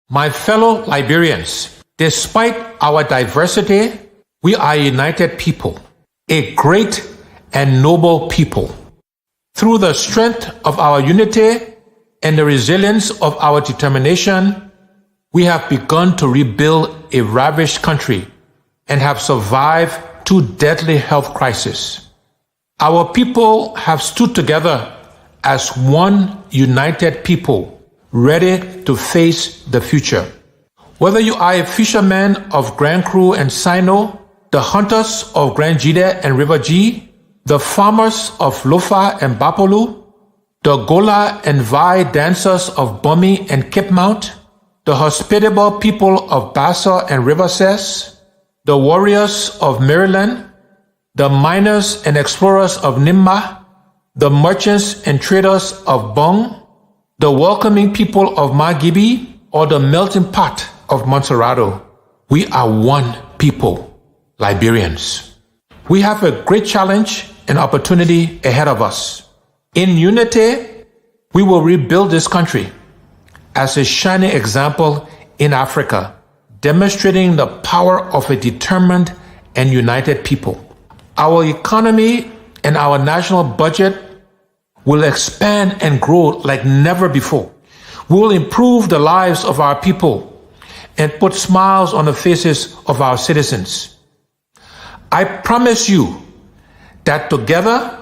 My fellow Liberians, despite our diversity, we are a united people, a great and noble people. Through the strength of our unity and the resilience of our determination, we have begun to rebuild a ravished country and have survived 2 deadly health crises. Our people have stood together as one united people, ready to face the future. Whether you are a fisherman of Grand Cru and Sino, the hunters of Grand Jide and River G, the farmers of Lofa and Bapolu, the Gola and Vai dancers of Bumi and Cape Mount, the hospitable people of Bassa and River Ses, the warriors of Maryland, the miners and explorers of Nimba, the merchants and traders of Bong, the welcoming people of Magibi, or the melting pot of Montserrado. We are one people, Liberians. We have a great challenge and opportunity ahead of us. In unity, we will rebuild this country as a shining example in Africa, demonstrating the power of a determined and united people. Our economy and our national budget will expand and grow like never before. We will improve the lives of our people and put smiles on the faces of our citizens. I promise you that together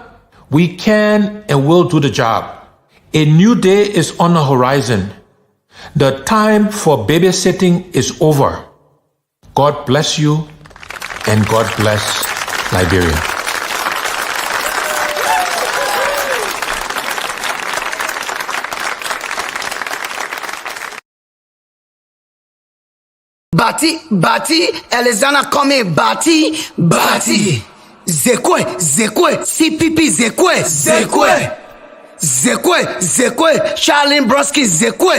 we can and will do the job. A new day is on the horizon. The time for babysitting is over. God bless you and God bless Liberia. Bati, Elizana coming, Bati, Zekwe, CPP, Zekwe, Charlene Broski, Zekwe,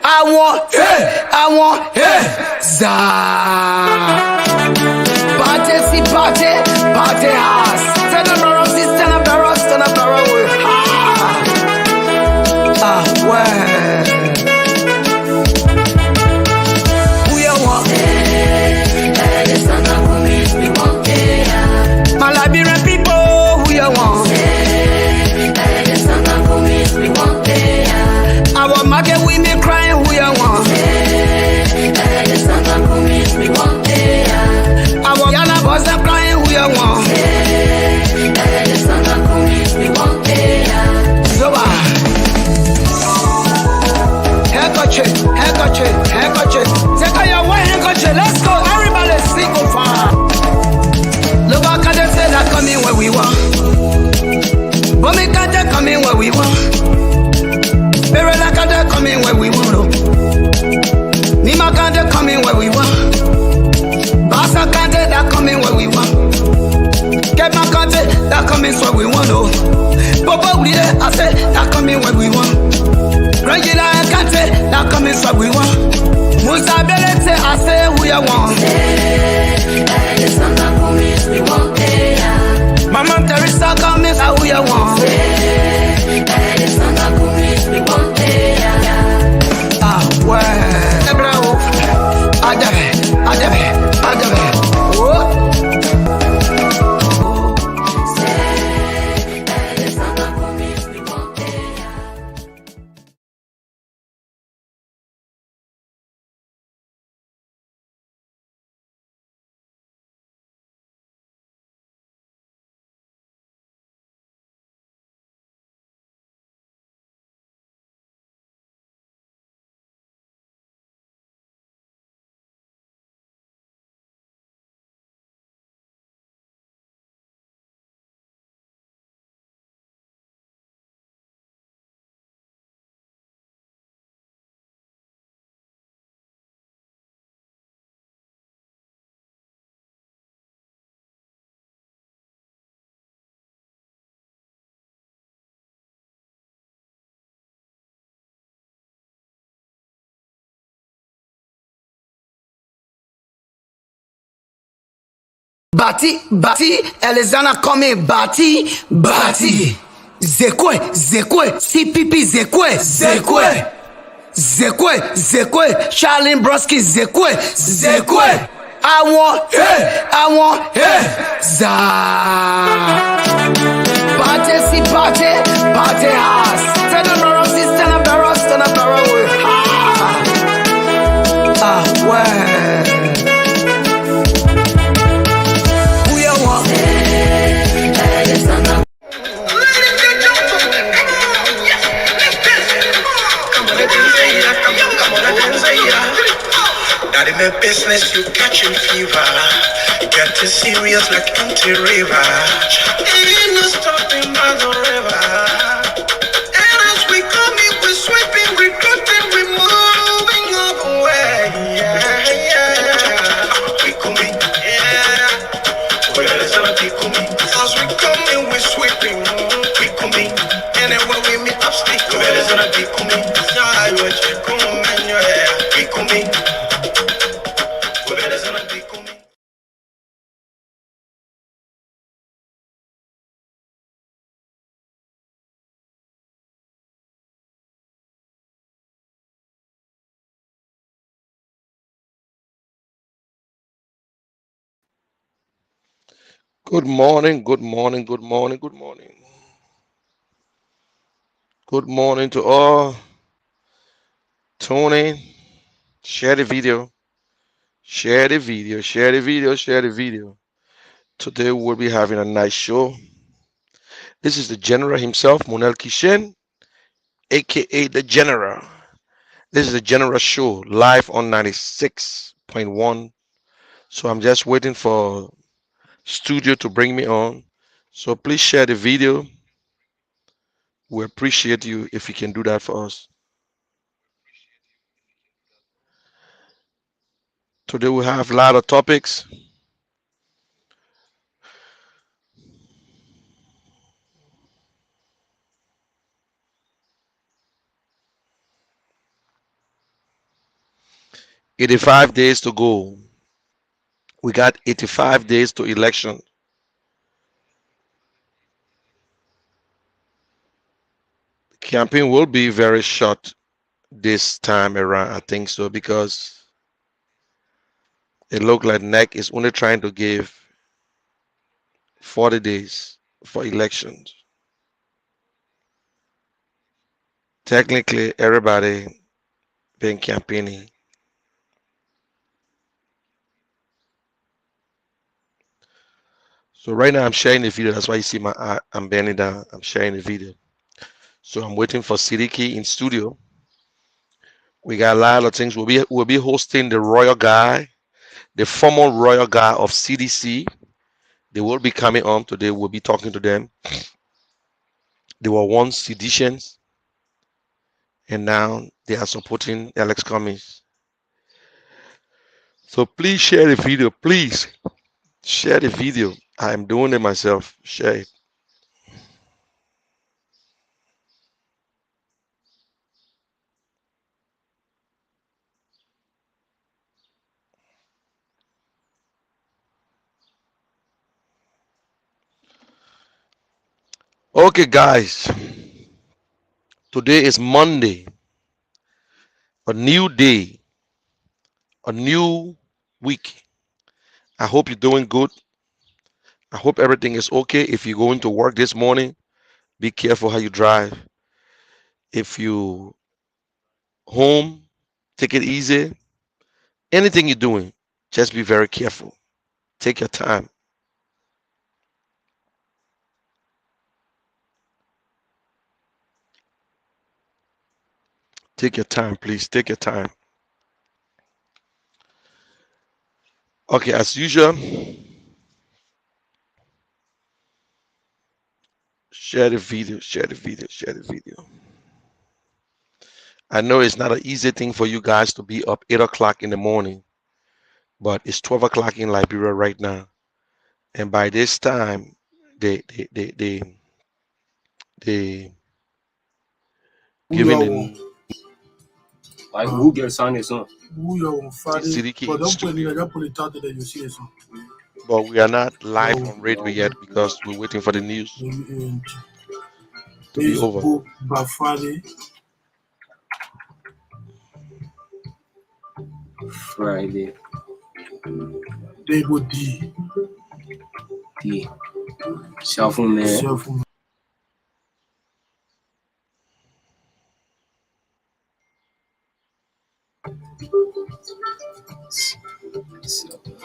I want, Za. Bati house, stand up, well. My Liberian people, who you want? Our market women crying, who you want? Our Yana boys are crying, who you want? Zoba. Handkerchief. Take out your white handkerchief. Let's go, everybody, sing go far. Look back at them, say that coming where we want. But me can't they coming where we want. Very like they coming where we want. Nima can't they coming where we want. Bassa can't they that coming where we want. Kema can't they that coming where we want. Papa we there, I say that coming where we want. Regina can't they that coming where we want. Musa Bele say I say who you want. Mama Teresa coming, who you want? Well, bravo. Adebe. Bati, Elizana coming, Bati. Zekwe, CPP, Zekwe. Zekwe, Charlene Broski, Zekwe. I want, za. Party house. Stand up, well. Who you want? Not in the business, you catching fever. Getting serious like anti-river. Ain't no stopping by the river. And as we coming, we're sweeping, we're cutting, we're moving up away. We coming, as we coming, we're sweeping, we coming. Anywhere we meet up, speak. We coming. We coming. Good morning, good morning, good morning, good morning. Good morning to all. Tune in, share the video, share the video, share the video, share the video. Today we'll be having a nice show. This is the General himself, Monel Kishen, aka the General. This is the General Show live on 96.1. So I'm just waiting for studio to bring me on. So please share the video. We appreciate you if you can do that for us. Today we have a lot of topics. "85 days to go." We got 85 days to election. The campaign will be very short this time around, I think so, because it looks like NEC is only trying to give 40 days for elections. Technically, everybody been campaigning. So right now I'm sharing the video. That's why you see my eye. I'm bending down. I'm sharing the video. So I'm waiting for Siddiqui in studio. We got a lot of things. We'll be hosting the royal guy, the former royal guy of CDC. They will be coming on today. We'll be talking to them. They were once seditionists, and now they are supporting Alex Cummings. So please share the video. Please share the video. I am doing it myself. Share it. Okay, guys. Today is Monday. A new day. A new week. I hope you're doing good. I hope everything is okay. If you're going to work this morning, be careful how you drive. If you home, take it easy. Anything you're doing, just be very careful. Take your time. Take your time, please. Take your time. Okay, as usual, share the video, share the video, share the video. I know it's not an easy thing for you guys to be up 8 o'clock in the morning, but it's 12 o'clock in Liberia right now. And by this time, they giving in like who gets on this one? But we are not live on radio yet because we're waiting for the news to be over. Friday. Label D. D. Cell phone man. Cell phone.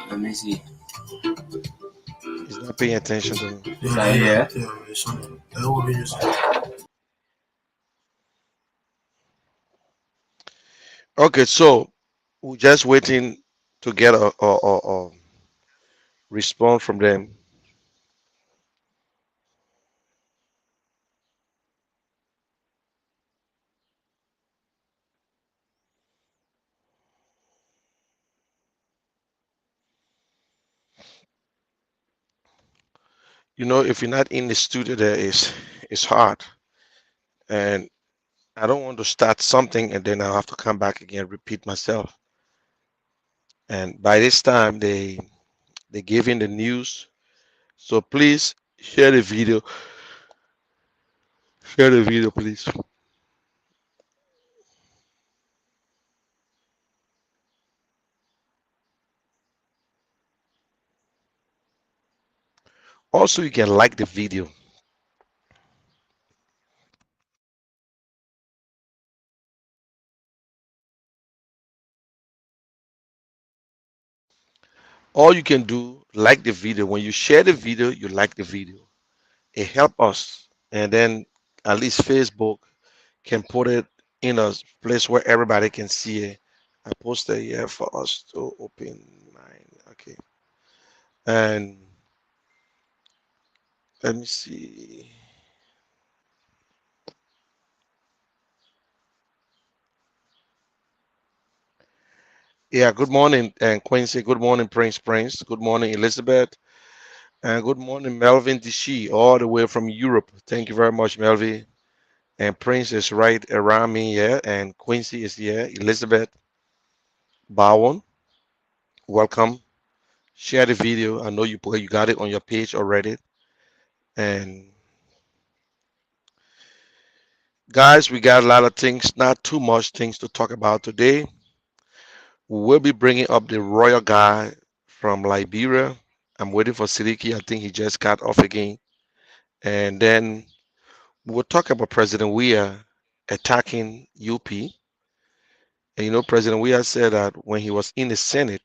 Let me see. He's not paying attention to me. Yeah. It's on that will be just. Okay, so we're just waiting to get a response from them. You know, if you're not in the studio, there is it's hard, and I don't want to start something and then I'll have to come back again, repeat myself. And by this time, they gave in the news. So please share the video. Share the video, please. Also, you can like the video. All you can do, like the video. When you share the video, you like the video. It helps us. And then at least Facebook can put it in a place where everybody can see it. I posted here for us to open mine. Okay. And let me see. Yeah, good morning, and Quincy. Good morning, Prince. Good morning, Elizabeth. And good morning, Melvin Dishi, all the way from Europe. Thank you very much, Melvin. And Prince is right around me here, and Quincy is here. Elizabeth Bowen, welcome. Share the video. I know you got it on your page already. And guys, we got a lot of things, not too much things to talk about today. We will be bringing up the royal guy from Liberia. I'm waiting for Siddiqui. I think he just got off again. And then we'll talk about President Weah attacking UP. And you know, President Weah said that when he was in the Senate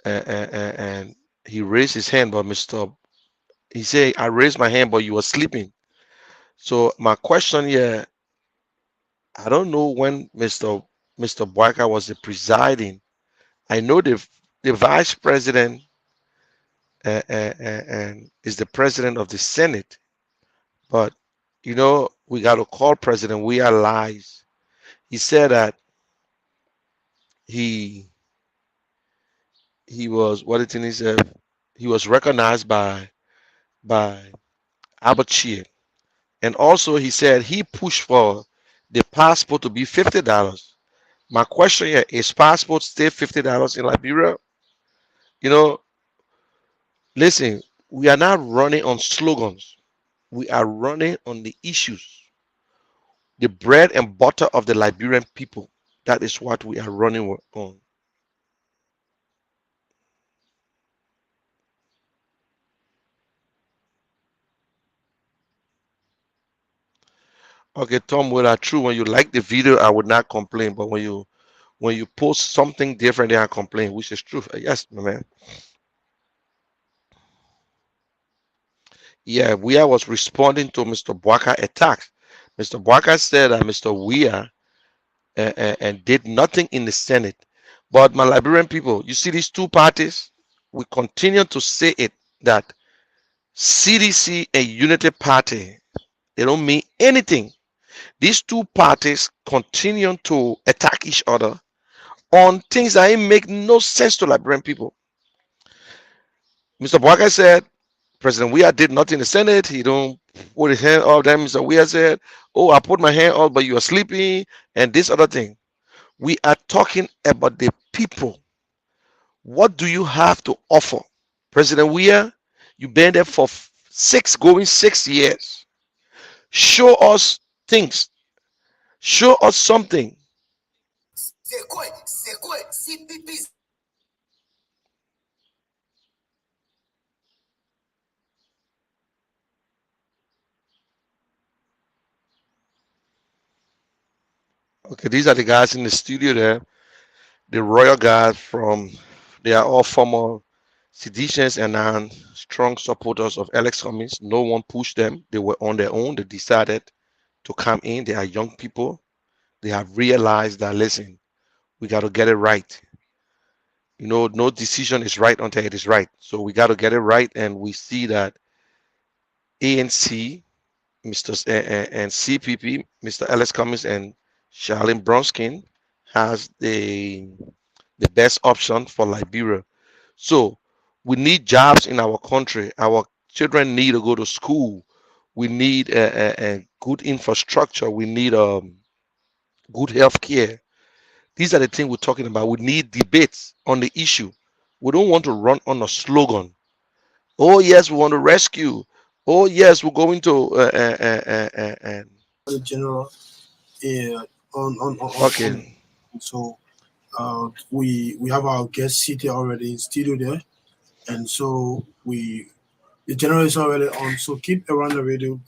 and he raised his hand, but he said, I raised my hand, but you were sleeping. So my question here, I don't know when Mr. Boyka was the presiding. I know the vice president and is the president of the Senate, but you know, we got to call President Weah lies. He said that he was what it is he was recognized by Albert Shear, and also he said he pushed for the passport to be $50. My question here is passport still $50 in Liberia? You know, listen, we are not running on slogans. We are running on the issues, the bread and butter of the Liberian people. That is what we are running on. Okay, Tom, well, that's true. When you like the video, I would not complain. But when you post something different, then I complain, which is true. Yes, my man. Yeah, Weah was responding to Mr. Boyka attack. Mr. Boyka said that Mr. Weah and did nothing in the Senate. But my Liberian people, you see these two parties, we continue to say it that CDC and Unity Party, they don't mean anything. These two parties continue to attack each other on things that make no sense to Liberian people. Mr. Boyka said President Weah did nothing in the Senate. He don't put his hand up. Then Mr. Weah said, "Oh, I put my hand up, but you are sleeping," and this other thing. We are talking about the people. What do you have to offer, President Weah? You've been there for 6 years. Show us things. Show us something. Okay, these are the guys in the studio there. The royal guys they are all former seditionists and now strong supporters of Alex Cummings. No one pushed them. They were on their own. They decided to come in. They are young people. They have realized that, listen, we got to get it right. You know, no decision is right until it is right. So we got to get it right. And we see that ANC, and CPP, Mr. Alex Cummings and Charlene Bronskin has the best option for Liberia. So we need jobs in our country. Our children need to go to school. We need a good infrastructure. We need good health care. These are the things we're talking about. We need debates on the issue. We don't want to run on a slogan. Oh yes, we want to rescue. Oh yes, we're going to. The general, on Okay. so we have our guest seated already in studio there, and so the general is already on. So keep around the radio.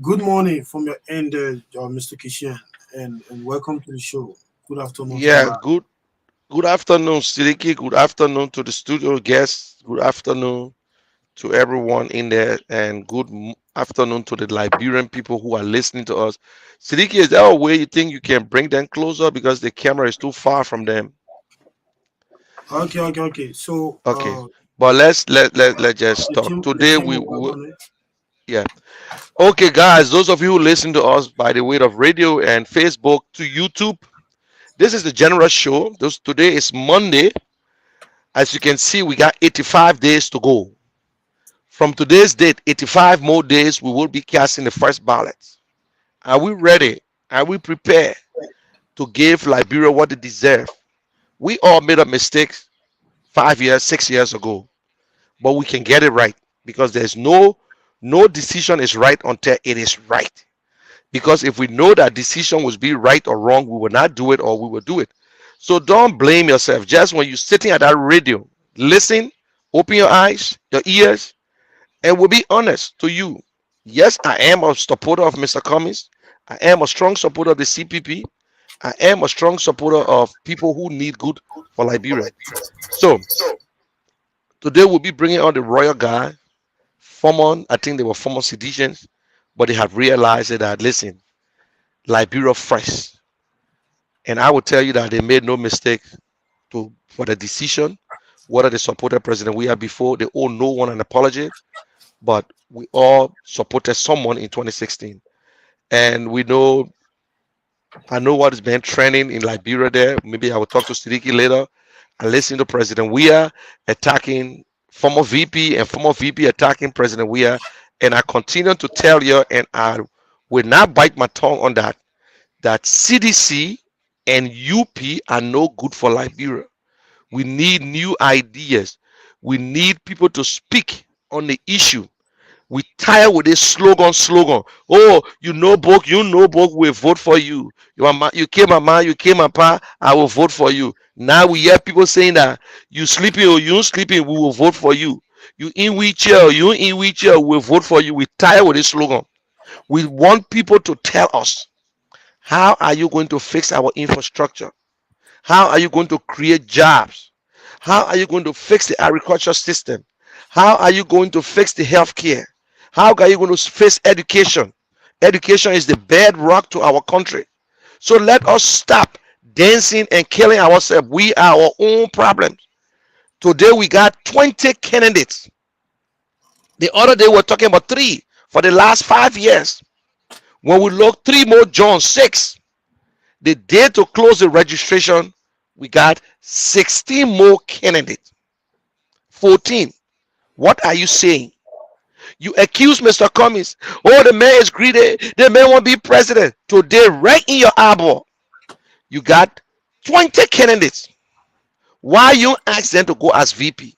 Good morning from your end, Mr. Kishan, and welcome to the show. Good afternoon. Yeah. Good afternoon, Sidiki. Good afternoon to the studio guests. Good afternoon to everyone in there, and good afternoon to the Liberian people who are listening to us. Sidiki, is there a way you think you can bring them closer because the camera is too far from them? Okay. So Okay, but let's just the talk team, today. will work on it. Yeah. Okay, guys, those of you who listen to us by the way of radio and Facebook to YouTube, this is the general show. Today is Monday. As you can see, we got 85 days to go. From today's date, 85 more days, we will be casting the first ballots. Are we ready? Are we prepared to give Liberia what they deserve? We all made up mistakes 5 years, 6 years ago, but we can get it right because there's no decision is right until it is right. Because if we know that decision was be right or wrong, we will not do it or we will do it. So don't blame yourself. Just when you're sitting at that radio, listen, open your eyes, your ears, and we'll be honest to you. Yes, I am a supporter of Mr. Cummings. I am a strong supporter of the CPP. I am a strong supporter of people who need good for Liberia. So today we'll be bringing on the royal guy, I think they were former seditionists, but they have realized that, listen, Liberia first. And I will tell you that they made no mistake for the decision, whether they supported President Weah before, they owe no one an apology, but we all supported someone in 2016. And I know what has been trending in Liberia there. Maybe I will talk to Sidiki later. I listened to President Weah attacking former VP and former VP attacking President Weah. And I continue to tell you, and I will not bite my tongue on that CDC and UP are no good for Liberia. We need new ideas. We need people to speak on the issue. We tired with this slogan. Oh, you know book, we vote for you. You came a man, you came a pa, I will vote for you. Now we hear people saying that you sleeping or you sleeping, we will vote for you. You in wheelchair, we'll vote for you. We tired with this slogan. We want people to tell us, how are you going to fix our infrastructure? How are you going to create jobs? How are you going to fix the agriculture system? How are you going to fix the healthcare? How are you going to fix education? Education is the bedrock to our country. So let us stop dancing and killing ourselves. We are our own problems. Today we got 20 candidates. The other day we were talking about 3 for the last 5 years. When we look 3 more, John 6. The day to close the registration, we got 16 more candidates. 14. What are you saying? You accuse Mr. Cummings. Oh, the man is greedy. The man won't be president. Today, right in your eyeball, you got 20 candidates. Why you ask them to go as VP?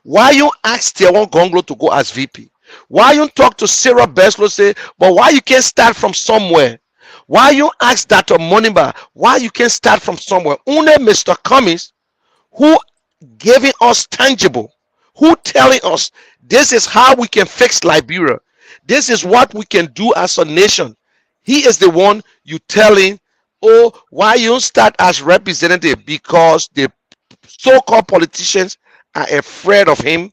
Why you ask Tewan Gonglo to go as VP? Why you talk to Sarah Beslow say, but why you can't start from somewhere? Why you ask Dr. Monimba why you can start from somewhere? Only Mr. Cummings, who giving us tangible, who telling us this is how we can fix Liberia. This is what we can do as a nation. He is the one you telling, oh, why you don't start as representative? Because the so-called politicians are afraid of him.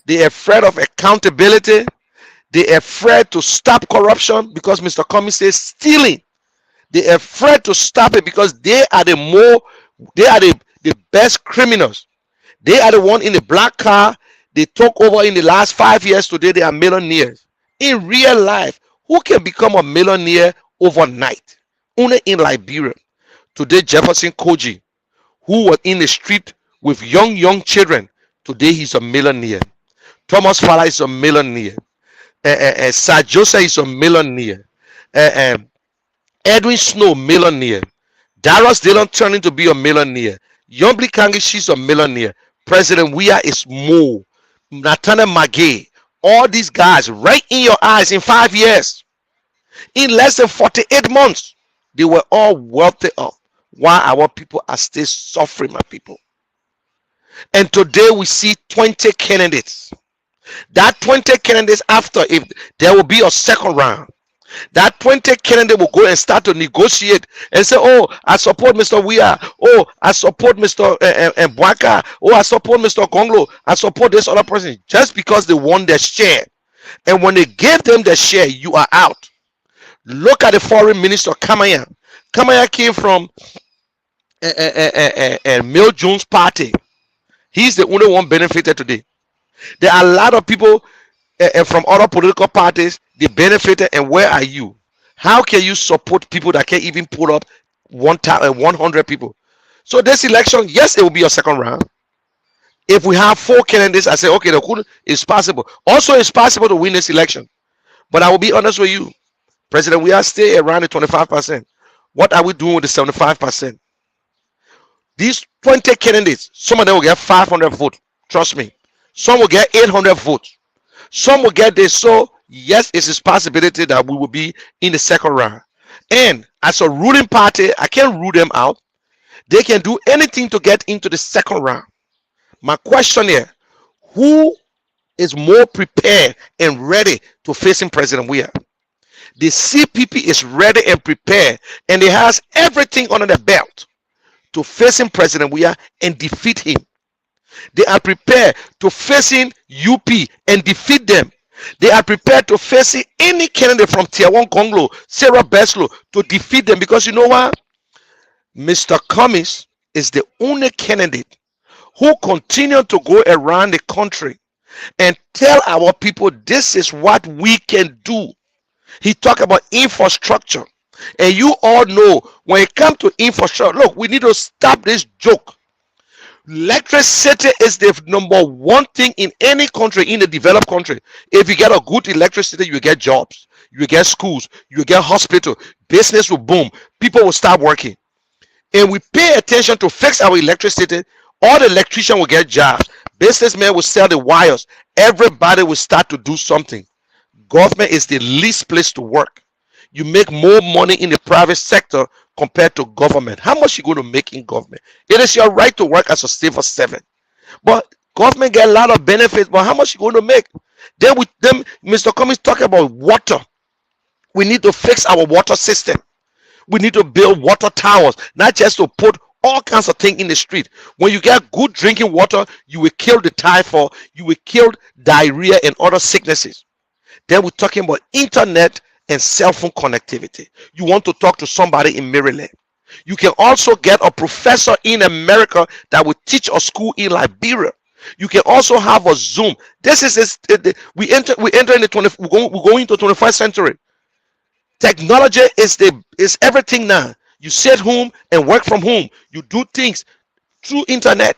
They're afraid of accountability. They're afraid to stop corruption because Mr. Cummings says stealing. They're afraid to stop it because they are the best criminals. They are the one in the black car they took over in the last 5 years. Today they are millionaires. In real life, who can become a millionaire overnight? Only in Liberia. Today, Jefferson Koji, who was in the street with young children, today he's a millionaire. Thomas Fowler is a millionaire. Sir Joseph is a millionaire. Edwin Snow, millionaire. Darius Dillon turning to be a millionaire. Yombli Kangi, she's a millionaire. President Weah is more. Nathaniel Magay, all these guys right in your eyes in 5 years. In less than 48 months, they were all wealthy up. Why our people are still suffering, my people. And today we see 20 candidates. That 20 candidates, after, if there will be a second round, that 20 candidate will go and start to negotiate and say, oh, I support Mr. Weah. Oh, I support Mr. Mbwaka. Oh, I support Mr. Gonglo. I support this other person, just because they won their share. And when they gave them the share, you are out. Look at the foreign minister, Kamaya. Kamaya came from Mel Jones' party. He's the only one benefited today. There are a lot of people from other political parties, they benefited, and where are you? How can you support people that can't even put up 100 people? So this election, yes, it will be a second round. If we have 4 candidates, I say, okay, it's possible. Also, it's possible to win this election. But I will be honest with you, President, we are still around the 25%. What are we doing with the 75%? These 20 candidates, some of them will get 500 votes. Trust me. Some will get 800 votes. Some will get this. So, yes, it's a possibility that we will be in the second round. And as a ruling party, I can't rule them out. They can do anything to get into the second round. My question here, who is more prepared and ready to face President Weah? The CPP is ready and prepared, and it has everything under the belt to face President Weah and defeat him. They are prepared to face UP and defeat them. They are prepared to face any candidate from Tier 1 Conglo, Sarah Beslow, to defeat them, because you know what? Mr. Cummings is the only candidate who continue to go around the country and tell our people this is what we can do. He talked about infrastructure, and you all know when it comes to infrastructure, look, we need to stop this joke. Electricity is the number one thing in any country, in a developed country. If you get a good electricity, you get jobs, you get schools, you get hospital, business will boom, people will start working. And we pay attention to fix our electricity, all the electricians will get jobs, businessmen will sell the wires, everybody will start to do something. Government is the least place to work. You make more money in the private sector compared to government. How much you going to make in government? It is your right to work as a civil servant, but government get a lot of benefits. But how much you going to make? Then with them, Mr. Cummings talk about water. We need to fix our water system. We need to build water towers, not just to put all kinds of things in the street. When you get good drinking water, you will kill the typhoid, you will kill diarrhea and other sicknesses. Then we're talking about internet and cell phone connectivity. You want to talk to somebody in Maryland, you can also get a professor in America that will teach a school in Liberia. You can also have a Zoom. This is we enter in the 20. We're going into the 21st century. Technology is everything now. You sit home and work from home. You do things through internet.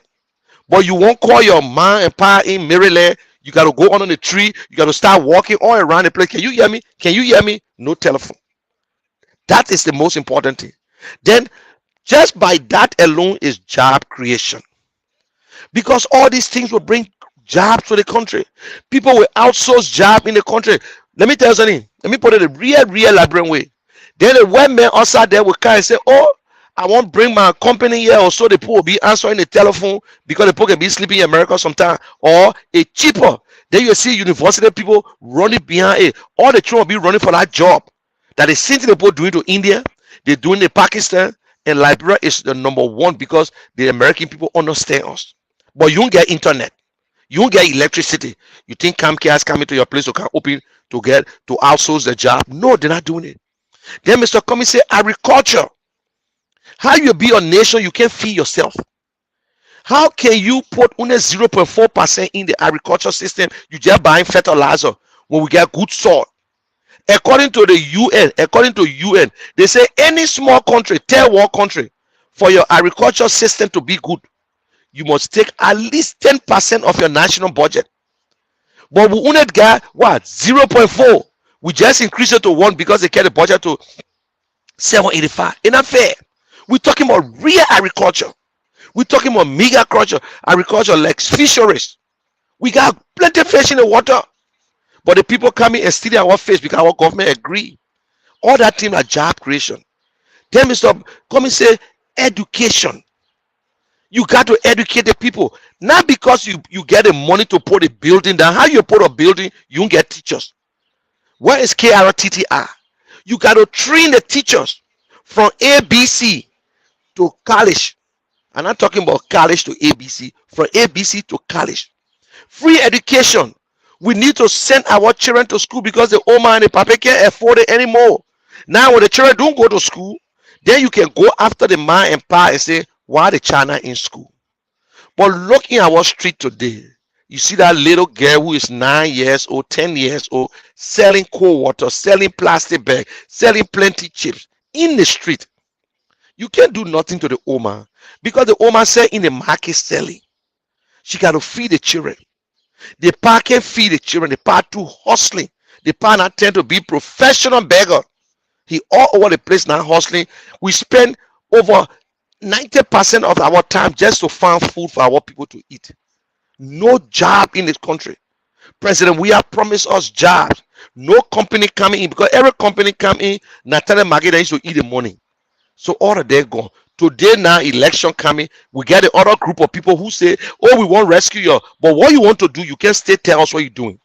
But you won't call your mom and pa in Maryland. You got to go on the tree. You got to start walking all around the place. Can you hear me? Can you hear me? No telephone. That is the most important thing. Then just by that alone is job creation. Because all these things will bring jobs to the country. People will outsource jobs in the country. Let me tell you something. Let me put it a real Liberian way. Then the white man outside there will come and say, oh, I won't bring my company here, or so the people will be answering the telephone because the people can be sleeping in America sometime, or a cheaper. Then you see university people running behind it. All the children will be running for that job that the same thing the people doing to India, they're doing to Pakistan, and Liberia is the number one because the American people understand us. But you don't get internet, you don't get electricity. You think Camcare is coming to your place to can open to get to outsource the job? No, they're not doing it. Then Mr. Cummings say agriculture. How you be a nation, you can't feed yourself. How can you put only 0.4% in the agriculture system? You just buying fertilizer when we get good soil. According to the UN, they say any small country, third world country, for your agriculture system to be good, you must take at least 10% of your national budget. But we only get what? 0.4. We just increase it to 1 because they get the budget to 785. It's not fair. We're talking about real agriculture. We're talking about mega agriculture like fisheries. We got plenty of fish in the water. But the people coming and stealing our fish because our government agree. All that thing are job creation. Then Mr. Cummings say education. You got to educate the people. Not because you get the money to put a building down. How you put a building, you don't get teachers. Where is KRTTR? You got to train the teachers from ABC to college. I'm not talking about college to ABC. From ABC to college. Free education. We need to send our children to school because the Oma and the Papa can't afford it anymore. Now, when the children don't go to school, then you can go after the man and pa and say, why the China in school? But looking at our street today, you see that little girl who is 9 years old, 10 years old, selling cold water, selling plastic bags, selling plenty chips in the street. You can't do nothing to the Oma because the Oma said in the market selling. She got to feed the children. The pa can't feed the children. The pa too hustling. The pa not tend to be professional beggar. He all over the place now hustling. We spend over 90% of our time just to find food for our people to eat. No job in this country. President, we have promised us jobs. No company coming in because every company come in, Natalia Magida used to eat the money. So all of them gone. Today now, election coming, we get the other group of people who say, oh, we won't rescue you. But what you want to do, you can't stay tell us what you're doing.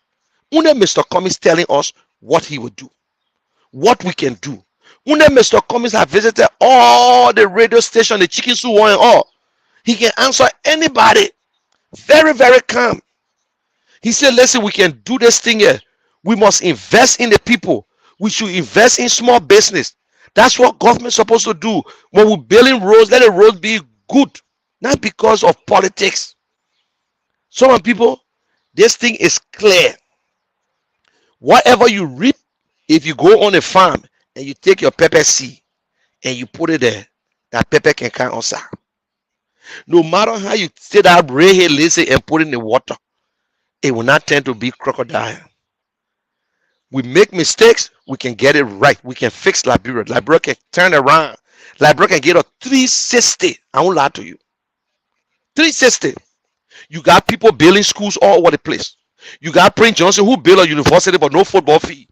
Only Mr. Cummings telling us what he will do, what we can do. Only Mr. Cummings have visited all the radio stations, the chicken soup and all. He can answer anybody. Very, very calm. He said, listen, we can do this thing here. We must invest in the people. We should invest in small business. That's what government is supposed to do. When we're building roads, let the roads be good, not because of politics. Some people, this thing is clear. Whatever you reap, if you go on a farm and you take your pepper seed and you put it there, that pepper can come outside. No matter how you take that redhead lizard and put it in the water, it will not tend to be crocodile. We make mistakes, we can get it right. We can fix Liberia. Liberia can turn around. Liberia can get a 360. I won't lie to you. 360. You got people building schools all over the place. You got Prince Johnson who built a university but no football fee.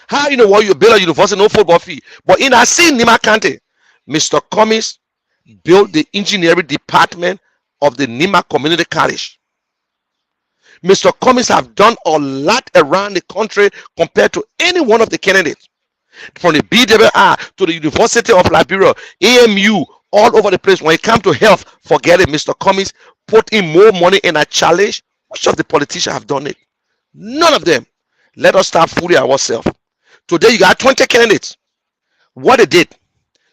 How you know what you build a university, no football fee? But in that same Nima County, Mr. Cummings built the engineering department of the Nima Community College. Mr. Cummings have done a lot around the country compared to any one of the candidates. From the BWI to the University of Liberia, AMU, all over the place. When it comes to health, forget it. Mr. Cummings put in more money in a challenge. Which of the politicians have done it? None of them. Let us start fooling ourselves. Today you got 20 candidates. What they did?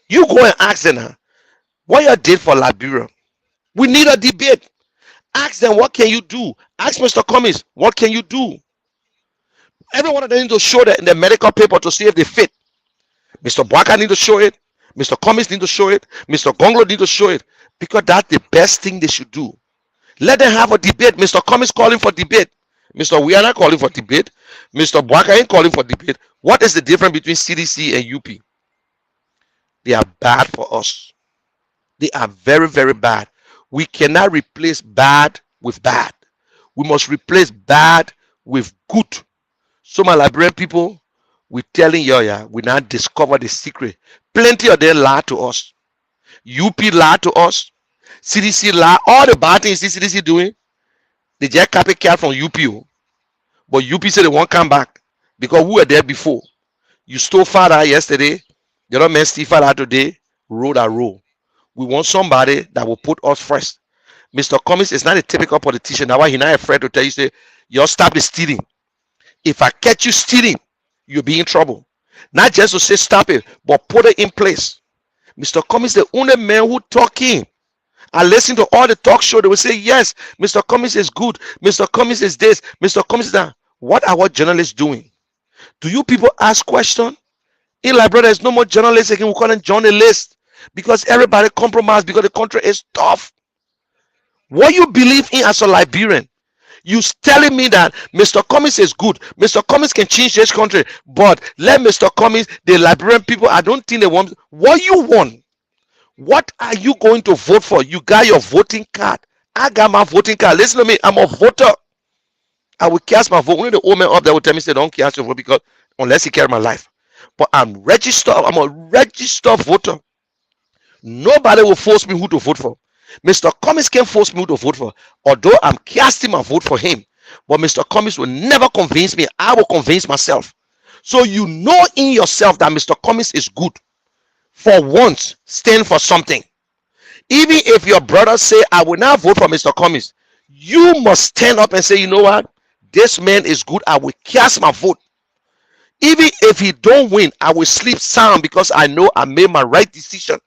You go and ask them what you did for Liberia. We need a debate. Ask them, what can you do? Ask Mr. Cummings, what can you do? Every one of them need to show that in the medical paper to see if they fit. Mr. Bwaka need to show it. Mr. Cummings need to show it. Mr. Gonglo need to show it. Because that's the best thing they should do. Let them have a debate. Mr. Cummings calling for debate. Mr. We are not calling for debate. Mr. Bwaka ain't calling for debate. What is the difference between CDC and UP? They are bad for us. They are very, very bad. We cannot replace bad with bad. We must replace bad with good. So my Liberian people, We telling you, yeah, we now discover the secret. Plenty of them lie to us. UP lie to us. CDC lie. All the bad things the CDC doing, they just copycat from UP. But UP said they won't come back because we were there before. You stole father yesterday. The other man steal father today. Road a roll. We want somebody that will put us first. Mr. Cummings is not a typical politician. That's why he's not afraid to tell you, say, you stop the stealing. If I catch you stealing, you'll be in trouble. Not just to say stop it, but put it in place. Mr. Cummings is the only man who talking. I listen to all the talk show. They will say, yes, Mr. Cummings is good. Mr. Cummings is this. Mr. Cummings is that. What are our journalists doing? Do you people ask questions? In Liberia, there's no more journalists again. We call them journalists because everybody compromised because the country is tough. What you believe in as a Liberian, you telling me that Mr. Cummings is good. Mr. Cummings can change this country, but let Mr. Cummings, the Liberian people, I don't think they want what you want. What are you going to vote for? You got your voting card. I got my voting card. Listen to me, I'm a voter. I will cast my vote. Only the old man up there will tell me, say, don't cast your vote because unless he carry my life. But I'm registered. I'm a registered voter. Nobody will force me who to vote for. Mr. Cummings can't force me who to vote for. Although I'm casting my vote for him. But Mr. Cummings will never convince me. I will convince myself. So you know in yourself that Mr. Cummings is good. For once, stand for something. Even if your brother say, I will not vote for Mr. Cummings, you must stand up and say, you know what? This man is good. I will cast my vote. Even if he don't win, I will sleep sound because I know I made my right decision.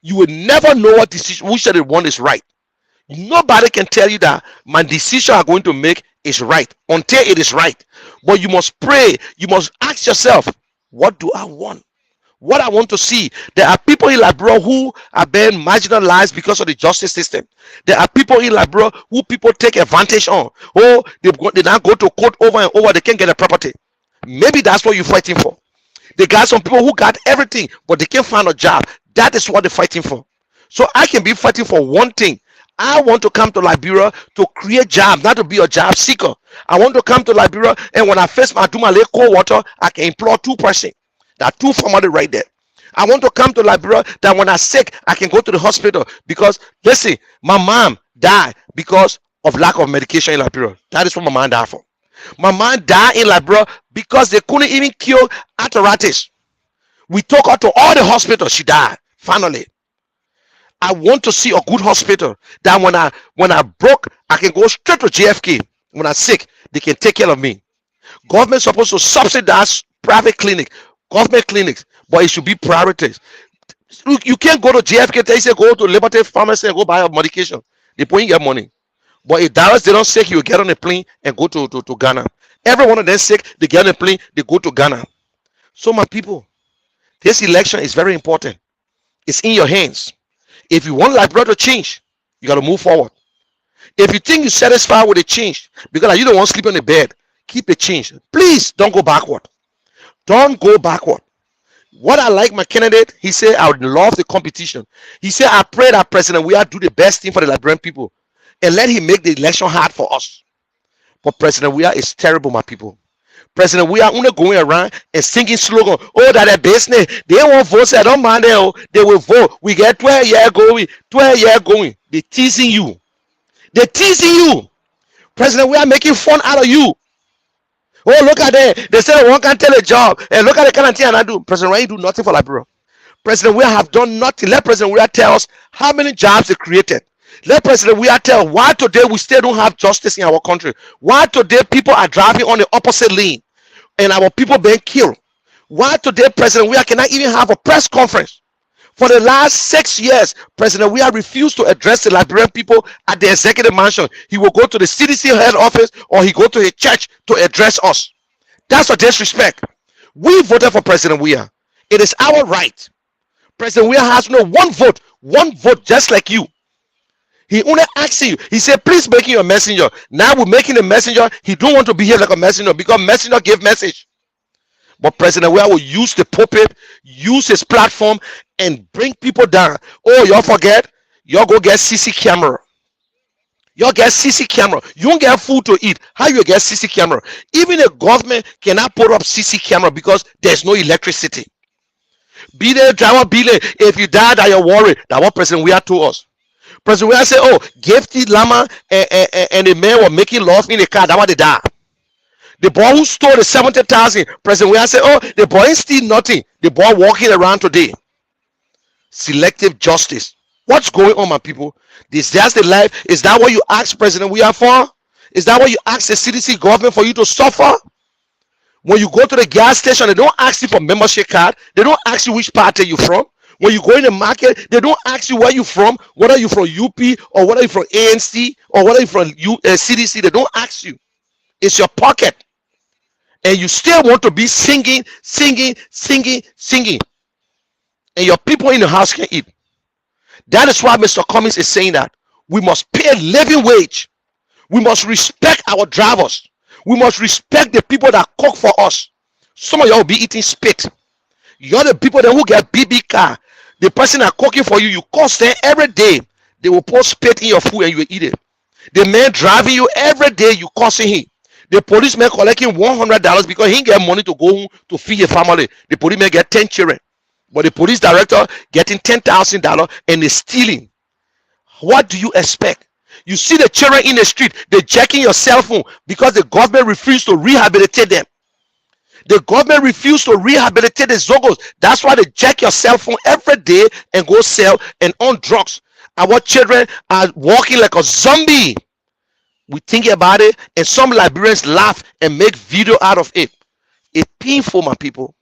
You will never know what decision, which of the one is right. Nobody can tell you that my decision I'm going to make is right until it is right. But you must pray. You must ask yourself, what do I want? What I want to see. There are people in Liberia who are being marginalized because of the justice system. There are people in Liberia who people take advantage on. Oh, they now go to court over and over. They can't get a property. Maybe that's what you're fighting for. They got some people who got everything, but they can't find a job. That is what they're fighting for. So I can be fighting for one thing. I want to come to Liberia to create jobs, not to be a job seeker. I want to come to Liberia, and when I face my cold water, I can employ 2%. That two family right there. I want to come to Liberia that when I'm sick, I can go to the hospital because listen, my mom died because of lack of medication in Liberia. That is what my mom died for. My mom died in Liberia because they couldn't even cure arthritis. We took her to all the hospitals. She died. Finally, I want to see a good hospital that when I broke, I can go straight to JFK. When I'm sick, they can take care of me. Government supposed to subsidize private clinic. Government clinics, but it should be priorities. You can't go to JFK, they say go to Liberty Pharmacy and go buy a medication. They put in your money. But if Dallas they don't sick, you get on a plane and go to Ghana. Every one of them sick, they get on a plane, they go to Ghana. So my people, this election is very important. It's in your hands. If you want Liberia to change, you got to move forward. If you think you're satisfied with the change, because you don't want to sleep on the bed, keep the change. Please don't go backward. Don't go backward. What I like my candidate, he said, I would love the competition. He said, I pray that President Weah do the best thing for the Liberian people and let him make the election hard for us. But President Weah is terrible, my people. President Weah only going around and singing slogan, oh, that a business, they won't vote, so I don't mind them, they will vote. We get 12 years going, 12 years going. They're teasing you. They're teasing you. President Weah making fun out of you. Oh, look at that. They said one can tell a job. And look at the kind of thing I do. President Weah do nothing for Liberia. President Weah have done nothing. Let President Weah tell us how many jobs they created. Let President Weah tell why today we still don't have justice in our country. Why today people are driving on the opposite lane and our people being killed. Why today President Weah cannot even have a press conference. For the last 6 years, President Weah refused to address the Liberian people at the executive mansion. He will go to the CDC head office or he go to a church to address us. That's a disrespect. We voted for President Weah. It is our right. President Weah has no one vote just like you. He only asks you. He said, please make him a messenger. Now we're making a messenger. He don't want to behave like a messenger because messenger give message. But President Weah will use the pulpit, use his platform, and bring people down. Oh, y'all forget? Y'all go get CC camera. You get CC camera. You don't get food to eat. How you get CC camera? Even the government cannot put up CC camera because there's no electricity. Be there, driver, be there. If you die, that you're worried. That what President Weah told us. President Weah said, oh, Gifty Lama and the man were making love in the car. That's why they died. The boy who stole the 70,000, President Weah said, oh, the boy ain't steal nothing. The boy walking around today. Selective justice. What's going on, my people? That's the life. Is that what you ask President Weah for? Is that what you ask the CDC government for you to suffer? When you go to the gas station, they don't ask you for membership card. They don't ask you which party you're from. When you go in the market, they don't ask you where you're from, whether you're from UP or whether you're from ANC or whether you're from CDC. They don't ask you. It's your pocket. And you still want to be singing. And your people in the house can eat. That is why Mr. Cummings is saying that we must pay a living wage. We must respect our drivers. We must respect the people that cook for us. Some of y'all will be eating spit. You're the people that who get BB car. The person that cooking for you, you cost them every day. They will put spit in your food and you will eat it. The man driving you every day, you costing him. The policeman collecting $100 because he get money to go home to feed a family. The policeman get 10 children. But the police director getting $10,000 and is stealing. What do you expect? You see the children in the street, they're jacking your cell phone because the government refused to rehabilitate them. The government refused to rehabilitate the Zogos. That's why they jack your cell phone every day and go sell and on drugs. Our children are walking like a zombie. We think about it, and some Liberians laugh and make video out of it. It's painful, my people.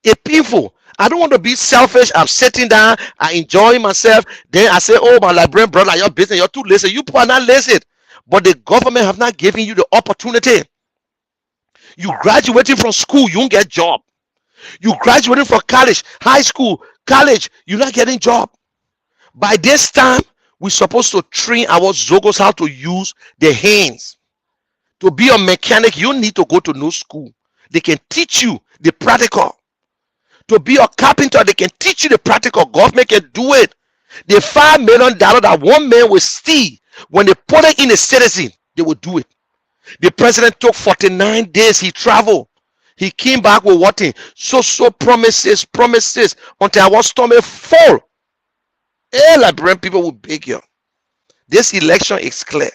It's painful. I don't want to be selfish. I'm sitting down, I enjoy myself. Then I say, oh, my Liberian brother, your business, you're too lazy. You people are not lazy. But the government have not given you the opportunity. You graduating from school, you don't get job. You graduating from college, high school, college, you're not getting job. By this time, we're supposed to train our Zogos how to use their hands. To be a mechanic, you need to go to no school. They can teach you the practical. To be a carpenter, they can teach you the practical. Government can do it. The $5 million that one man will steal, when they put it in a citizen, they will do it. The president took 49 days. He traveled. He came back with what? So promises until our stomach full. Liberian people will beg you. This election is clear.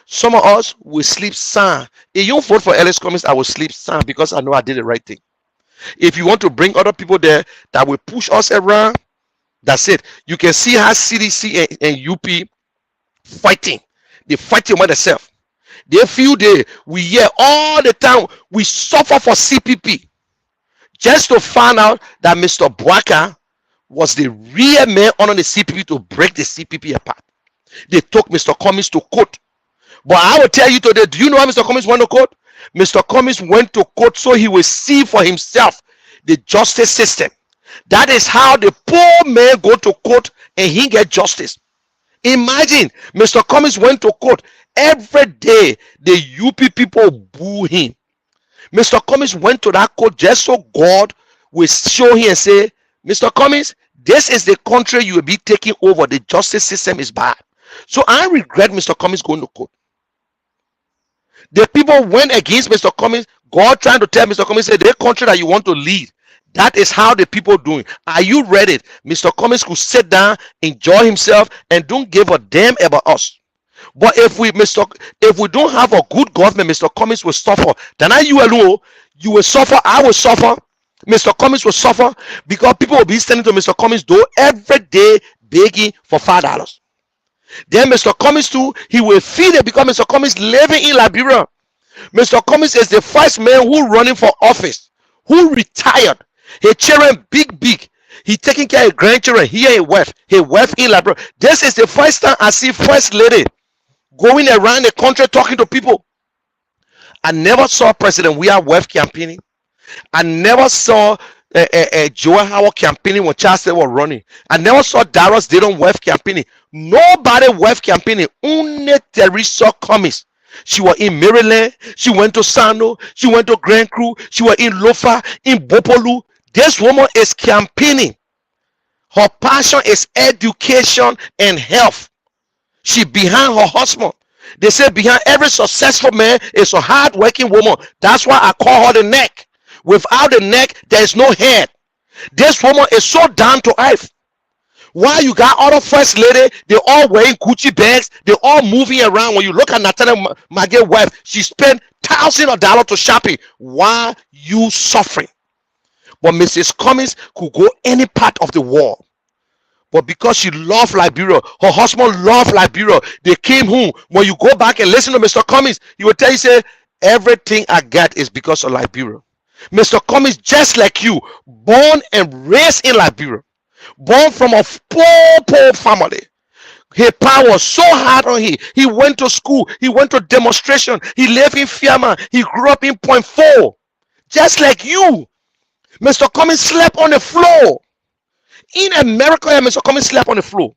Some of us will sleep sound. If you vote for Alex Cummings, I will sleep sound because I know I did the right thing. If you want to bring other people there that will push us around, that's it. You can see how CDC and UP fighting. They fighting by themselves. They feel we hear all the time we suffer for CPP. Just to find out that Mr. Bwaka was the real man under the CPP to break the CPP apart. They took Mr. Cummings to court. But I will tell you today, do you know why Mr. Cummings went to court? Mr. Cummings went to court so he will see for himself the justice system. That is how the poor man go to court and he get justice. Imagine Mr. Cummings went to court. Every day the UP people boo him. Mr. Cummings went to that court just so God will show him and say, Mr. Cummings, this is the country you will be taking over. The justice system is bad. So I regret Mr. Cummings going to court. The people went against Mr. Cummings. God trying to tell Mr. Cummings, say, the country that you want to lead, that is how the people doing. Are you ready? Mr. Cummings could sit down, enjoy himself, and don't give a damn about us. But if we don't have a good government, Mr. Cummings will suffer. Then you alone, you will suffer. I will suffer. Mr. Cummings will suffer because people will be standing to Mr. Cummings' door every day begging for $5. Then Mr. Cummings too, he will feed it because Mr. Cummings living in Liberia. Mr. Cummings is the first man who running for office, who retired. His children big. He taking care of grandchildren. Here his wife in Liberia. This is the first time I see First Lady going around the country talking to people. I never saw President Weah wife campaigning. I never saw Joel Howard campaigning when Charles was running. I never saw Darius Dayton wife campaigning. Nobody wife campaigning. Only Teresa Cummings. She was in Maryland. She went to Sano. She went to Grand Crew. She was in Lofa, in Bopolu. This woman is campaigning. Her passion is education and health. She behind her husband. They say behind every successful man is a hard-working woman. That's why I call her the neck. Without the neck, there is no head. This woman is so down to earth. Why you got other first lady, they all wearing Gucci bags, they all moving around. When you look at Nathaniel Maggie's wife, she spent thousands of dollars to shopping. Why you suffering? But Mrs. Cummings could go any part of the world. But because she loved Liberia, her husband loved Liberia, they came home. When you go back and listen to Mr. Cummings, he will tell you, say, everything I got is because of Liberia. Mr. Cummings, just like you, born and raised in Liberia, born from a poor family. His power was so hard on him. He went to school, he went to demonstration, he lived in Fiamma, he grew up in Point 4. Just like you, Mr. Cummings slept on the floor. In America, Mr. Cummings slept on the floor.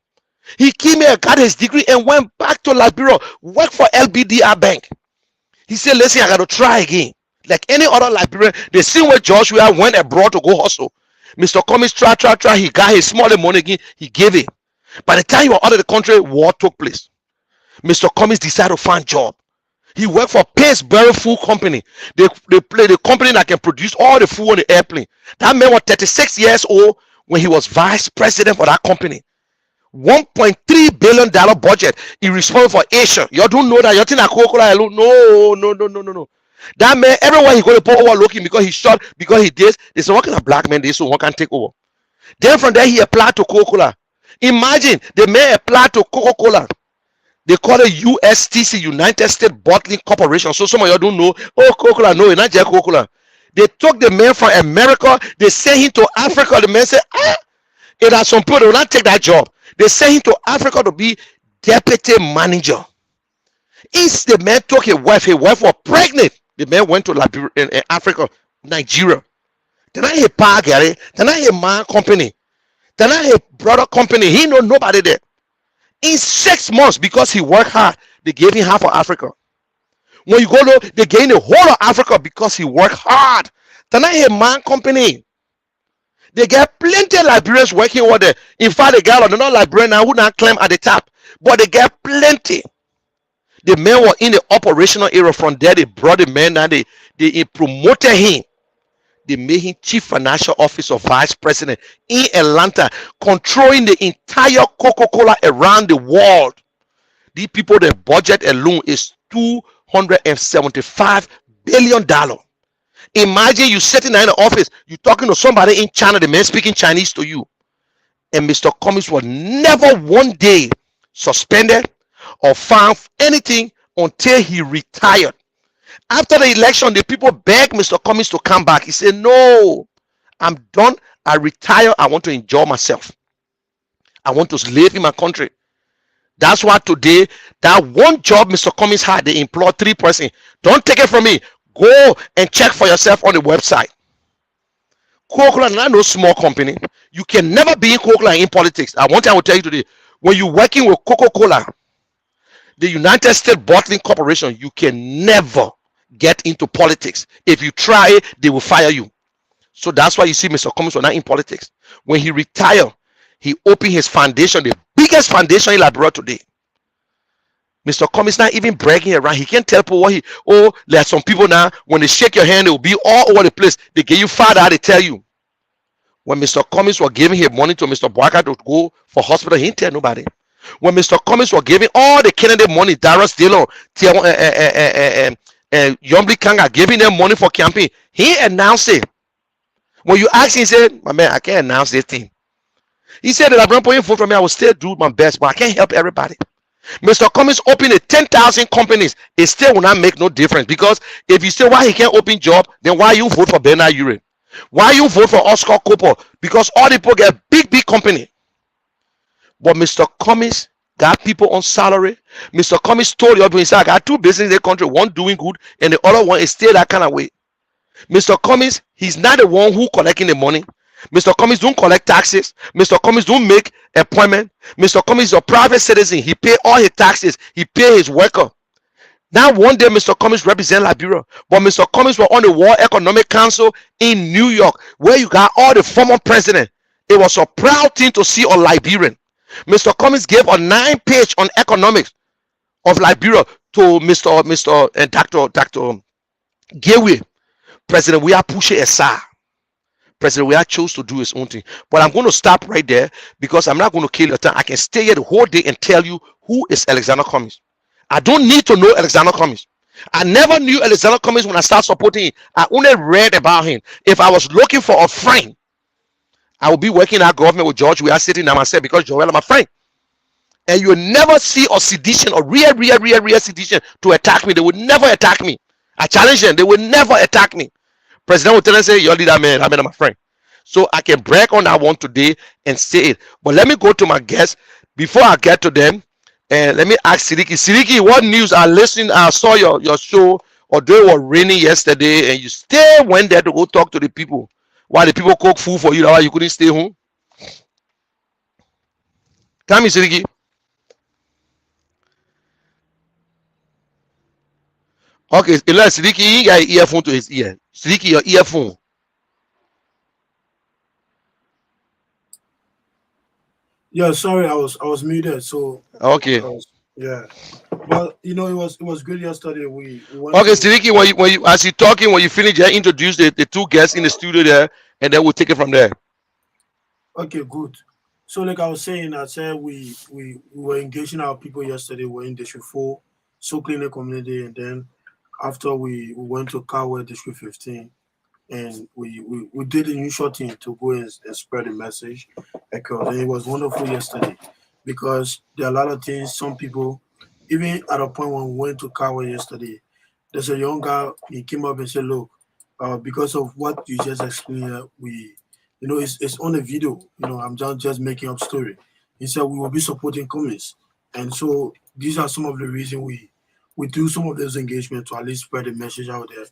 He came here, got his degree, and went back to Liberia, worked for LBDR Bank. He said, listen, I got to try again. Like any other Liberian, they see where Joshua went abroad to go hustle. Mr. Cummings try. He got his small money again. He gave it. By the time he was out of the country, war took place. Mr. Cummings decided to find job. He worked for Painsbury Food Company. They play the company that can produce all the food on the airplane. That man was 36 years old when he was vice president for that company. $1.3 billion budget. He responsible for Asia. You don't know that. You think that Coca-Cola alone? No. That man, everywhere he go, to put overlooking because he shot, because he did. They say, what kind of black man this so one can take over? Then from there, he applied to Coca-Cola. Imagine the man applied to Coca-Cola. They call it USTC, United States Bottling Corporation. So some of you don't know. Oh, Coca-Cola, no, it's not just Coca-Cola. They took the man from America. They sent him to Africa. The man said, it has some people that will not take that job. They sent him to Africa to be deputy manager. If the man took his wife was pregnant. The man went to Liberia, in Africa, Nigeria. Then I hear Pa Gary. Then I hear my company. Then I hear brother company. He know nobody there. In 6 months, because he worked hard, they gave him half of Africa. When you go to, they gave him the whole of Africa because he worked hard. Then I hear my company. They get plenty of Liberians working over there. In fact, the guy they're not Liberian now who not claim at the top, but they get plenty. The men were in the operational area. From there, they brought the man and they promoted him. They made him chief financial officer, vice president in Atlanta, controlling the entire Coca-Cola around the world. These people, their budget alone is $275 billion. Imagine you sitting there in the office, you talking to somebody in China, the man speaking Chinese to you. And Mr. Cummings was never one day suspended or found anything until he retired. After the election, the people begged Mr. Cummings to come back. He said, no, I'm done. I retire. I want to enjoy myself. I want to live in my country. That's why today, that one job Mr. Cummings had, they employ 3 persons. Don't take it from me. Go and check for yourself on the website. Coca-Cola is not no small company. You can never be in Coca-Cola in politics. I will tell you today, when you're working with Coca-Cola, the United States Bottling Corporation, you can never get into politics. If you try it, they will fire you. So that's why you see Mr. Cummings was not in politics. When he retired, he opened his foundation, the biggest foundation in Liberia today. Mr. Cummings not even bragging around. He can't tell people what there's some people now, when they shake your hand, they will be all over the place. They give you father, they tell you. When Mr. Cummings was giving his money to Mr. Boyka to go for hospital, he didn't tell nobody. When Mr. Cummings was giving all the Kennedy money, Darius Dillon, Yombly Kanga giving them money for campaign, he announced it. When you ask him, he said, my man, I can't announce this thing. He said that I'm not putting vote for me, I will still do my best, but I can't help everybody. Mr. Cummings opened 10,000 companies. It still will not make no difference, because if you say why he can't open job, then why you vote for Bernard Urey? Why you vote for Oscar Cooper? Because all the people get big company. But Mr. Cummings got people on salary. Mr. Cummings told you, he said, I got 2 businesses in the country, one doing good and the other one is still that kind of way. Mr. Cummings, he's not the one who collecting the money. Mr. Cummings don't collect taxes. Mr. Cummings don't make appointment. Mr. Cummings is a private citizen. He pay all his taxes. He pay his worker. Now one day Mr. Cummings represent Liberia, but Mr. Cummings was on the World Economic Council in New York, where you got all the former president. It was a proud thing to see a Liberian. Mr. Cummings gave a 9-page on economics of Liberia to Mr. and Dr. Gateway. President Weah pushed it aside. President Weah chose to do his own thing. But I'm going to stop right there because I'm not going to kill your time. I can stay here the whole day and tell you who is Alexander Cummings. I don't need to know Alexander Cummings. I never knew Alexander Cummings when I started supporting him. I only read about him. If I was looking for a friend, I would be working in our government with George Weah sitting there myself because George Weah is my friend. And you will never see a sedition or real sedition to attack me. They would never attack me. I challenge them. They will never attack me. President will tell them, say, you're leader, man. I mean, my friend. So I can brag on that one today and say it. But let me go to my guests before I get to them. And let me ask Siddiqui. Siddiqui, what news? I listened. I saw your show. Although it was raining yesterday, and you still went there to go talk to the people while the people cook food for you. That's why you couldn't stay home. Tell me, Siddiqui. Okay, Siddiqui, he got an earphone to his ear. Siddiqui, your earphone. Yeah, sorry, I was muted. So Okay. yeah, but it was good yesterday. We went Okay, to, Siddiqui, when you as you talking, when you finish, just introduce the two guests in the studio there, and then we'll take it from there. okay, good. So like I was saying, I said we were engaging our people yesterday. We're in District 4, so clean the community, and then after we went to Kawa District 15, and we did a new shorting to go and spread the message across. And it was wonderful yesterday because there are a lot of things. Some people, even at a point when we went to Kawa yesterday, there's a young guy. He came up and said, "Look, because of what you just explained, it's on a video. I'm just making up story." He said we will be supporting Cummings, and so these are some of the reasons we do some of those engagement to at least spread the message out there,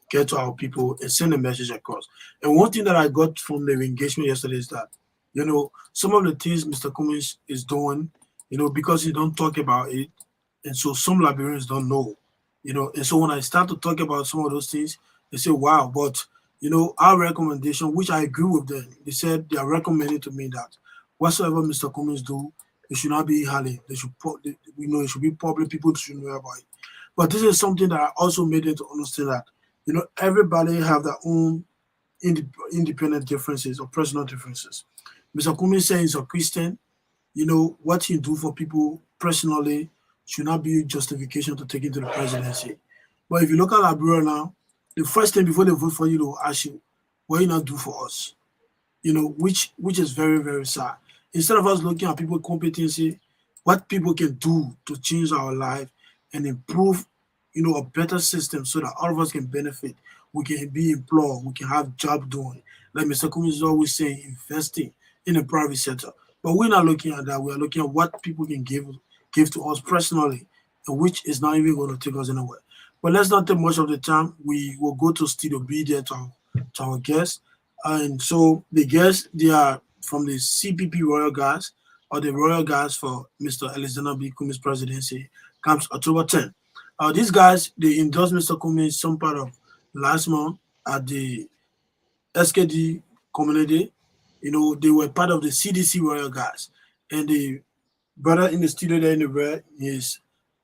get to our people, and send the message across. And one thing that I got from the engagement yesterday is that, some of the things Mr. Cummings is doing, because he don't talk about it, and so some Liberians don't know, And so when I start to talk about some of those things, they say, "Wow!" But our recommendation, which I agree with them, they said they are recommending to me that whatsoever Mr. Cummings do, it should not be hidden. It should be public. People should know about it. But this is something that I also made them to understand that, everybody have their own independent differences or personal differences. Mr. Cummings says he's a Christian. What he do for people personally should not be justification to take into the presidency. But if you look at Liberia now, the first thing before they vote for you, they'll ask you, what you not do for us? Which is very, very sad. Instead of us looking at people's competency, what people can do to change our life and improve, a better system so that all of us can benefit. We can be employed, we can have job doing. Like Mr. Cummings is always saying, investing in the private sector. But we're not looking at that. We're looking at what people can give to us personally, and which is not even going to take us anywhere. But let's not take much of the time. We will go to Studio B there to our guests. And so the guests, they are from the CPP Royal Guards, or the Royal Guards for Mr. Alexander B. Cummings presidency, comes October 10th. These guys, they endorsed Mr. Cummings some part of last month at the SKD community. They were part of the CDC Royal Guards. And the brother in the studio there in the red is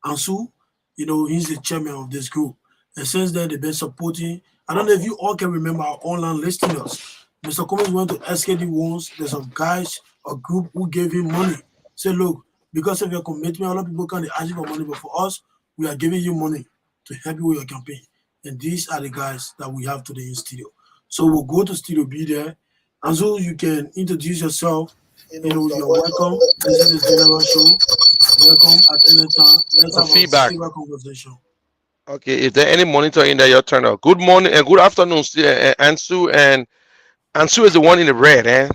Ansu. He's the chairman of this group. And since then, they've been supporting. I don't know if you all can remember our online listeners. Mr. Cummings went to SKD once. There's some guys, a group who gave him money. Say, look, because of your commitment, a lot of people can't ask you for money, but for us, we are giving you money to help you with your campaign. And these are the guys that we have today in studio. So we'll go to Studio B there. And so you can introduce yourself. You're welcome. This is the general show. Welcome at any time. Let's have Feedback. a conversation. Okay, is there any monitor in there? Your turn up. Good morning and good afternoon, Ansu. And Ansu is the one in the red, eh?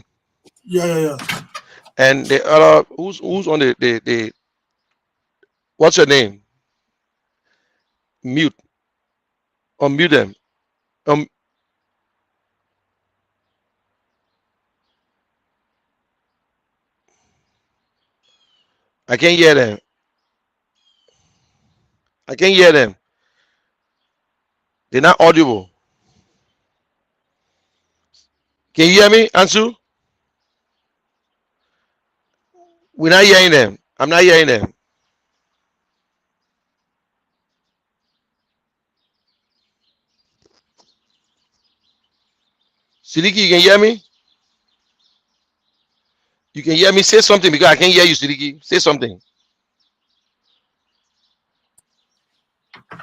Yeah. And the other, who's on the what's your name? Mute. Unmute them. I can't hear them. I can't hear them. They're not audible. Can you hear me, Ansu? We're not hearing them. I'm not hearing them. Siddiqui, you can hear me? You can hear me? Say something because I can't hear you, Siddiqui. Say something.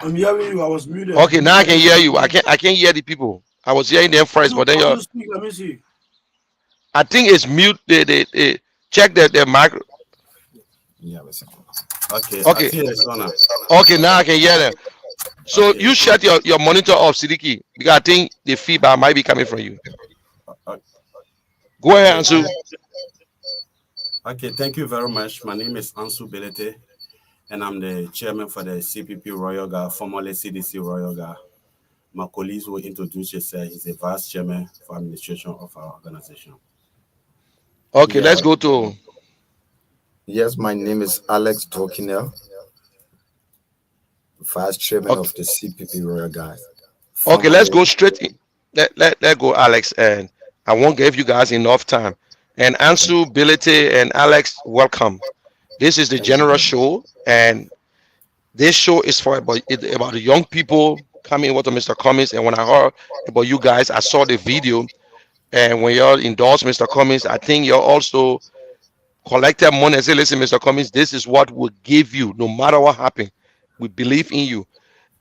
I'm hearing you. I was muted. Okay, now I can hear you. I can't hear the people. I was hearing them first, but then How you're to speak? Let me see. I think it's mute. They check the mic. Yeah, okay, I Okay. feel it's on now. Okay, now I can hear them. So Okay. you shut your monitor off, Siddiqui, because I think the feedback might be coming from you. Uh, Go ahead, Okay, Ansu. okay, thank you very much. My name is Ansu Belete, and I'm the chairman for the CPP Royal Guard, formerly CDC Royal Guard. My colleagues will introduce yourself. He's the vice chairman for administration of our organization. Okay, Yeah, let's go to. yes, my name is Alex Dorkinel, vice chairman Okay, of the CPP Royal Guys. okay, let's Formerly, go straight in. Let go, Alex, and I won't give you guys enough time. And Ansu, Bility, and Alex, welcome. This is the thank you general very much. show, and this show is for about the young people coming over to Mr. Cummings. And when I heard about you guys, I saw the video. And when y'all endorse Mr. Cummings, I think y'all also collected money and say, listen, Mr. Cummings, this is what we'll give you no matter what happens. We believe in you.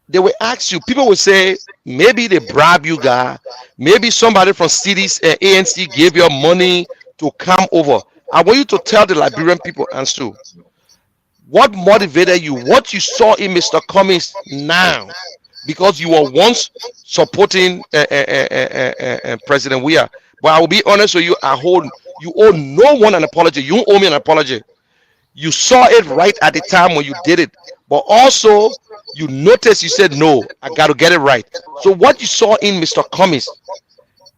They will ask you, people will say, maybe they bribe you, guy. Maybe somebody from cities and ANC gave you money to come over. I want you to tell the Liberian people, Ansu, what motivated you, what you saw in Mr. Cummings now, because you were once supporting President Weah. But I will be honest with you, you owe no one an apology. You don't owe me an apology. You saw it right at the time when you did it, but also you noticed, you said, no, I got to get it right. So what you saw in Mr. Cummings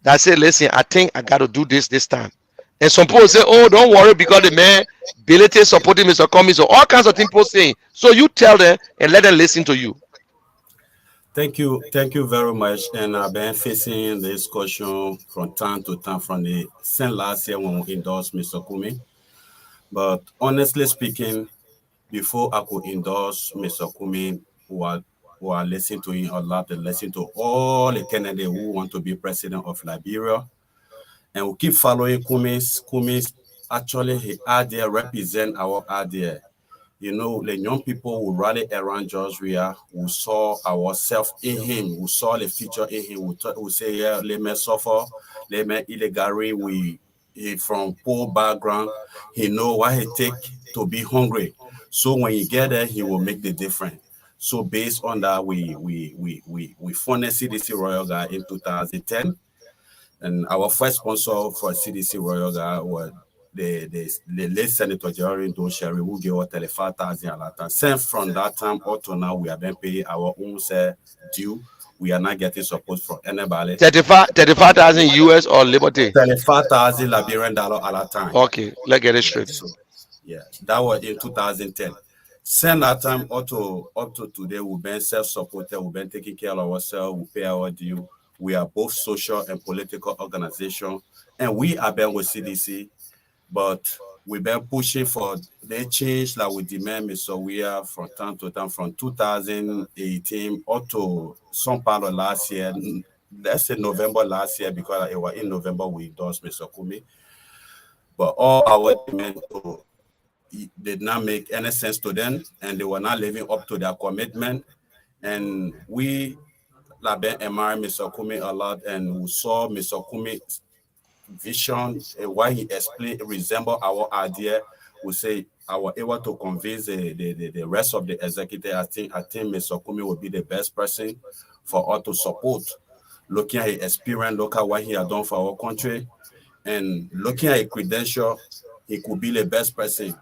that said, listen, I think I got to do this time. And some people say, oh, don't worry, because the man ability supporting Mr. Cummings, or all kinds of things people saying. So you tell them and let them listen to you. Thank you very much. And I've been facing this question from time to time from the same last year when we endorsed Mr. Kumi. But honestly speaking, before I could endorse Mr. Kumi, who are listening to him a lot, and listen to all the candidates who want to be president of Liberia. And we keep following Kumis. Kumis actually he idea represent our idea. You know, the young people who rally around George Weah, who saw ourselves in him, who saw the future in him, who say, yeah, let me suffer, let me illegally, he from poor background, he know what it take to be hungry. So when he get there, he will make the difference. So based on that, we funded CDC Royal Guard in 2010. And our first sponsor for CDC Royal Guard was the late Senator Jerry Dosherry, who gave us 35,000 at that time. Since from that time up to now, we have been paying our own due. We are not getting support from anybody. 35,000 US or Liberty? 35,000 Liberian dollar at that time. Okay, let's get it straight. So, yeah, that was in 2010. Since that time up to today, we've been self-supported, we've been taking care of ourselves, we pay our due. We are both social and political organizations, and we have been with CDC, but we've been pushing for the change that we demand Mr. Weah from time to time, from 2018 up to some part of last year. Let's say November last year, because it was in November we endorsed Mr. Kumi. But all our demands did not make any sense to them, and they were not living up to their commitment. And we admire Mr. Kumi a lot, and we saw Mr. Kumi's vision, why he explained resemble our idea. We say I was able to convince the rest of the executive. I think Mr. Kumi will be the best person for us to support. Looking at his experience, look at what he has done for our country, and looking at his credential, he could be the best person.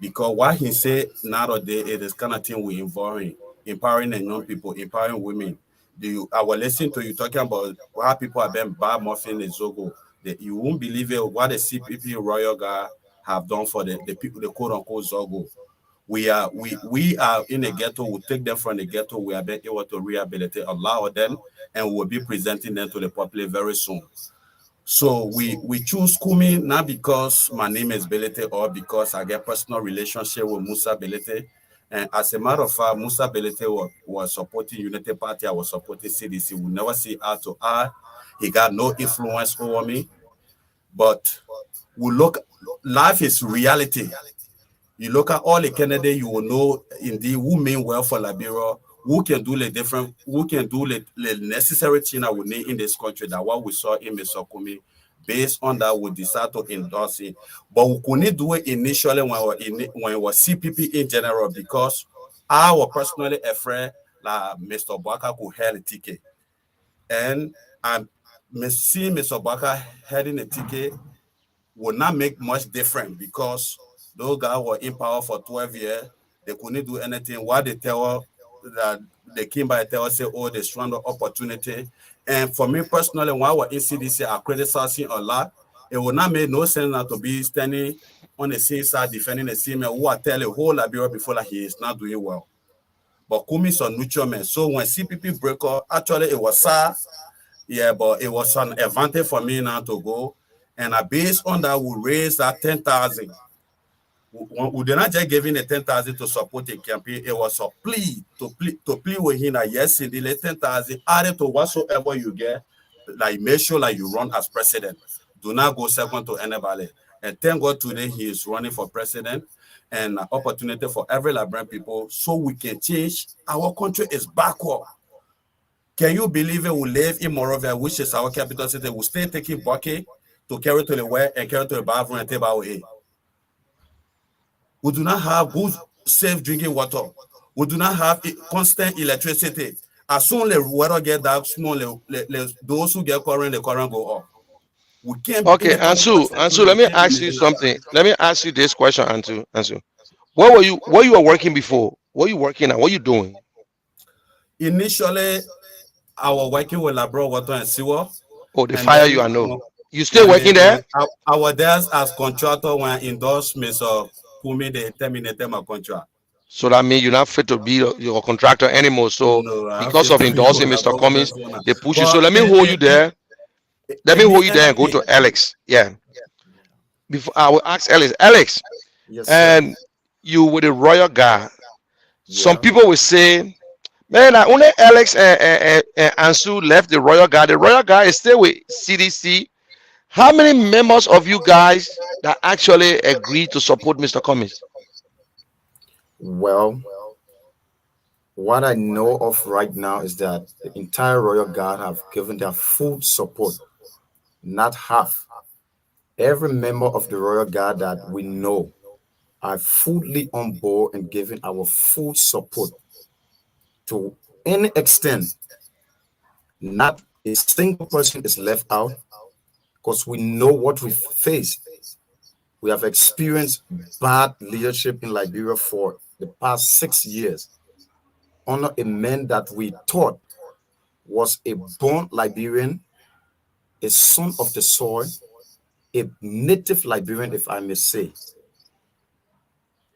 Because what he said nowadays, it is kind of thing we involve in, empowering the young people, empowering women. I was listening to you talking about how people have been bad muffin in Zogo. You won't believe it, what the CPP Royal Guard have done for the people, the quote unquote Zogo. We are in the ghetto, we take them from the ghetto, we have been able to rehabilitate a lot of them, and we'll be presenting them to the public very soon. So we choose Kumi not because my name is Belete or because I get personal relationship with Musa Belete. And as a matter of fact, Musa Belete was supporting Unity Party. I was supporting CDC. We never see eye to eye. He got no influence over me. But we look, life is reality. You look at all the candidates, you will know indeed who mean well for Liberia, who can do the different, who can do the necessary thing that we need in this country. That what we saw in Mr. Kumi. Based on that, we decide to endorse it. But we couldn't do it initially when it was CPP in general because I was personally afraid that Mr. Baka could hold a ticket. And I see Mr. Baka heading a ticket would not make much difference because those guys were in power for 12 years. They couldn't do anything. Why they tell that they came by tell us, say, oh, they strand opportunity. And for me personally, when I was in CDC, I criticized him a lot. It would not make no sense not to be standing on the same side defending the same man who I tell a whole Liberia before that he is not doing well. But Kumi is a neutral man. So when CPP break up, actually it was sad. Yeah, but it was an advantage for me now to go. And based on that, we raised that 10,000. We did not just give him the 10,000 to support the campaign. It was a plea to plead with him that yes, indeed, the 10,000 added to whatsoever you get. Like make sure like you run as president. Do not go second to anybody. And thank God today he is running for president and an opportunity for every Liberian people so we can change. Our country is backward. Can you believe it? We live in Monrovia, which is our capital city. We still taking bucket to carry to the west and carry to the bathroom and take away. We do not have good, safe drinking water. We do not have constant electricity. As soon as the weather get dark, those who get current, the current go up. We can't. Okay, Ansu, let me ask you something. Let me ask you this question, Ansu. Where were you working before? What are you working at? What are you doing? Initially, I was working with Labrador Water and Sewer. Oh, they fire you, I know. You still working there? I was there as contractor when endorsements of Kumi, they terminated my contract. So that means you're not fit to be your contractor anymore. So no, because of endorsing Mr. Cummings, they push you. So let me hold you there. Let me hold you there and go to Alex. Yeah. Before I will ask Alex. Yes, and you with the Royal Guard. Yeah. Some people will say, man, only Alex and Ansu left the Royal Guard. The Royal Guard is still with CDC. How many members of you guys that actually agreed to support Mr. Cummings? Well, what I know of right now is that the entire Royal Guard have given their full support, not half. Every member of the Royal Guard that we know are fully on board and giving our full support to any extent. Not a single person is left out because we know what we face. We have experienced bad leadership in Liberia for the past 6 years. Under a man that we thought was a born Liberian, a son of the soil, a native Liberian, if I may say.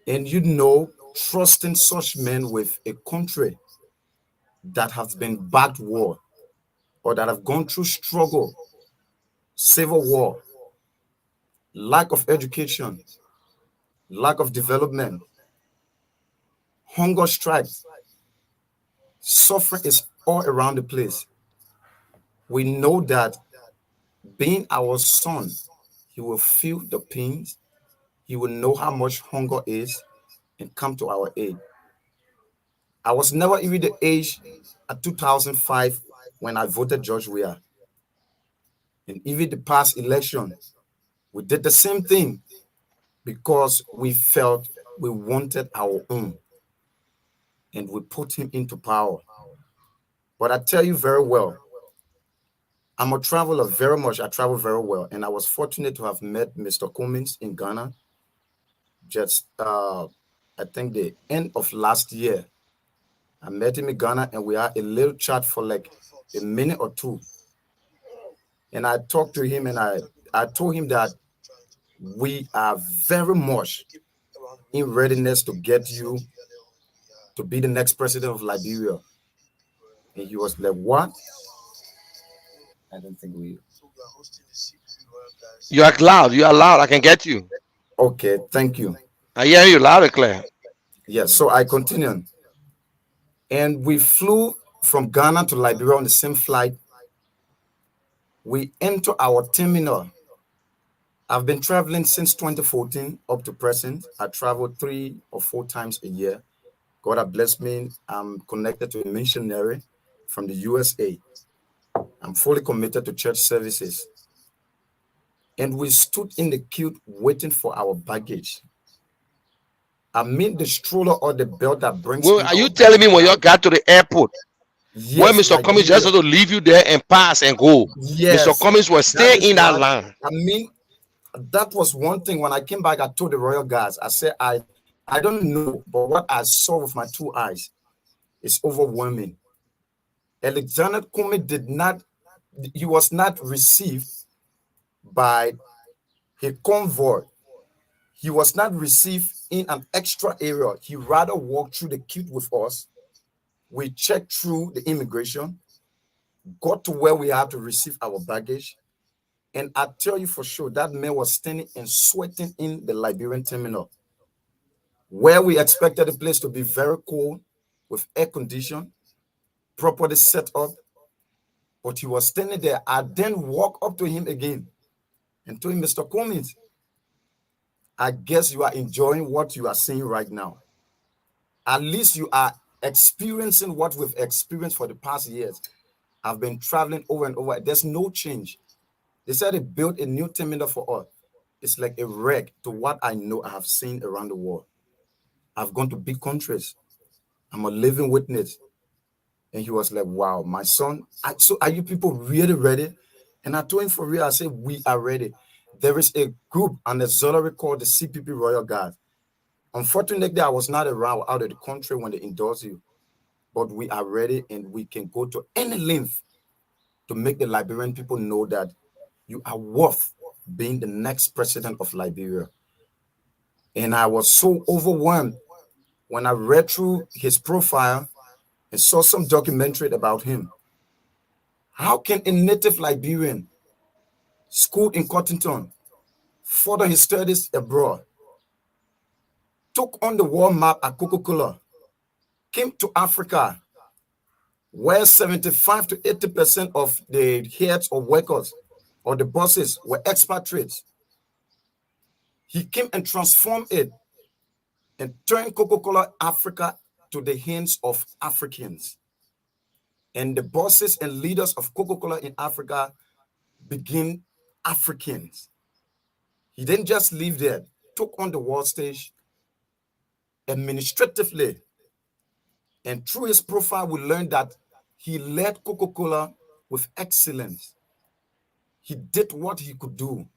And you know, trusting such men with a country that has been backed war or that have gone through struggle, civil war, lack of education, lack of development, hunger strikes, suffering is all around the place. We know that being our son, he will feel the pains, he will know how much hunger is and come to our aid. I was never even the age at 2005 when I voted George Weah. And even the past election, we did the same thing because we felt we wanted our own and we put him into power. But I tell you very well, I'm a traveler very much. I travel very well. And I was fortunate to have met Mr. Cummings in Ghana just, I think, the end of last year. I met him in Ghana and we had a little chat for like a minute or two. And I talked to him and I told him that we are very much in readiness to get you to be the next president of Liberia. And he was like, what? I don't think we... You are loud. You are loud. I can get you. Okay, thank you. I hear you loud and clear. Yes, so I continue. And we flew from Ghana to Liberia on the same flight. We enter our terminal. I've been traveling since 2014 up to present. I travel 3 or 4 times a year. God has blessed me. I'm connected to a missionary from the USA. I'm fully committed to church services. And we stood in the queue waiting for our baggage. I mean the stroller or the belt that brings Well, in are you our telling me baggage. when you got to the airport, when Yes, Mr. Cummings just had to leave you there and pass and go? yes, Mr. Cummings was that staying is in that what line. I mean. That was one thing. When I came back, I told the royal guards, I said, I don't know, but what I saw with my 2 eyes is overwhelming. Alexander Kume was not received by a convoy. He was not received in an extra area. He rather walked through the queue with us. We checked through the immigration, got to where we had to receive our baggage. And I tell you for sure, that man was standing and sweating in the Liberian terminal, where we expected the place to be very cool, with air condition, properly set up. But he was standing there. I then walked up to him again and told him, Mr. Cummings, I guess you are enjoying what you are seeing right now. At least you are experiencing what we've experienced for the past years. I've been traveling over and over. There's no change. They said they built a new terminal for us. It's like a wreck to what I know I have seen around the world. I've gone to big countries. I'm a living witness. And he was like, wow, my son, so are you people really ready? And I told him for real, I said, we are ready. There is a group, an auxiliary called the CPP Royal Guard. Unfortunately, I was not around out of the country when they endorsed you. But we are ready and we can go to any length to make the Liberian people know that you are worth being the next president of Liberia. And I was so overwhelmed when I read through his profile and saw some documentary about him. How can a native Liberian, schooled in Cottington, further his studies abroad, took on the world map at Coca-Cola, came to Africa, where 75 to 80% of the heads or workers or the bosses were expatriates? He came and transformed it and turned Coca-Cola Africa to the hands of Africans. And the bosses and leaders of Coca-Cola in Africa became Africans. He didn't just live there, took on the world stage administratively. And through his profile, we learned that he led Coca-Cola with excellence. He did what he could do.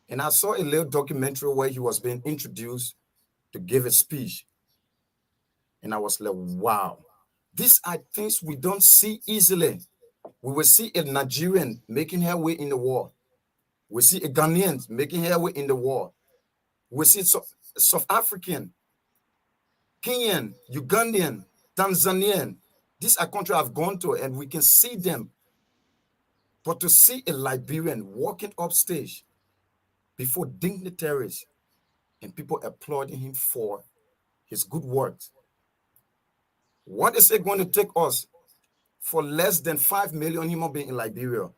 And I saw a little documentary where he was being introduced to give a speech. And I was like, wow, these are things we don't see easily. We will see a Nigerian making headway in the war. We see a Ghanaian making headway in the war. We see South African, Kenyan, Ugandan, Tanzanian. These are countries I've gone to and we can see them. But to see a Liberian walking upstage before dignitaries and people applauding him for his good works. What is it going to take us for less than 5 million human beings in Liberia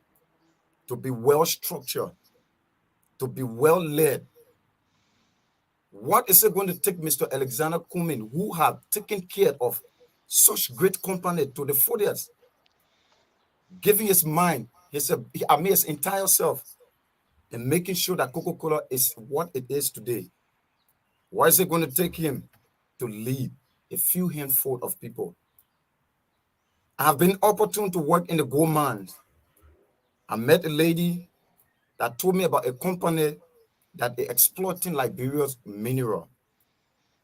to be well structured, to be well led? What is it going to take Mr. Alexander Kume, who have taken care of such great company to the fullest, giving his mind, his entire self, and making sure that Coca-Cola is what it is today? Why is it going to take him to lead a few handful of people? I have been opportune to work in the gold mines. I met a lady that told me about a company that they're exploiting Liberia's mineral.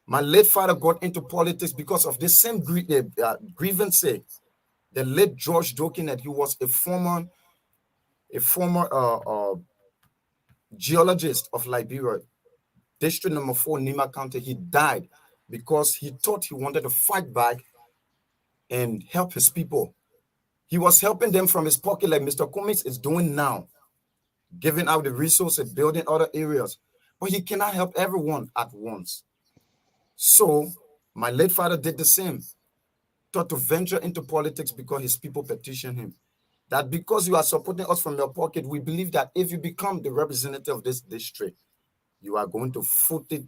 My late father got into politics because of the same grievance. The late George Dokinet, he was a former geologist of Liberia, District Number 4, Nima County. He died because he thought he wanted to fight back and help his people. He was helping them from his pocket like Mr. Cummings is doing now. giving out the resources, building other areas, but he cannot help everyone at once. So my late father did the same, thought to venture into politics because his people petitioned him. That because you are supporting us from your pocket, we believe that if you become the representative of this district, you are going to foot it,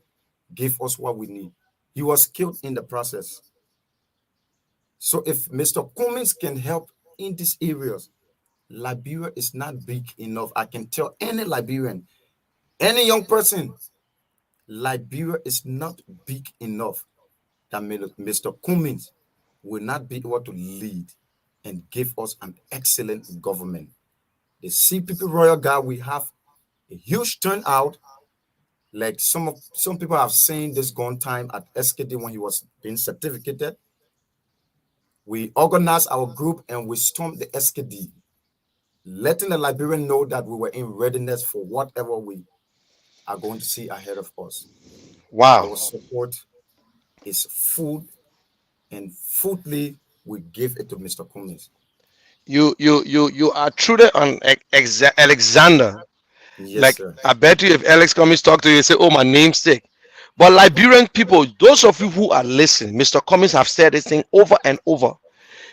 give us what we need. He was killed in the process. So if Mr. Cummings can help in these areas, Liberia is not big enough. I can tell any Liberian, any young person, Liberia is not big enough that Mr. Cummings will not be able to lead and give us an excellent government. The CPP Royal Guard, we have a huge turnout. Like some people have seen this gone time at SKD when he was being certificated. We organized our group and we stormed the SKD, letting the Liberian know that we were in readiness for whatever we are going to see ahead of us. Wow. Our support is food, and foodly we give it to Mr. Cummings. You are truly on Alexander. Yes, Like, sir. I bet you if Alex Cummings talk to you, say, oh, my namesake. But Liberian people, those of you who are listening, Mr. Cummings have said this thing over and over,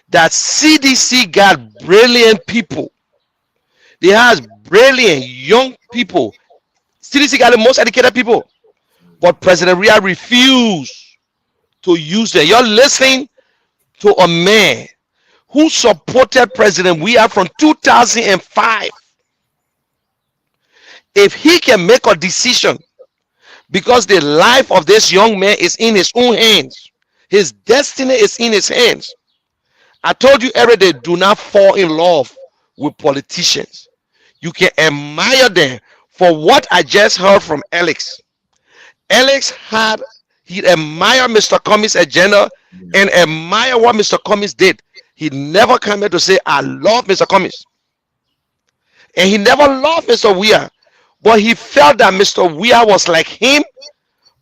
that CDC got brilliant people. They has brilliant young people. CDC got the most educated people. But President Ria refused to use them. You're listening to a man who supported President Weah from 2005. If he can make a decision, because the life of this young man is in his own hands, his destiny is in his hands. I told you every day, do not fall in love with politicians. You can admire them for what I just heard from Alex. Alex he admired Mr. Cummings' agenda and admire what Mr. Cummings did. He never came here to say, I love Mr. Cummings. And he never loved Mr. Weah. But he felt that Mr. Weah was like him,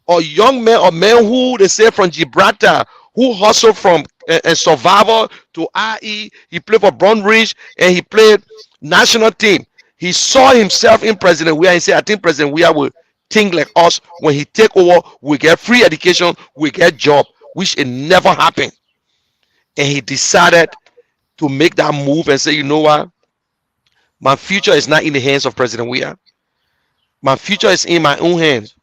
or young man or man who they say from Gibraltar, who hustled from a survivor to IE. He played for Brunbridge and he played national team. He saw himself in President Weah and said, I think President Weah will think like us. When he take over, we get free education, we get job, which it never happened. And he decided to make that move and say, you know what? My future is not in the hands of President Weah. My future is in my own hands.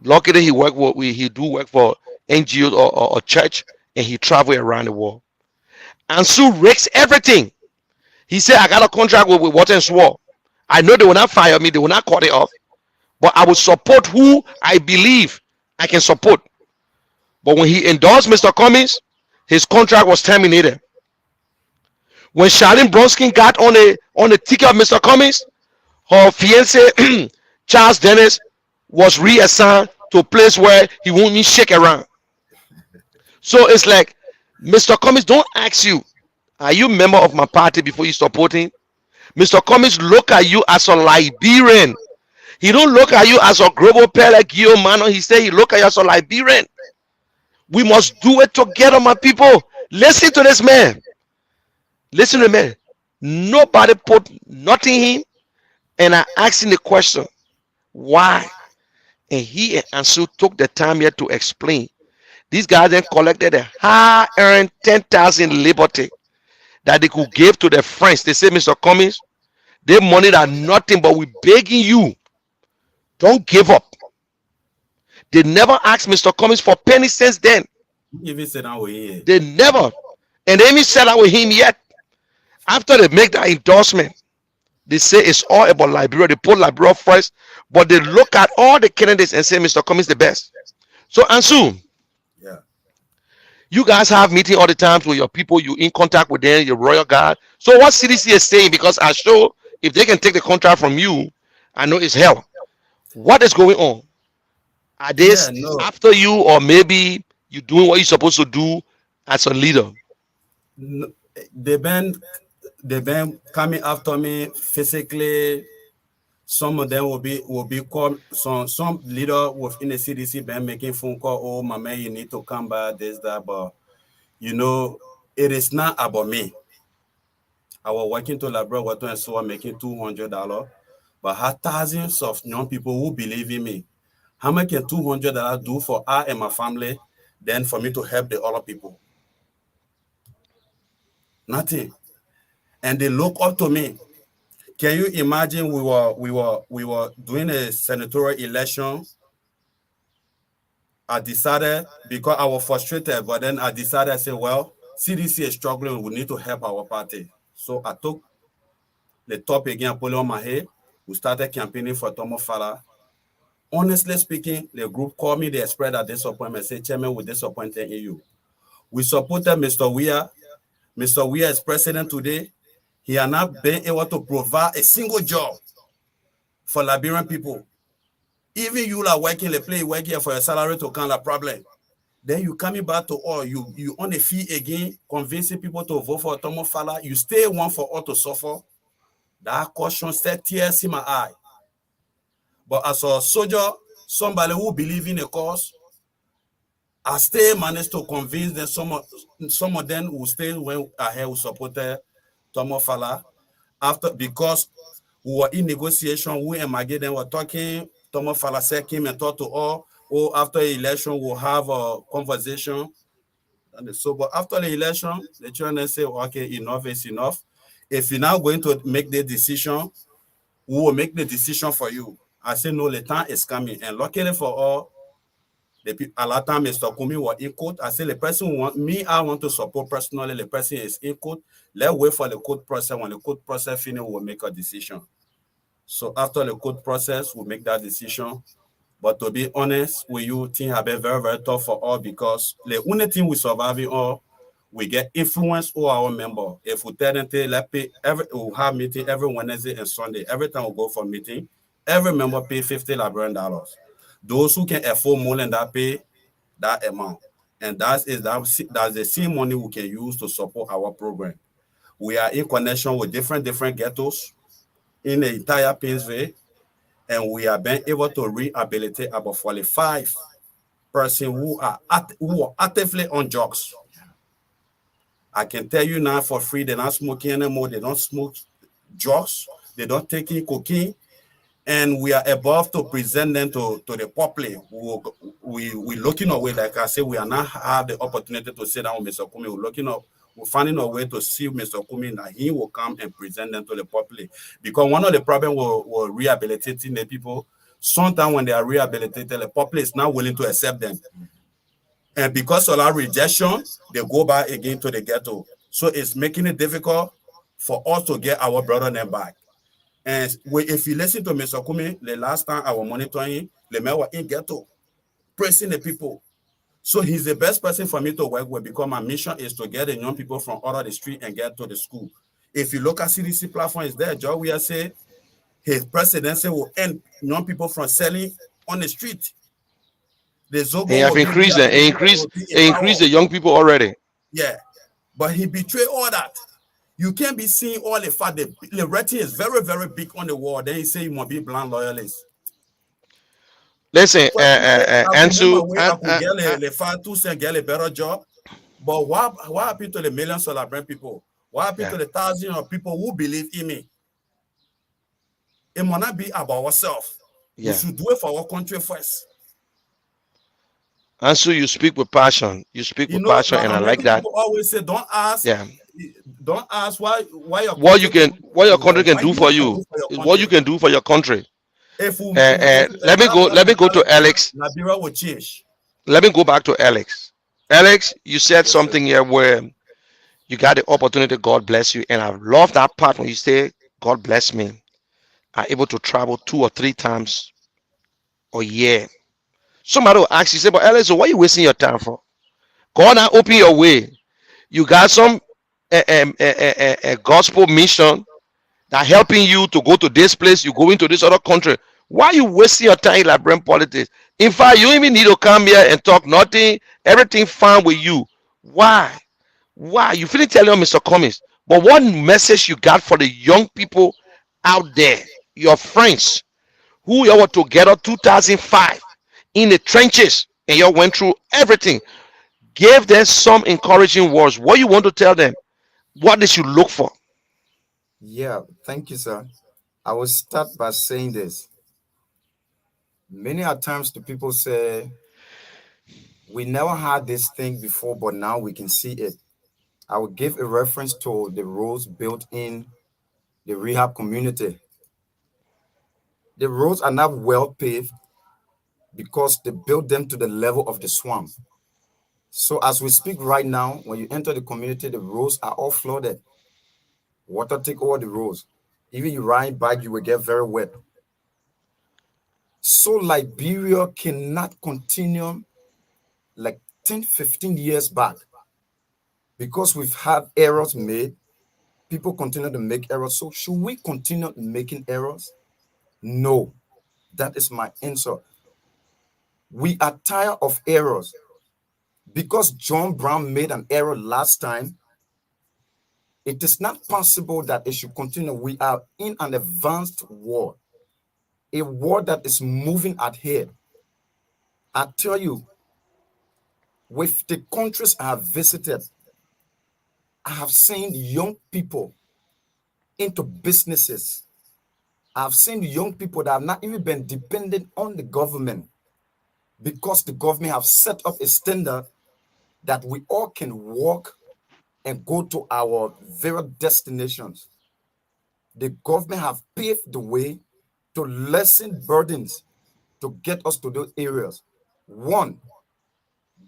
Luckily, he work for NGOs or church, and he travel around the world. And so risks everything. He said, I got a contract with Water and Sword. I know they will not fire me, they will not cut it off, but I will support who I believe I can support. But when he endorsed Mr. Cummings, his contract was terminated. When Charlene Bronski got on the ticket of Mr. Cummings, her fiance Charles Dennis was reassigned to a place where he won't even shake around. So it's like, Mr. Cummings don't ask you, are you a member of my party before you support him? Mr. Cummings look at you as a Liberian. He don't look at you as a global player like Guillaume Mano. He said he look at you as a Liberian. We must do it together, my people. Listen to this man. Listen to me. Nobody put nothing in him. And I asked him the question, why? And he and Ansu took the time here to explain. These guys then collected a high-earned 10,000 liberty that they could give to their friends. They say, Mr. Cummings, their money are nothing, but we're begging you, don't give up. They never asked Mr. Cummings for penny cents then. Even said that way. They never. And they even said that with him yet. After they make that endorsement, they say it's all about Liberia. They put Liberia first, but they look at all the candidates and say Mr. Cummings the best. So Ansu, Yeah. you guys have meeting all the time with your people. You in contact with them, your royal guard. So what CDC is saying, because I show if they can take the contract from you, I know it's hell. What is going on? Are they after you, or maybe you doing what you're supposed to do as a leader? No, they've been coming after me physically. Some of them will be called. Some leader within the CDC been making phone call. Oh, my man, you need to come back. This, that, but you know, it is not about me. I was working to Labrador Water and so I'm making $200. but I have thousands of young people who believe in me. How much can $200 do for I and my family than for me to help the other people? Nothing. And they look up to me. Can you imagine we were doing a senatorial election? I decided, because I was frustrated, but then I decided, I said, well, CDC is struggling, we need to help our party. So I took the top again, I put it on my head. We started campaigning for Tomo Fala. Honestly speaking, the group called me, they expressed their disappointment, said, Chairman, we're disappointed in you. We supported Mr. Weah. Mr. Weah is president today. He has not been able to provide a single job for Liberian people. Even you are working the play, work here for your salary to count a problem. Then you coming back to all, you on a fee again, convincing people to vote for Tomo Fala. You stay one for all to suffer. That caution set tears in my eye. But as a soldier, somebody who believes in a cause, I still managed to convince them. Some of them will stay when I had supported Tomo Fala. Because we were in negotiation, we and Maggie then were talking. Tomo Fala said came and talked to all. Oh, after the election, we'll have a conversation. And so, but after the election, the children say, okay, enough is enough. If you're now going to make the decision, we will make the decision for you. I said, no, the time is coming. And luckily for all, a lot of time Mr. Kumi was in court. I said, the person who want me, I want to support personally. The person is in court. Let's wait for the court process. When the court process finishes, we'll make a decision. So after the court process, we'll make that decision. But to be honest with you, things have been very, very tough for all because the only thing we survive in all, we get influence over our member. If we tell them, let's pay we'll have meeting every Wednesday and Sunday. Every time we go for meeting, every member pay $50 Liberian. Those who can afford more than that pay that amount. And that's the same money we can use to support our program. We are in connection with different ghettos in the entire Painsville, and we have been able to rehabilitate about 45 persons who are actively on drugs. I can tell you now for free, they're not smoking anymore. They don't smoke drugs. They don't take in cocaine. And we are above to present them to the public. We're looking away, like I said, we are not have the opportunity to sit down with Mr. Kumi. We're finding a way to see Mr. Kumi that he will come and present them to the public. Because one of the problems with rehabilitating the people, sometimes when they are rehabilitated, the public is not willing to accept them. And because of that rejection, they go back again to the ghetto. So it's making it difficult for us to get our brother them back. And if you listen to Mr. Kumi, the last time I was monitoring, the man was in ghetto, pressing the people. So he's the best person for me to work with because my mission is to get the young people from out of the street and get to the school. If you look at CDC platform, is there, Joe, we are saying his presidency will end young people from selling on the street. They have increased the young people already. Yeah, but he betrayed all that. You can't be seeing all the fact that the writing is very, very big on the wall. Then he say you must be blind loyalist. Listen, Ansu, get a better job. But what happened to the millions of Liberian people? What happened to the thousands of people who believe in me? It must not be about ourselves. We should do it for our country first. Ansu, you speak with passion. You speak with passion, and I like that. People always say, don't ask. Yeah. Don't ask what your country can do for you. It's what you can do for your country. Let me go to Alex. Liberia will change. Let me go back to Alex. Alex, you said something here where you got the opportunity. God bless you, and I love that part when you say, "God bless me." I'm able to travel 2 or 3 times a year. Somebody will ask you, say, "But Alex, so what are you wasting your time for? God now open your way. You got some a gospel mission that helping you to go to this place, you go into this other country. Why are you wasting your time in Liberian politics? In fact, you don't even need to come here and talk nothing. Everything fine with you. Why? You feel telling Mr. Cummings, but what message you got for the young people out there, your friends, who you were together 2005 in the trenches and you went through everything? Give them some encouraging words. What you want to tell them? What they should look for? Yeah, thank you, sir. I will start by saying this. Many a times the people say, we never had this thing before, but now we can see it. I will give a reference to the roads built in the rehab community. The roads are not well paved because they built them to the level of the swamp. So as we speak right now, when you enter the community, the roads are all flooded. Water take over the roads. Even you ride bike, you will get very wet. So Liberia cannot continue like 10, 15 years back because we've had errors made. People continue to make errors. So should we continue making errors? No. That is my answer. We are tired of errors. Because John Brown made an error last time, it is not possible that it should continue. We are in an advanced war, a war that is moving ahead. I tell you, with the countries I have visited, I have seen young people into businesses. I've seen young people that have not even been dependent on the government because the government have set up a standard that we all can walk and go to our various destinations. The government have paved the way to lessen burdens to get us to those areas. One,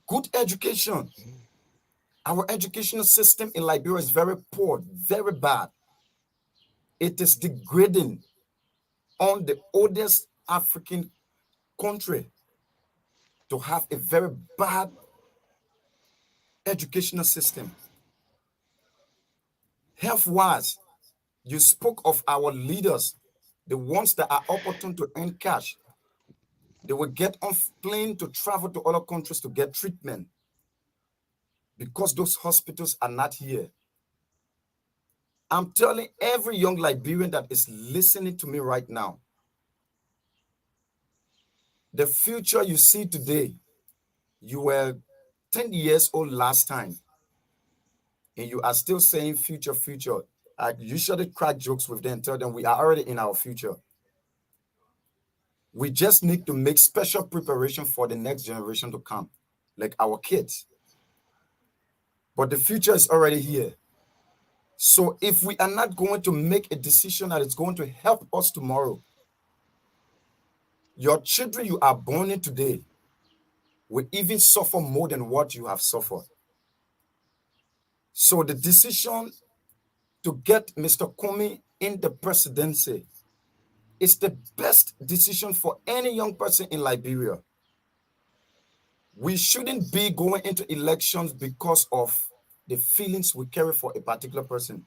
good education. Our educational system in Liberia is very poor, very bad. It is degrading on the oldest African country to have a very bad educational system. Health-wise, you spoke of our leaders, the ones that are opportune to earn cash. They will get on plane to travel to other countries to get treatment because those hospitals are not here. I'm telling every young Liberian that is listening to me right now, the future you see today, you were 10 years old last time, and you are still saying future, future. I usually crack jokes with them and tell them we are already in our future. We just need to make special preparation for the next generation to come, like our kids. But the future is already here. So if we are not going to make a decision that is going to help us tomorrow, your children you are born in today will even suffer more than what you have suffered. So the decision to get Mr. Kumi in the presidency is the best decision for any young person in Liberia. We shouldn't be going into elections because of the feelings we carry for a particular person.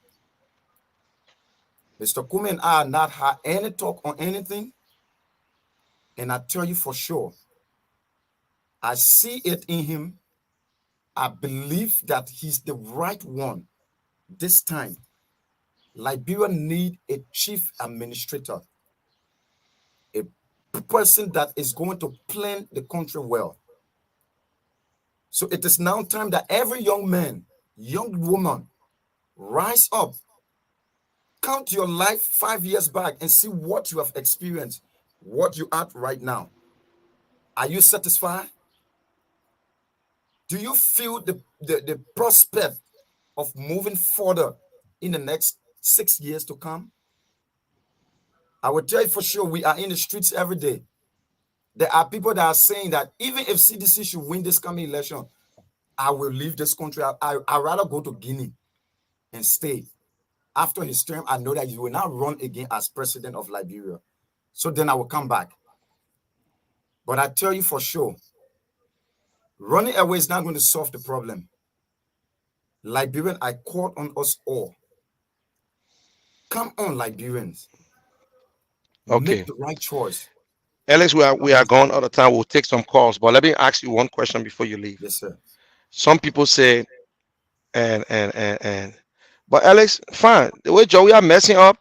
Mr. Kumi and I have not had any talk on anything, and I tell you for sure, I see it in him. I believe that he's the right one this time. Liberia need a chief administrator, a person that is going to plan the country well. So it is now time that every young man, young woman, rise up. Count your life 5 years back and see what you have experienced, what you are right now. Are you satisfied? Do you feel the prospect of moving further in the next 6 years to come? I will tell you for sure, we are in the streets every day. There are people that are saying that even if CDC should win this coming election, I will leave this country. I'd rather go to Guinea and stay. After his term, I know that he will not run again as president of Liberia. So then I will come back. But I tell you for sure, running away is not going to solve the problem. Liberian, I call on us all. Come on, Liberians. Okay. Make the right choice. Alex, we are gone all the time. We'll take some calls, but let me ask you one question before you leave. Yes, sir. Some people say, but Alex, fine. The way Joey are messing up,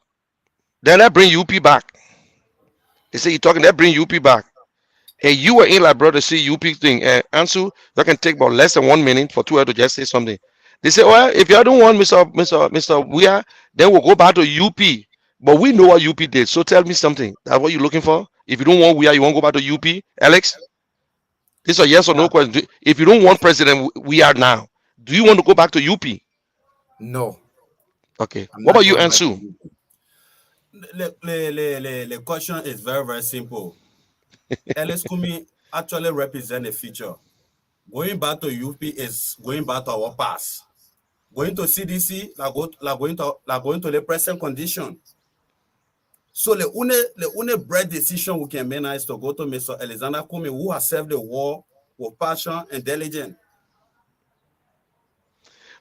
then that bring UP back. They say you're talking, that bring UP back. Hey, you were in like brother see UP thing. And Ansu, that can take about less than 1 minute for 2 hours to just say something. They say, well, if you don't want Mr. Weir, then we'll go back to UP. But we know what UP did. So tell me something. That's what you're looking for? If you don't want we are, you want to go back to UP? Alex? This is a yes or no question. If you don't want president we are now, do you want to go back to UP? No. Okay. I'm What not about you, going back to Ansu? UP. The question is very, very simple. Alex Kumi actually represent a future. Going back to UP is going back to our past. Going to CDC, going to the present condition. So the only bread decision we can make now is to go to Mr. Alexander Kumi, who has served the war with passion and diligence.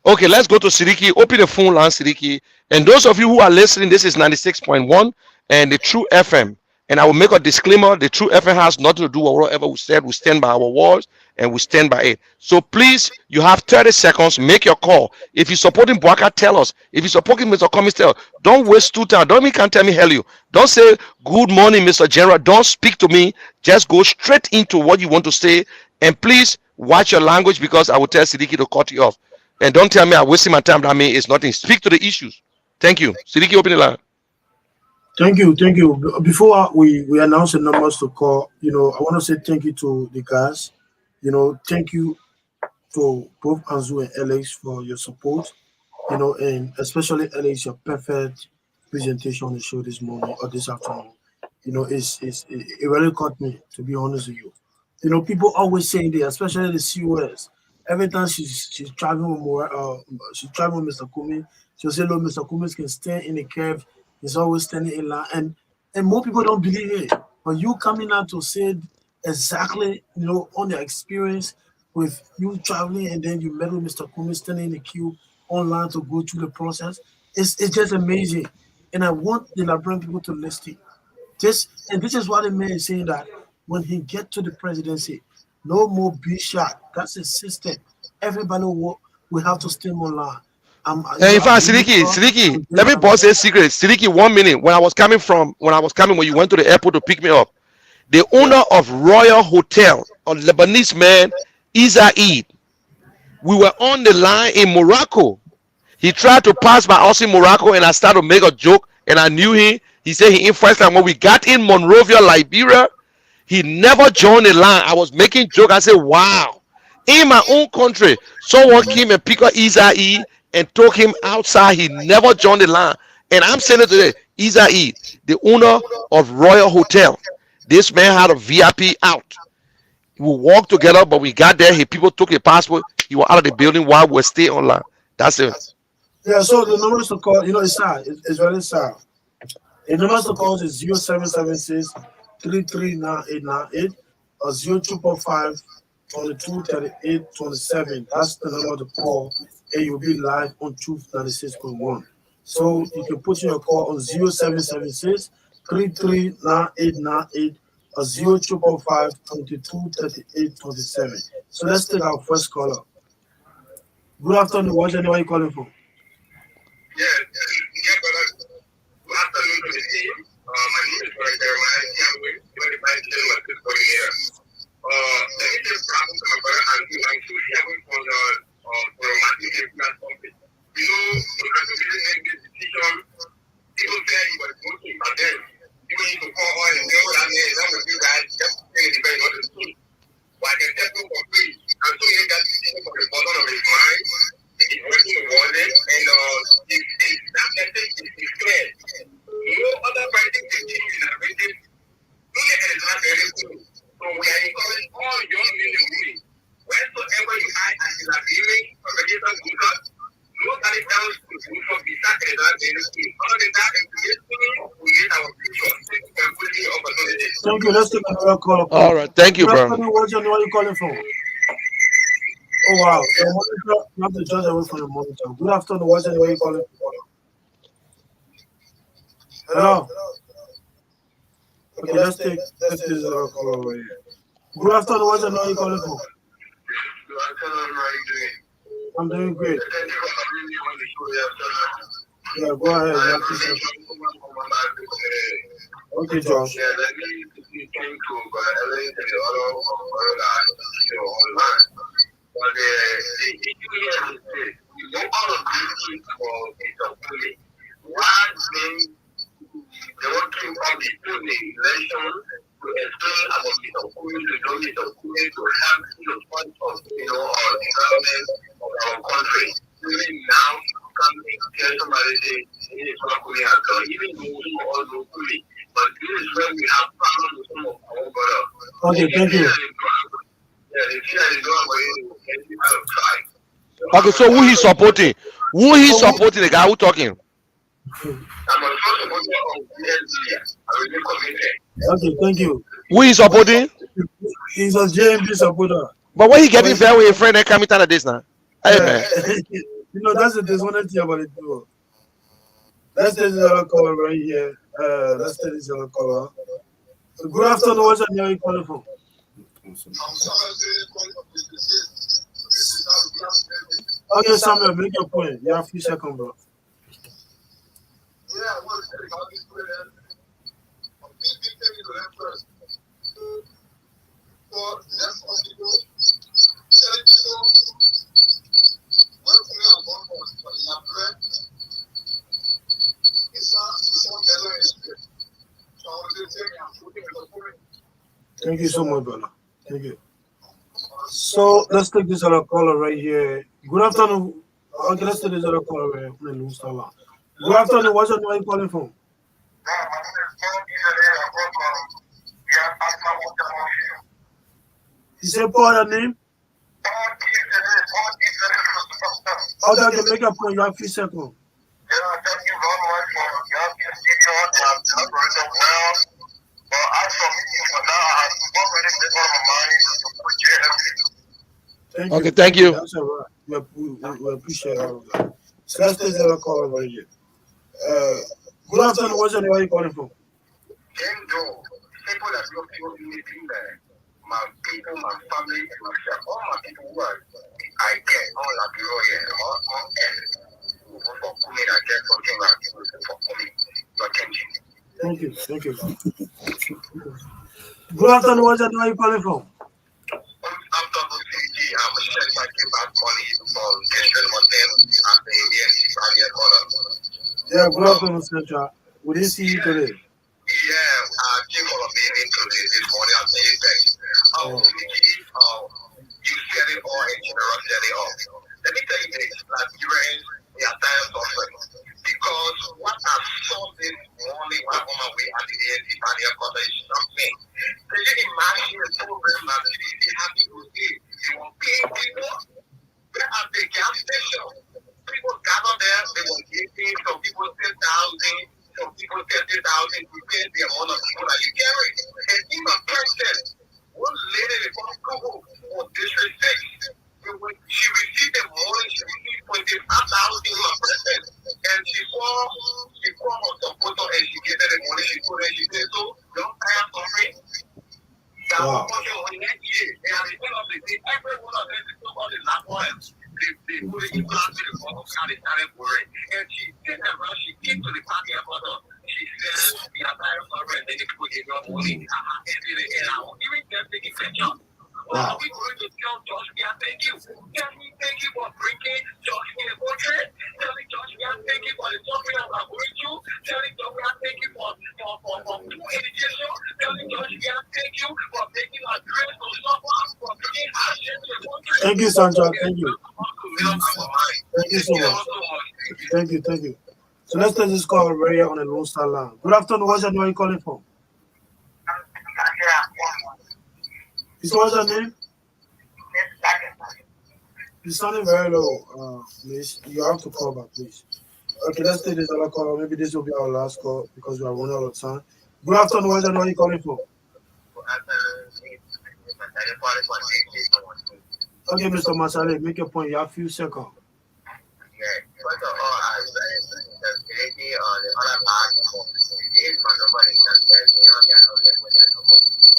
Okay, let's go to Sidiki. Open the phone line, Sidiki. And those of you who are listening, this is 96.1 and the True FM. And I will make a disclaimer: the True FM has nothing to do with whatever we said. We stand by our words and we stand by it. So please, you have 30 seconds. Make your call. If you're supporting Bwaka, tell us. If you're supporting Mr. Cummings, tell us. Don't waste two time. Don't can't tell me hell you. Don't say good morning, Mr. General. Don't speak to me. Just go straight into what you want to say. And please watch your language, because I will tell Sidiki to cut you off. And don't tell me I'm wasting my time. That means it's nothing. Speak to the issues. Thank you. Sidiki, open the line. Thank you. Before we announce the numbers to call, I want to say thank you to the guys. Thank you to both Anzu and Alex for your support. And especially Alex, your perfect presentation on the show this morning or this afternoon. It really caught me, to be honest with you. People always say that, especially the COS. Every time she's traveling with Mr. Kumi, she'll say, "Look, Mr. Kumi can stand in the curve. He's always standing in line," and more people don't believe it. But you coming out to say exactly, on the experience with you traveling, and then you met with Mr. Kumi standing in the queue online to go through the process. It's just amazing, and I want the Liberian people to listen. This is what the man is saying, that when he get to the presidency, no more be shot. That's a system. Everybody will have to stay online. In fact, Sidiki, let me boss a secret. Sidiki, 1 minute. When you went to the airport to pick me up, the owner of Royal Hotel, a Lebanese man, Isa Eid, we were on the line in Morocco. He tried to pass by us in Morocco, and I started to make a joke, and I knew him. He said he in first time. When we got in Monrovia, Liberia, he never joined the line. I was making joke. I said, wow. In my own country, someone came and picked up Isa Eid and took him outside. He never joined the line. And I'm saying it today, Isa Eid, the owner of Royal Hotel. This man had a VIP out. We walked together, but we got there. People took a passport. He was out of the building while we were still online. That's it. Yeah, so the numbers to call, it's sad. It's very sad. The numbers to call is 0776 339898 or 0245 2238 27. That's the number to call, and you'll be live on Truth 96.1. So you can put in your call on 0776 339898 or 0245 2238 27. So let's take our first caller. Good afternoon. What's your name? Where are you calling from? Good afternoon to the team. My name is Frank Jeremiah. I'm with 25 children here. Let me just talk to my brother and to having for the romantic platform. Because we didn't make this decision, people said he was smoking, but then people need to call oil and go down there. That was you guys just saying the very not the truth. But I can tell you for free. And so he made that decision from the bottom of his mind. He's working towards it, and that message is clear. No other fighting team in our region, only is not very cool. So we are encouraging all young men and women, wheresoever you are as you are viewing a registered voter, no carry down to vote for visa and that very soon. Other than that, we need our future. Thank you. Let's take another call. All right. Thank you, bro. What's your name? Where are you calling from? Oh, wow. Your monitor, you have to judge away from your monitor. Good afternoon. What's your name? Where are you calling from? Hello. Okay, let's take this call over here. Good afternoon. What's your name? Where are you calling from? Good afternoon. How are you doing? I'm doing great. Thank you for having me on the show yesterday. Yeah, go ahead. I You have to appreciate say- you so much for my life. Okay, Josh. Yeah, let me thank you for Ellen and the other online. But the issue here is this. You know all of these things for Mr. Kumi. One thing development of our country. Even now, coming tell somebody say it's not fully account, even though we all know fully. But this is when we have problems with some of our brother. Okay, thank you. Yeah, they feel like they don't want to try. Okay, so who he's supporting? Who he's supporting? The guy who talking? I'm a first supporter of DNC. I will be committed. Okay, thank you. Who he's supporting? He's a JMP supporter. But when he getting fair with a friend and coming out of this now? Hey man. You know, that's the dishonest thing about it too. Let's take this other caller right here. Let's take this other caller. Good afternoon, what's your name calling from? Okay, Samuel, make your point. You have a few seconds, bro. Thank you so much, brother. Thank you. So let's take this other caller right here. Good afternoon. Okay, let's take this other caller right here. Good afternoon. What's your name calling from? You said Paul, your name? Okay, I can make a point. You have a few seconds. Thank you very much for your decision and well. But as for me, for now, I've already made up my mind to put JMP. Thank Okay, you. thank you. That's all right. We appreciate all of that. So let's take the other caller right here. Good afternoon. What's your name? Where are you calling from? People that love people in the team, my people, my family, and myself, all my people who are, I get all of you here, all for coming, I get something like for coming, your attention. Thank you. Thank you. Good afternoon. What's your name? Where are you calling from? After the CG, I'm a chef, I give back money for Kendrick Mountain and the ANC Barrier Color. Yeah, good afternoon, Central. We didn't see you today. Yeah, I came for a meeting today this morning. I'm saying thanks. You said it all and General said it all. Let me tell you this, Nigerians, we are tired of suffering. Because what I saw this morning while on my way at the ANC Barrier Color is something. Can you imagine the program that they have to do? They were paying people. They're at the gas station. People gather there, they were getting some people 10,000. Some people 30,000 to pay the amount of people that you carry. And in a person, one lady from Google for District 6, she received the money, she received 25,000 in a person. And she called her supporter and she gave her the money, she told her, she said, so don't hire suffering. That was on that year. And at the end of the day, every one of them is somebody not one. They put it in class to the phone, started worrying. And she did that run, she came to the party about her. She said, we are tired of her, and then they put it on money. And even them taking pictures. Wow. We going to tell Josh, yeah, thank you. Tell me thank you for bringing Josh in the portrait. Tell me Josh, yeah, thank you for the suffering I'm going through. Tell me Josh, yeah, thank you for education. Tell me Josh, yeah, thank you for making our dreams to suffer, for bringing action to the portrait. Thank you, Sandra. Thank you. Thank you so much. Thank you. So let's take this call right here on the Lone Star line. Good afternoon. What's your name? Where are you calling from? What's your name? You're sounding very low, please. You have to call back, please. Okay, let's take this other call. Maybe this will be our last call because we are running out of time. Good afternoon. What's your name? Where are you calling from? Okay, Mr. Masale, make your point. You have a few seconds. First of all, I say the security on the other part of is from the money and tells me on their own.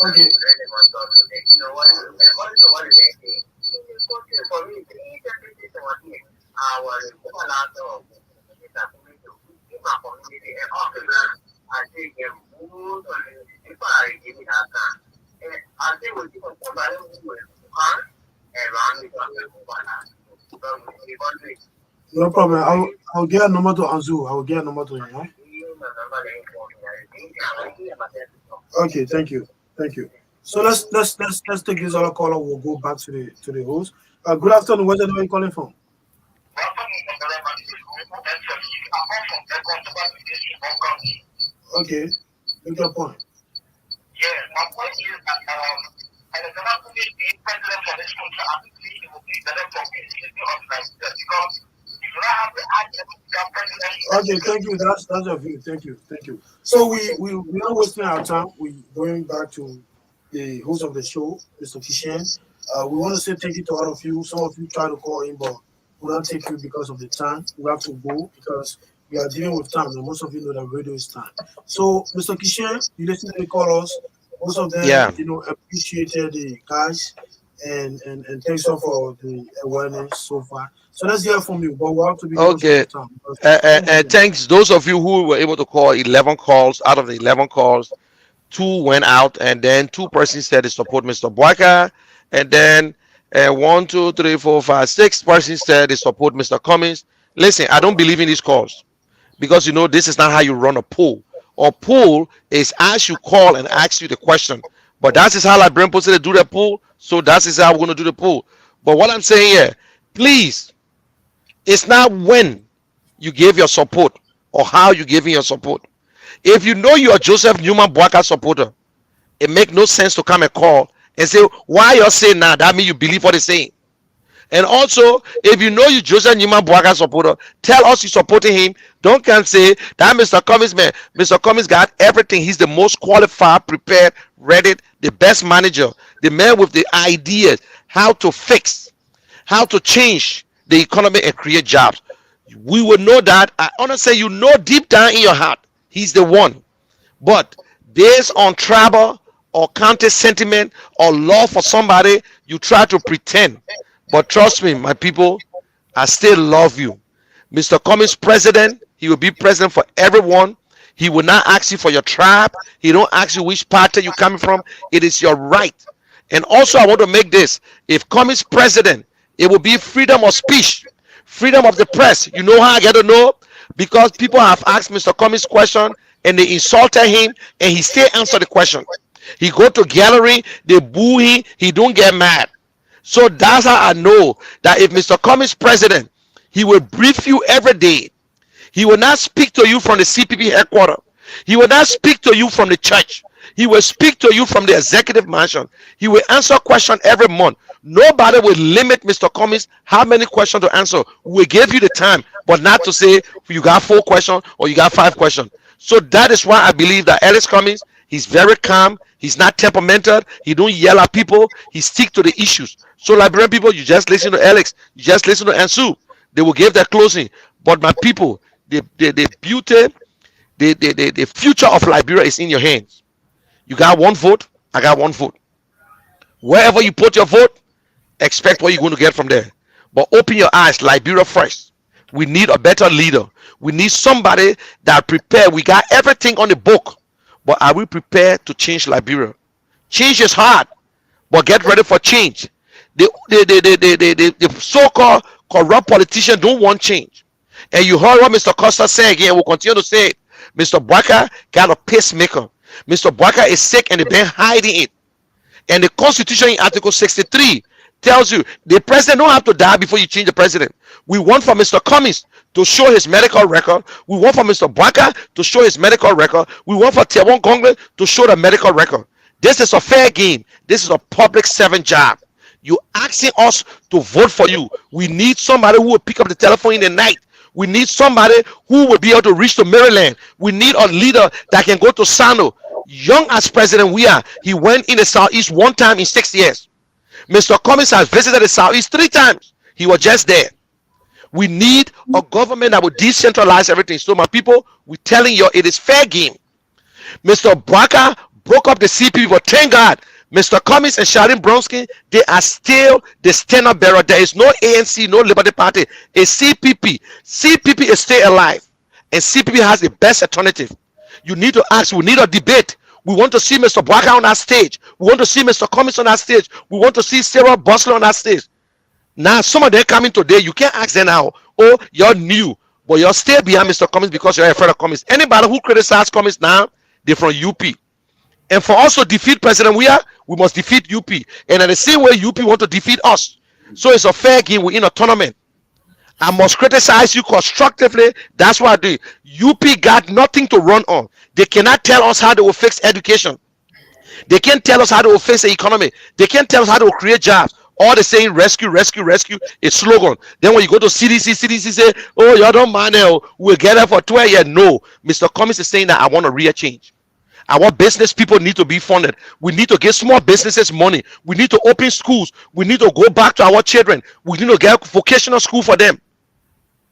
Okay. You know what is it? For me, 3 days I was a lot of my community and officer. I think a mood on the people give me that time. And I think we'll give somebody who will come around me to no problem. I'll get a number to Anzu. I will get a number to him. Huh? Okay, thank you. So let's take this other caller. We'll go back to the host. Good afternoon. Where's the you calling from? Okay, make your point. Yeah, my point is that and the Ganapur being president for this country, I think he will be the left of Nigeria because you do not have the idea to become president. Okay, thank you. That's your view. Thank you. So we're not wasting our time. We're going back to the host of the show, Mr. Kishan. We want to say thank you to all of you. Some of you try to call in, but we don't take you because of the time. We have to go because we are dealing with time, and most of you know that radio is time. So, Mr. Kishan, you listen to the callers. Most of them, appreciated the guys and thanks all for the awareness so far. So let's hear from you. But we have to be okay. And thanks those of you who were able to call 11 calls. Out of the 11 calls, 2 went out, and then 2 persons said they support Mr. Boyka, and then 1, 2, 3, 4, 5, 6 persons said they support Mr. Cummings. Listen, I don't believe in these calls because this is not how you run a poll. Or poll is as you call and ask you the question. But that is how Liberian people do the poll. So that is how we're going to do the poll. But what I'm saying here, please, it's not when you give your support or how you giving your support. If you know you're Joseph Newman Boyka supporter, it makes no sense to come and call and say, why you're saying now? That means you believe what they're saying. And also, if you know you Joseph Newman Boyka supporter, tell us you supporting him. Don't come say that Mr. Cummings, man. Mr. Cummings got everything. He's the most qualified, prepared, ready, the best manager, the man with the ideas, how to fix, how to change the economy and create jobs. We will know that. I honestly, deep down in your heart, he's the one. But based on tribal or county sentiment or love for somebody, you try to pretend. But trust me, my people, I still love you. Mr. Cummings president, he will be president for everyone. He will not ask you for your tribe. He don't ask you which party you're coming from. It is your right. And also, I want to make this. If Cummings president, it will be freedom of speech, freedom of the press. You know how I get to know? Because people have asked Mr. Cummings question and they insulted him and he still answered the question. He go to gallery, they boo him, he don't get mad. So that's how I know that if Mr. Cummings president, he will brief you every day. He will not speak to you from the CPP headquarters. He will not speak to you from the church. He will speak to you from the executive mansion. He will answer questions every month. Nobody will limit Mr. Cummings how many questions to answer. We will give you the time, but not to say you got 4 questions or you got 5 questions. So that is why I believe that Alex Cummings, he's very calm. He's not temperamental. He don't yell at people. He stick to the issues. So Liberian people, you just listen to Alex. You just listen to Ansu. They will give their closing. But my people, the beauty, the future of Liberia is in your hands. You got 1 vote. I got 1 vote. Wherever you put your vote, expect what you're going to get from there. But open your eyes, Liberia first. We need a better leader. We need somebody that prepared. We got everything on the book. But are we prepared to change Liberia? Change is hard, but get ready for change. The so-called corrupt politicians don't want change. And you heard what Mr. Costa said again. We'll continue to say it. Mr. Boyka got a pacemaker. Mr. Boyka is sick and they've been hiding it. And the Constitution in Article 63 tells you the president don't have to die before you change the president. We want for Mr. Cummings to show his medical record. We want for Mr. Boyka to show his medical record. We want for Tiawon Gongle to show the medical record. This is a fair game. This is a public servant job. You asking us to vote for you. We need somebody who will pick up the telephone in the night. We need somebody who will be able to reach to Maryland. We need a leader that can go to Sano. Young as president we are, he went in the Southeast 1 time in 6 years. Mr. Cummings has visited the Southeast 3 times. He was just there. We need a government that will decentralize everything. So my people, we're telling you it is fair game. Mr. Boyka broke up the CPP, but thank God, Mr. Cummings and Sharon Bronsky, they are still the standard bearer. There is no ANC, no Liberty Party. A CPP. CPP is still alive. And CPP has the best alternative. You need to ask, we need a debate. We want to see Mr. Boyka on that stage. We want to see Mr. Cummings on that stage. We want to see Sarah Bustler on that stage. Now, some of them coming today, you can't ask them now, oh, you're new, but you're still behind Mr. Cummings because you're afraid of Cummings. Anybody who criticizes Cummings now, they're from UP. And for us to defeat President we must defeat UP. And in the same way, UP want to defeat us. So it's a fair game. We're in a tournament. I must criticize you constructively. That's what I do. UP got nothing to run on. They cannot tell us how they will fix education. They can't tell us how they will fix the economy. They can't tell us how they will create jobs. All they saying rescue, rescue, rescue. It's slogan. Then when you go to CDC say, oh, y'all don't mind it. We'll get it for 12 years. No. Mr. Cummings is saying that I want a real change. Our business people need to be funded. We need to give small businesses money. We need to open schools. We need to go back to our children. We need to get vocational school for them.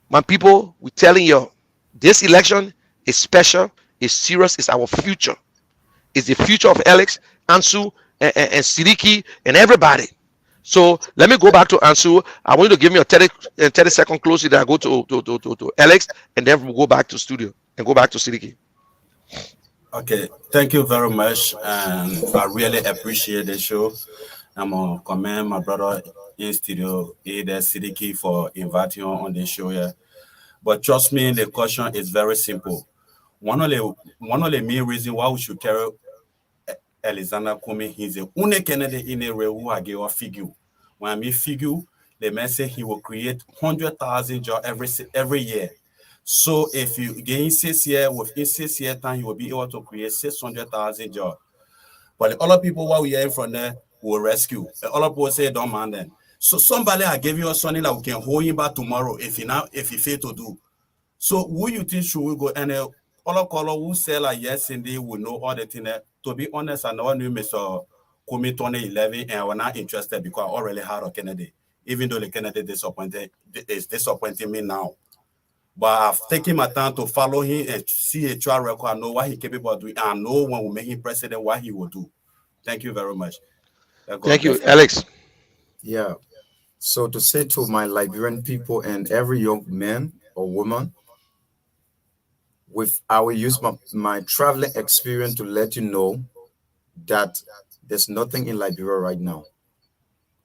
My people, we're telling you, this election is special, it's serious, it's our future. It's the future of Alex, Ansu, and Siddiqui, and everybody. So let me go back to Ansu. I want you to give me a 30-second close. Then I go to Alex, and then we'll go back to studio and go back to Siddiqui. Okay, thank you very much, and I really appreciate the show. I'm gonna commend my brother in studio, Ada Siddiqui, for inviting on the show here. But trust me, the question is very simple. One of the main reasons why we should carry Alexander Cummings, he's a only candidate in a real who I give a figure. When I mean figure, the man say he will create 100,000 jobs every year. So if you gain 6 years, within 6 years time, you will be able to create 600,000 jobs. But the other people what we hear from there will rescue. The other people say don't mind them. So somebody I give you something that we can hold him back tomorrow if he fail to do. So who you think should we go? And other color who say like yes indeed we know all the thing there. To be honest, I never knew Mr. Cummings 2011 and I was not interested because I already had a candidate. Even though the candidate is disappointing me now. But I've taken my time to follow him and see a track record. I know what he's capable of doing. I know when we make him president, what he will do. Thank you very much. Thank you, Alex. Yeah. So to say to my Liberian people and every young man or woman, I will use my traveling experience to let you know that there's nothing in Liberia right now.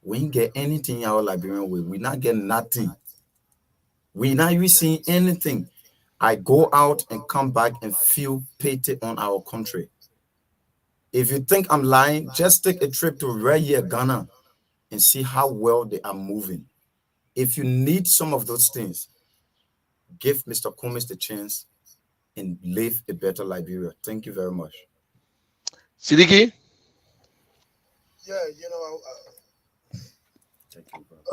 We ain't get anything in our Liberian way. We not get nothing. We not even seeing anything. I go out and come back and feel pity on our country. If you think I'm lying, just take a trip to right here, Ghana, and see how well they are moving. If you need some of those things, give Mr. Cummings the chance and live a better Liberia. Thank you very much. Siddiqui? Yeah,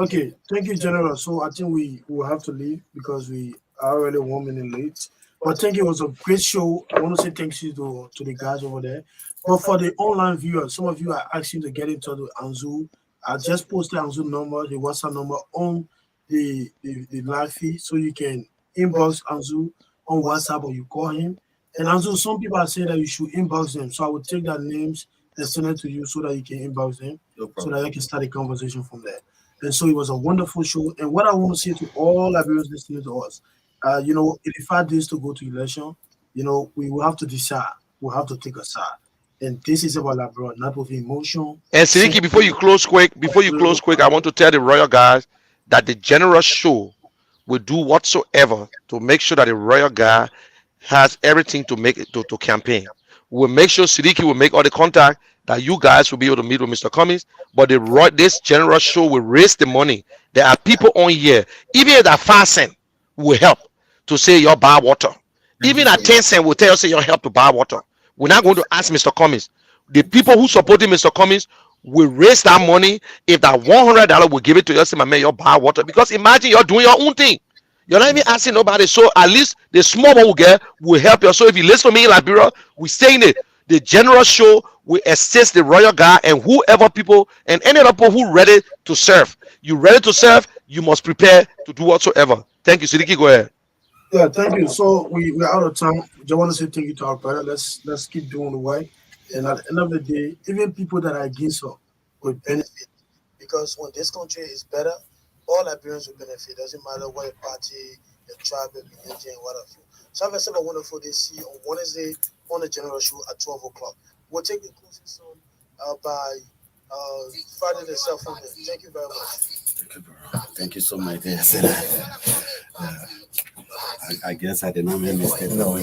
okay, thank you, General. So I think we will have to leave because we are already 1 minute late. But thank you, it was a great show. I want to say thank you to the guys over there. But for the online viewers, some of you are asking to get in touch with Anzu. I just posted Anzu's number, the WhatsApp number on the live feed, so you can inbox Anzu on WhatsApp or you call him. And Anzu, some people are saying that you should inbox them. So I will take their names and send it to you so that you can inbox them, so that you can start a conversation from there. And so it was a wonderful show. And what I want to say to all Liberians listening to us, 85 days to go to election, we will have to decide. We'll have to take a side. And this is about Liberia, not with emotion. And Siddiqui, before you close quick, I want to tell the royal guys that the general show will do whatsoever to make sure that the royal guy has everything to make it to campaign. We'll make sure Siddiqui will make all the contact that you guys will be able to meet with Mr. Cummings. But this general show will raise the money. There are people on here, even at 5 cents will help to say your buy water. Even at 10 cents will tell you say your help to buy water. We're not going to ask Mr. Cummings. The people who supported Mr. Cummings will raise that money. If that $100 will give it to you, say, my man, you'll buy water. Because imagine you're doing your own thing. You're not even asking nobody. So at least the small one will help you. So if you listen to me in Liberia, we're saying it. The general show will assist the royal guy and whoever people and any other people who are ready to serve. You ready to serve, you must prepare to do whatsoever. Thank you, Siddiqui. Go ahead. Yeah, thank you. So we're out of time. Just want to say thank you to our brother. Let's keep doing the work. And at the end of the day, even people that are against us will benefit. Because when this country is better, all Liberians will benefit. Doesn't matter what party, the tribe, the religion, whatever. So have yourself a wonderful day. See you on Wednesday on the general show at 12 o'clock. We'll take the closing song by Friday the Self. Thank you very much. Thank you, bro. Thank you so much. I guess I did not make a mistake. No.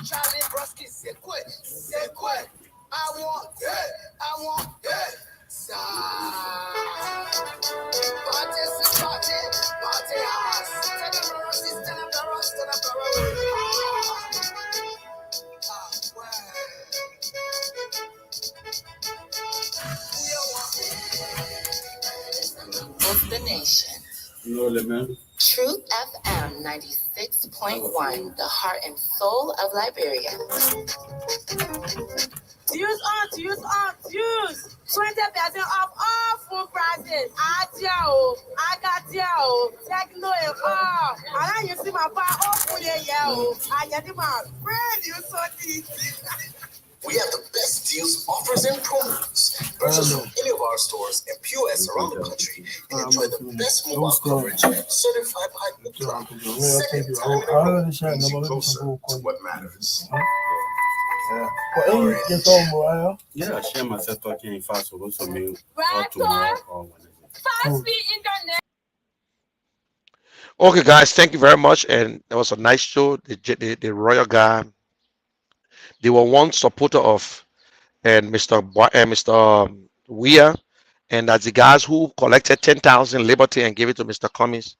Charlie Broski I want party, party, ass. Tell them the rest is tell them the rest, tell them the Of the nation. You know, man. Truth FM 96.1, the heart and soul of Liberia. Use 20% off all food prices. I got Techno and all. And you see my bar open here. I get my brand new sortie. We have the best deals, offers, and promos. Purchase from any of our stores and POS around the country and enjoy the best mobile coverage certified by Ookla. Second time in a row, brings you closer to what matters. Yeah, I share myself talking fast, so also me. Okay, guys, thank you very much. And it was a nice show. The royal guy, they were one supporter of and Mr. Weir, and that's the guys who collected 10,000 Liberty and gave it to Mr. Cummings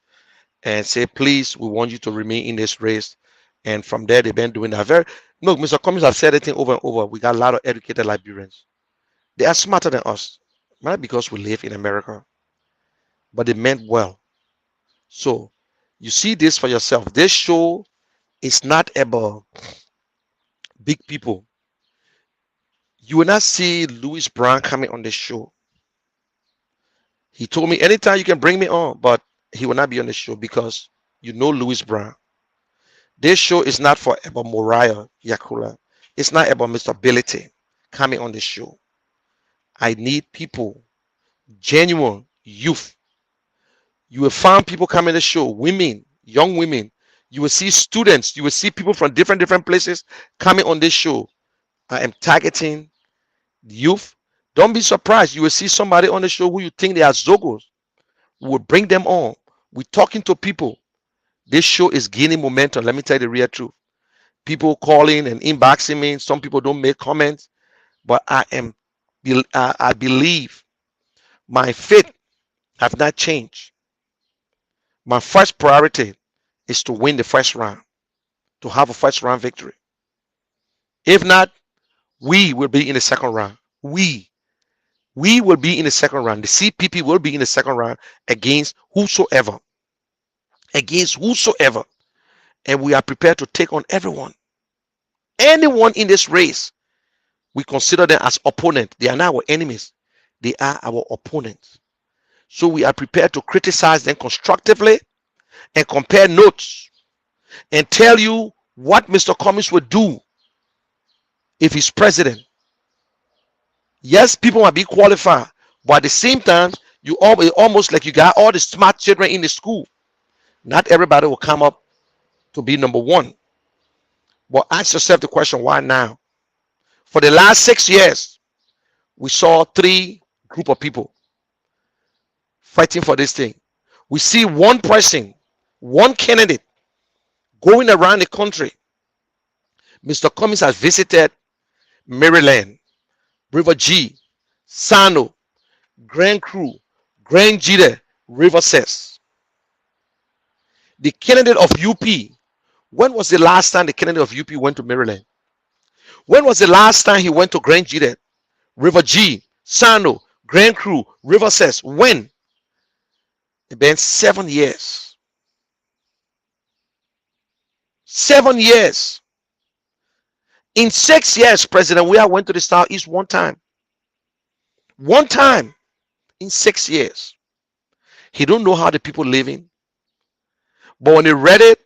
and say, please, we want you to remain in this race. And from there, they've been doing that. Look, Mr. Cummings has said it over and over. We got a lot of educated Liberians. They are smarter than us, not because we live in America, but they meant well. So you see this for yourself. This show is not about big people. You will not see Louis Brown coming on this show. He told me anytime you can bring me on, but he will not be on the show because you know Louis Brown. This show is not for about Moriah Yakula. It's not about Mr. Ability coming on the show. I need people, genuine youth. You will find people coming to the show, women, young women. You will see students. You will see people from different places coming on this show. I am targeting youth. Don't be surprised. You will see somebody on the show who you think they are Zogos. We will bring them on. We're talking to people. This show is gaining momentum. Let me tell you the real truth. People calling and inboxing me. Some people don't make comments, but I believe my faith have not changed. My first priority is to win the first round, to have a first round victory. If not, we will be in the second round. We will be in the second round. The CPP will be in the second round against whosoever. And we are prepared to take on everyone. Anyone in this race, we consider them as opponents. They are not our enemies. They are our opponents. So we are prepared to criticize them constructively and compare notes and tell you what Mr. Cummings would do if he's president. Yes, people might be qualified, but at the same time, you almost like you got all the smart children in the school. Not everybody will come up to be number one. But ask yourself the question, why now? For the last 6 years, we saw 3 group of people fighting for this thing. We see one person, one candidate going around the country. Mr. Cummings has visited Maryland, River G, Sano, Grand Crew, Grand Jide, River Cess. The candidate of UP, when was the last time the candidate of UP went to Maryland? When was the last time he went to Grand Jide, River G, Sano, Grand Crew, River Cess? When? It's been 7 years. 7 years. In 6 years, President Weah went to the Southeast one time. One time in 6 years. He don't know how the people living. But when they read it,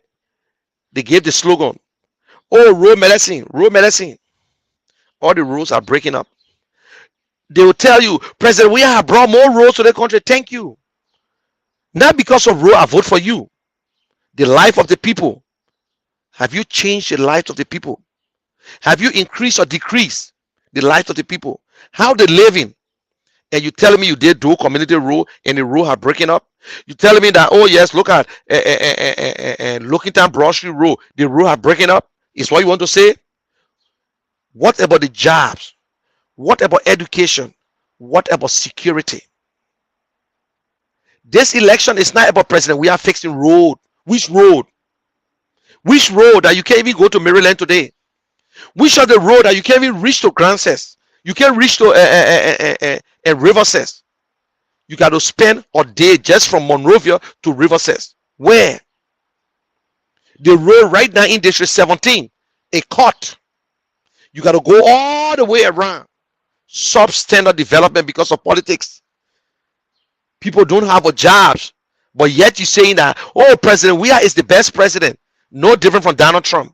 they gave the slogan, oh, road medicine, road medicine. All the roads are breaking up. They will tell you, President Weah have brought more roads to the country. Thank you. Not because of road, I vote for you. The life of the people. Have you changed the life of the people? Have you increased or decreased the life of the people? How they living? And you telling me you did do community road and the road are breaking up? You telling me that, oh yes, look at Looking Town Broad Street Road, the road are breaking up? Is what you want to say? What about the jobs? What about education? What about security? This election is not about president. We are fixing road. Which road? Which road that you can't even go to Maryland today? Which of the road that you can't even reach to Grances? You can't reach to Riverses. You got to spend a day just from Monrovia to Riverses. Where? The road right now in District 17, a cut. You got to go all the way around. Substandard development because of politics. People don't have a jobs, but yet you're saying that, oh, President Weah is the best president. No different from Donald Trump.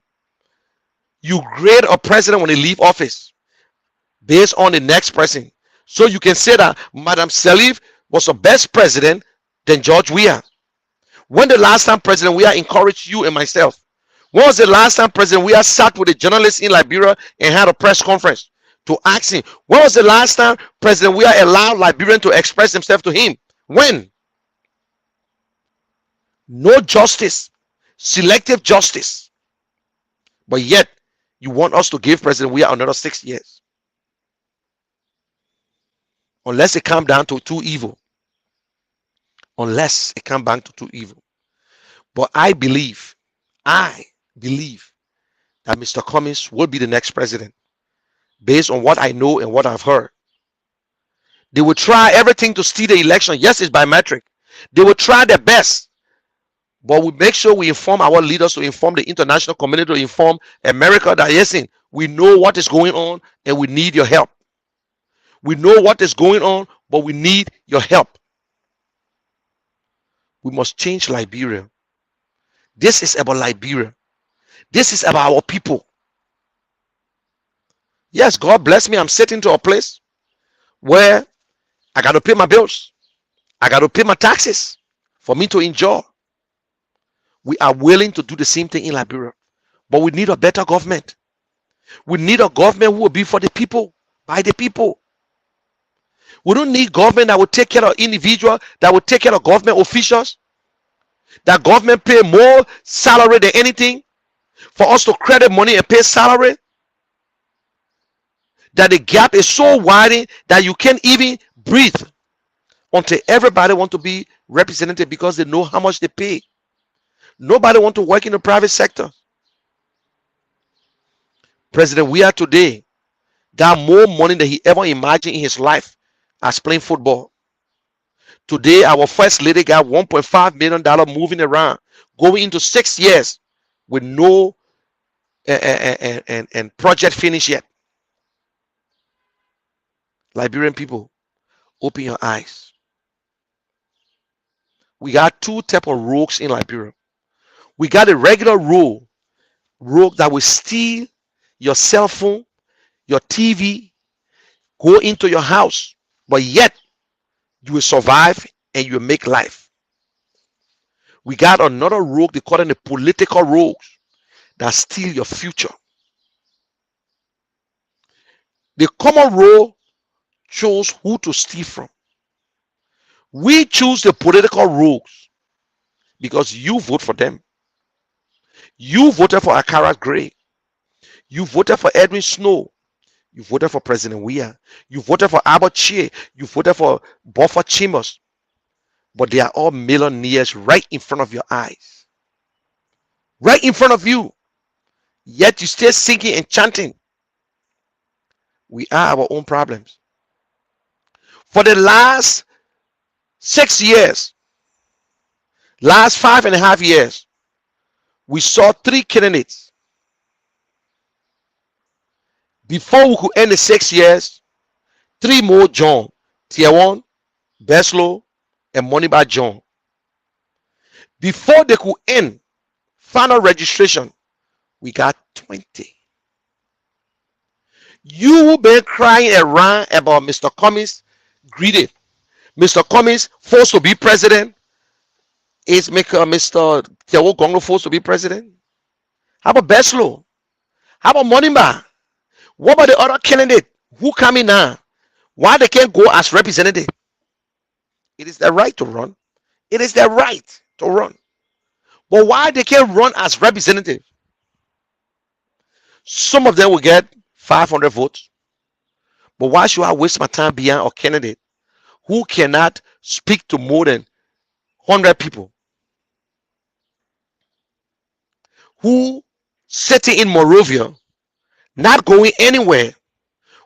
You grade a president when they leave office based on the next person. So you can say that Madam Sirleaf was the best president than George Weah. When the last time President Weah encouraged you and myself? When was the last time President Weah sat with a journalist in Liberia and had a press conference to ask him? When was the last time President Weah allowed Liberian to express himself to him? When? No justice, selective justice. But yet, you want us to give President Weah another 6 years. Unless it comes down to too evil. Unless it comes back to too evil. But I believe that Mr. Cummings will be the next president. Based on what I know and what I've heard. They will try everything to steal the election. Yes, it's biometric. They will try their best. But we make sure we inform our leaders, to inform the international community, to inform America that, listen, we know what is going on and we need your help. We know what is going on, but we need your help. We must change Liberia. This is about Liberia. This is about our people. Yes, God bless me. I'm sitting to a place where I got to pay my bills. I got to pay my taxes for me to enjoy. We are willing to do the same thing in Liberia. But we need a better government. We need a government who will be for the people, by the people. We don't need government that will take care of individuals, that will take care of government officials. That government pay more salary than anything. For us to credit money and pay salary. That the gap is so wide that you can't even breathe until everybody want to be represented because they know how much they pay. Nobody want to work in the private sector. President Weah today got more money than he ever imagined in his life as playing football. Today, our first lady got $1.5 million moving around, going into 6 years with no and project finish yet. Liberian people, open your eyes. We got two types of rogues in Liberia. We got a regular rogue that will steal your cell phone, your TV, go into your house, but yet you will survive and you will make life. We got another rogue, they call them the political rogues, that steal your future. The common rogue chose who to steal from. We choose the political rogues because you vote for them. You voted for Akara Gray. You voted for Edwin Snow. You voted for President Weah. You voted for Albert Chie. You voted for Buffer Chambers. But they are all millionaires right in front of your eyes. Right in front of you. Yet you still singing and chanting. We are our own problems. For the last 6 years, last 5.5 years, we saw 3 candidates. Before we could end the 6 years, 3 more John, Tier 1, Beslow, and Moneybar John. Before they could end final registration, we got 20. You been crying around about Mr. Cummings greedy. Mr. Cummings forced to be president. Is Mr. Tewo Gonglo forced to be president? How about Beslow? How about Moneybar? What about the other candidate who come in now? Why they can't go as representative? It is their right to run. It is their right to run. But why they can't run as representative? Some of them will get 500 votes. But why should I waste my time behind a candidate who cannot speak to more than 100 people? Who sitting in Morovia, not going anywhere?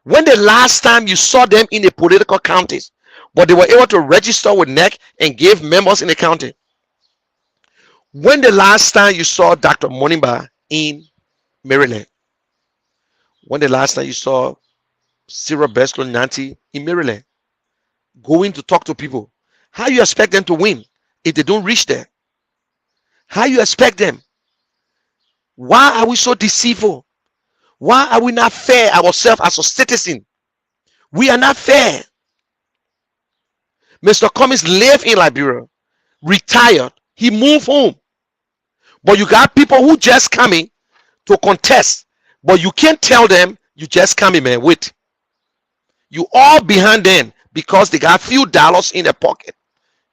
When the last time you saw them in the political counties, but they were able to register with NEC and give members in the county? When the last time you saw Dr. Monimba in Maryland? When the last time you saw Cyril Beslo Nanti in Maryland going to talk to people? How you expect them to win if they don't reach there? How you expect them? Why are we so deceitful? Why are we not fair ourselves as a citizen? We are not fair. Mr. Cummings lived in Liberia, retired, he moved home. But you got people who just coming to contest, but you can't tell them you just coming, man. Wait. You all behind them because they got few dollars in their pocket.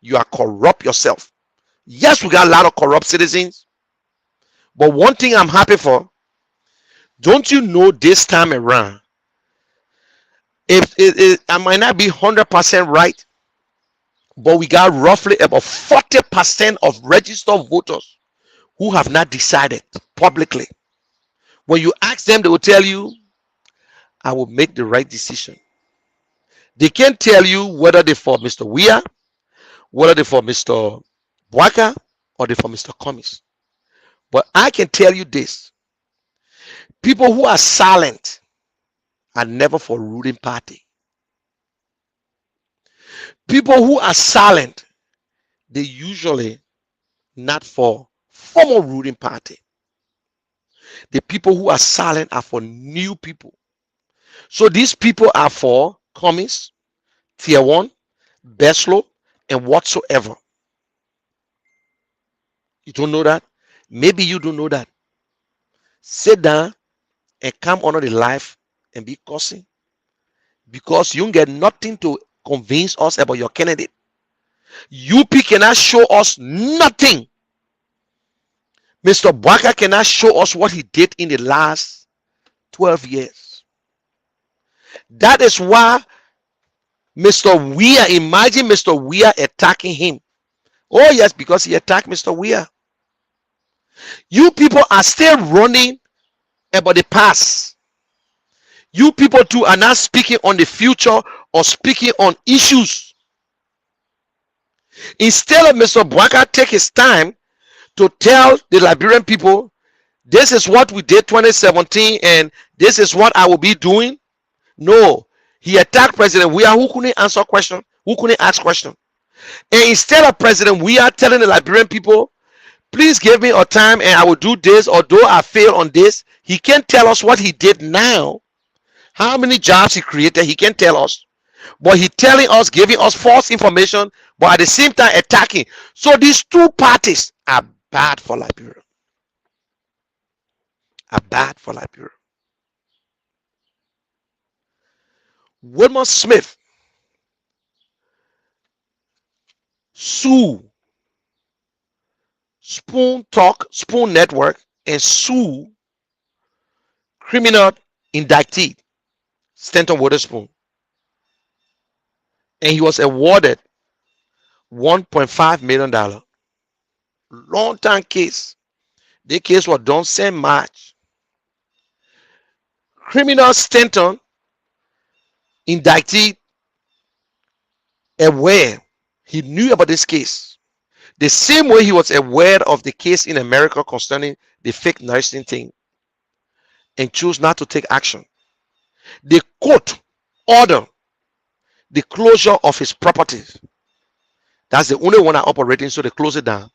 You are corrupt yourself. Yes, we got a lot of corrupt citizens. But one thing I'm happy for, don't you know this time around, if I might not be 100% right, but we got roughly about 40% of registered voters who have not decided publicly. When you ask them, they will tell you, I will make the right decision. They can't tell you whether they're for Mr. Weah, whether they're for Mr. Bwaka, or they're for Mr. Cummings. But I can tell you this. People who are silent are never for ruling party. People who are silent, they usually not for former ruling party. The people who are silent are for new people. So these people are for Cummings, Tier 1, Beslo, and whatsoever. You don't know that? Maybe you don't know that. Sit down and come under the life and be cursing, because you don't get nothing to convince us about your candidate. UP cannot show us nothing. Mr. Bwaka cannot show us what he did in the last 12 years. That is why Mr. Weah, imagine Mr. Weah attacking him. Oh yes, because he attacked Mr. Weah. You people are still running about the past. You people too are not speaking on the future or speaking on issues. Instead of Mr. Bwaka take his time to tell the Liberian people, this is what we did 2017 and this is what I will be doing. No, he attacked President Weah, who couldn't answer question, who couldn't ask question. And instead of President Weah telling the Liberian people, please give me a time and I will do this, although I fail on this, he can't tell us what he did now. How many jobs he created, he can't tell us. But he telling us, giving us false information, but at the same time attacking. So these two parties are bad for Liberia. Are bad for Liberia. Wilmer Smith sue Spoon Talk, Spoon Network, and sue criminal indictee Stanton Witherspoon. And he was awarded $1.5 million. Long time case. The case was done same March. Criminal Stanton indictee aware. He knew about this case. The same way he was aware of the case in America concerning the fake nursing thing and chose not to take action. The court ordered the closure of his properties. That's the only one that operating, so they close it down.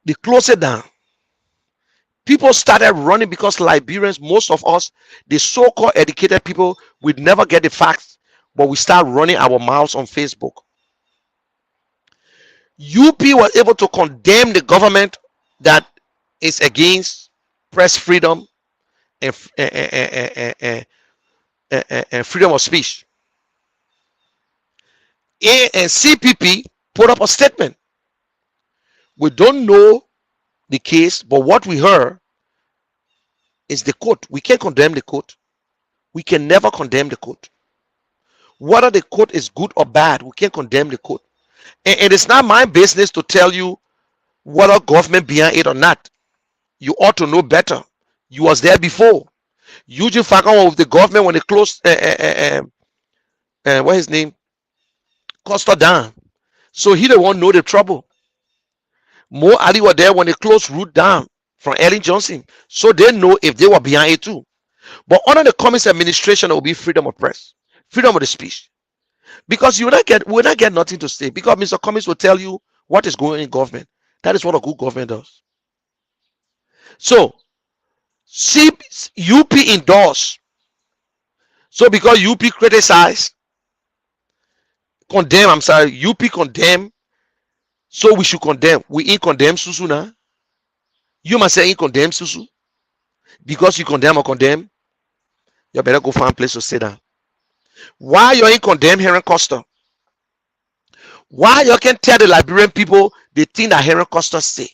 They close it down. People started running because Liberians, most of us, the so-called educated people, would never get the facts, but we start running our mouths on Facebook. UP was able to condemn the government that is against press freedom and freedom of speech. And CPP put up a statement. We don't know the case, but what we heard is the court. We can't condemn the court. We can never condemn the court. Whether the court is good or bad, we can't condemn the court. And it's not my business to tell you whether government behind it or not. You ought to know better. You was there before. Eugene Falcon with the government when they closed what his name? Costa down. So he the one know the trouble. Mo Ali were there when they closed Root down from Ellen Johnson. So they know if they were behind it too. But under the Cummings administration, there will be freedom of press, freedom of the speech. Because you will not get nothing to say. Because Mr. Cummings will tell you what is going on in government. That is what a good government does. So see, UP endorsed. So because UP criticized, condemn, I'm sorry, UP condemn. So we should condemn. We ain't condemn Susu now. You must say ain't condemn Susu. Because you condemn or condemn, you better go find a place to sit down. Why you ain't condemn Henry Costa? Why you can tell the Liberian people the thing that Henry Costa say?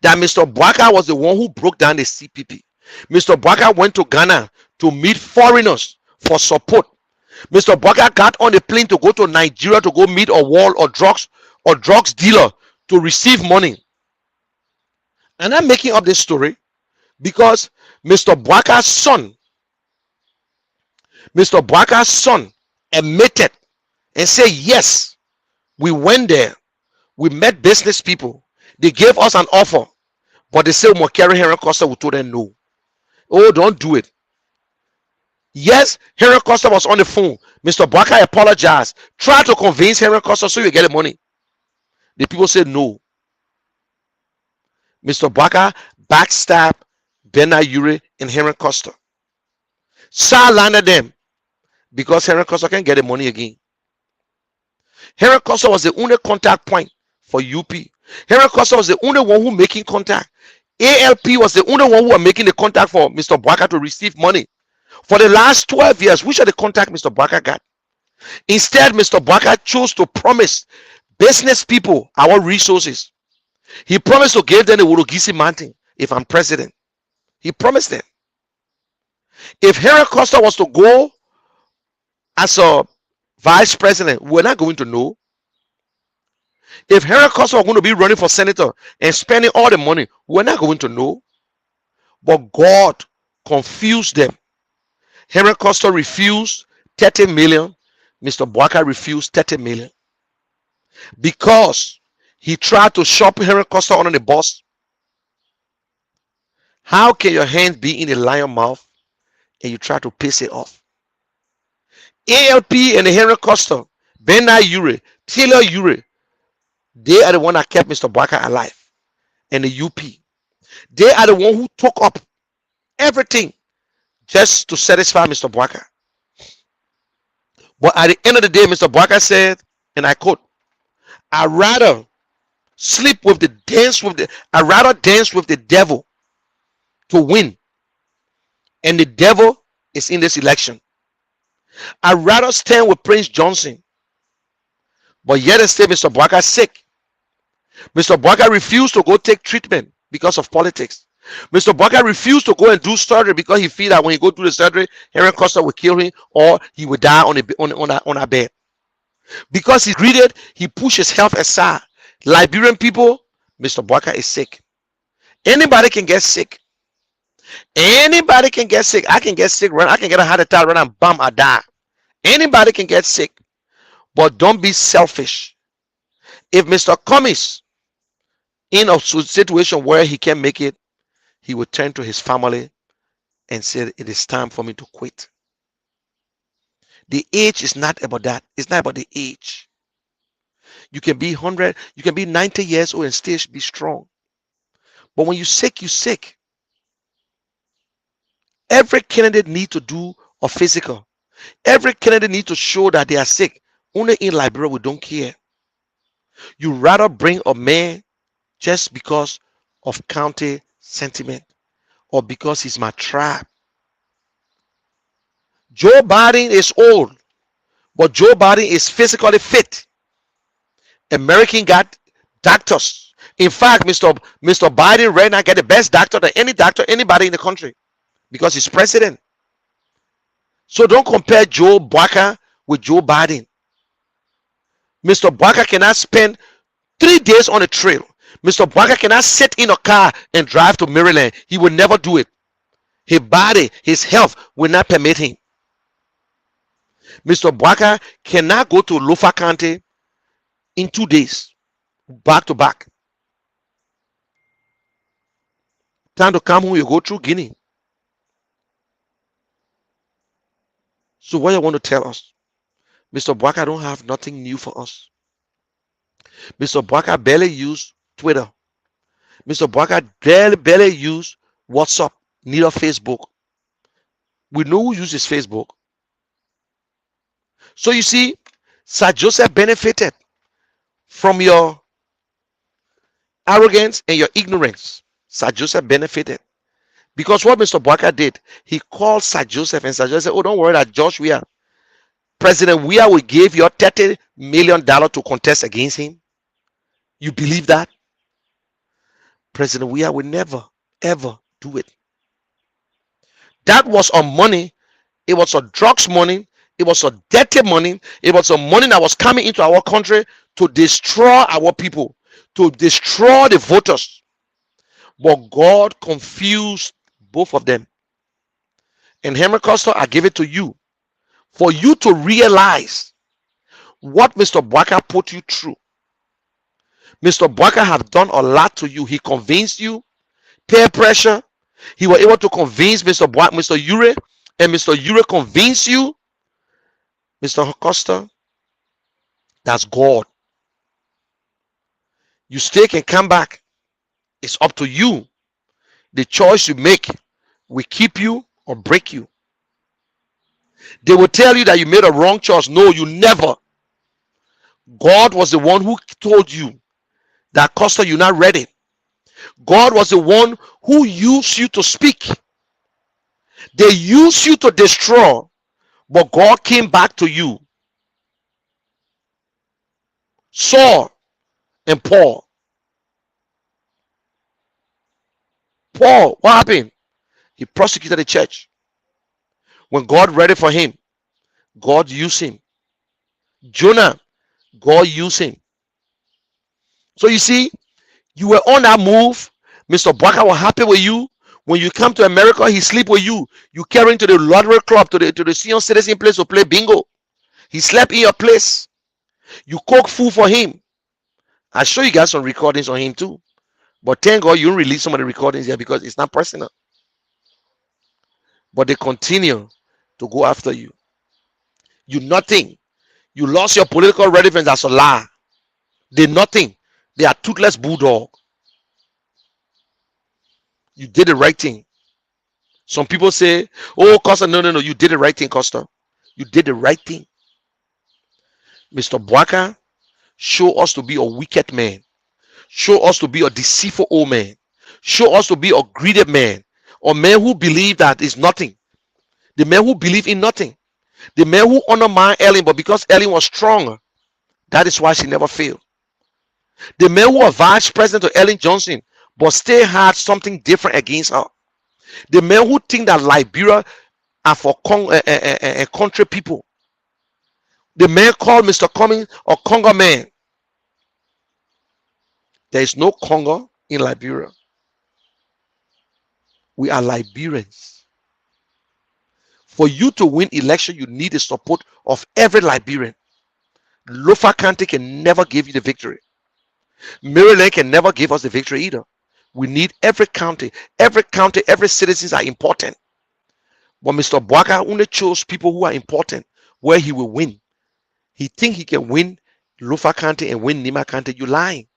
That Mr. Bwaka was the one who broke down the CPP. Mr. Bwaka went to Ghana to meet foreigners for support. Mr. Bwaka got on the plane to go to Nigeria to go meet a wall or drugs dealer to receive money. And I'm making up this story because Mr. Bwaka's son admitted and said, yes, we went there. We met business people. They gave us an offer, but they said, we'll carry Henry Costa. We told them no. Oh, don't do it. Yes, Henry Costa was on the phone. Mr. Bwaka apologized. Try to convince Henry Costa so you get the money. The people said no. Mr. Bwaka backstabbed Bernard Ure and Henry Costa. Sidelined them because Henry Costa can't get the money again. Henry Costa was the only contact point for UP. Henry Costa was the only one who making contact. ALP was the only one who was making the contact for Mr. Bwaka to receive money. For the last 12 years, which are the contact Mr. Bwaka got? Instead, Mr. Bwaka chose to promise business people our resources. He promised to give them the Wurugisi Mountain if I'm president. He promised them. If Henry Costa was to go as a vice president, we're not going to know. If Henry Costa was going to be running for senator and spending all the money, we're not going to know. But God confused them. Henry Costa refused 30 million. Mr. Bwaka refused 30 million. Because he tried to shop Henry Costa on the bus. How can your hand be in a lion mouth and you try to piss it off? ALP and the Henry Costa, Bernard Ure, Taylor Ure, they are the one that kept Mr. Bwaka alive. And the UP. They are the one who took up everything just to satisfy Mr. Bwaka. But at the end of the day, Mr. Bwaka said, and I quote, I'd rather sleep with the I'd rather dance with the devil to win. And the devil is in this election. I'd rather stand with Prince Johnson. But yet and still, Mr. Bwaka sick. Mr. Bwaka refused to go take treatment because of politics. Mr. Bwaka refused to go and do surgery because he feared that when he go do the surgery, Henry Costa will kill him or he would die on a bed. Because he greeted, he pushed his health aside. Liberian people, Mr. Bwaka is sick. Anybody can get sick. Anybody can get sick. I can get sick, run. I can get a heart attack, run and bam, I die. Anybody can get sick. But don't be selfish. If Mr. Cummings in a situation where he can make it, he would turn to his family and say, it is time for me to quit. The age is not about that. It's not about the age. You can be 100, you can be 90 years old and still be strong. But when you're sick, you're sick. Every candidate needs to do a physical. Every candidate needs to show that they are sick. Only in Liberia, we don't care. You rather bring a man just because of county sentiment or because he's my tribe. Joe Biden is old, but Joe Biden is physically fit. American got doctors. In fact, Mr. Biden right now get the best doctor than any doctor, anybody in the country. because he's president. So don't compare Joe Barker with Joe Biden. Mr. Barker cannot spend 3 days on a trail. Mr. Barker cannot sit in a car and drive to Maryland. He will never do it. His body, his health will not permit him. Mr. Barker cannot go to Lofa County in 2 days, back to back. Time to come home, you go through Guinea. So what you want to tell us? Mr. Barker don't have nothing new for us. Mr. Barker barely used Twitter. Mr. Barker barely used WhatsApp, neither Facebook. We know who uses Facebook. So you see, Sir Joseph benefited from your arrogance and your ignorance. Sir Joseph benefited. Because what Mr. Barker did, he called Sir Joseph, and Sir Joseph said, oh, don't worry that George Weah, President Weah will give you $30 million to contest against him. You believe that? President Weah will never, ever do it. That was on money. It was a drugs money. It was a dirty money. It was a money that was coming into our country to destroy our people, to destroy the voters. But God confused both of them. And Henry Costa, I give it to you for you to realize what Mr. Barker put you through. Mr. Barker have done a lot to you. He convinced you, peer pressure. He was able to convince Mr. Ure, and Mr. Ure convinced you. Mr. Costa, that's God. You stay and come back. It's up to you. The choice you make will keep you or break you. They will tell you that you made a wrong choice. No, you never. God was the one who told you that Costa, you're not ready. God was the one who used you to speak. They used you to destroy, but God came back to you. Saul and Paul. Paul, what happened? He prosecuted the church. When God read it for him, God used him. Jonah, God used him. So you see, you were on that move. Mr. Barker was happy with you. When you come to America, he sleep with you. You carry him to the lottery club, to the senior citizen place to play bingo. He slept in your place. You cook food for him. I'll show you guys some recordings on him too. But thank God you don't release some of the recordings here because it's not personal. But they continue to go after you. You nothing. You lost your political relevance as a lie. They're nothing. They are toothless bulldog. You did the right thing. Some people say, oh, Costa, no. You did the right thing, Costa. You did the right thing. Mr. Barker, show us to be a wicked man. Show us to be a deceitful old man. Show us to be a greedy man. A man who believe that is nothing. The man who believe in nothing. The man who undermined Ellen, but because Ellen was stronger, that is why she never failed. The man who was vice president to Ellen Johnson, but still had something different against her. The man who think that Liberia are for country people. The man called Mr. Cummings a Congo man. There is no Congo in Liberia. We are Liberians. For you to win election, you need the support of every Liberian. Lofa County can never give you the victory. Maryland can never give us the victory either. We need every county, every citizens are important. But Mr. Barker only chose people who are important, where he will win. He think he can win Lofa County and win Nima County. You lying.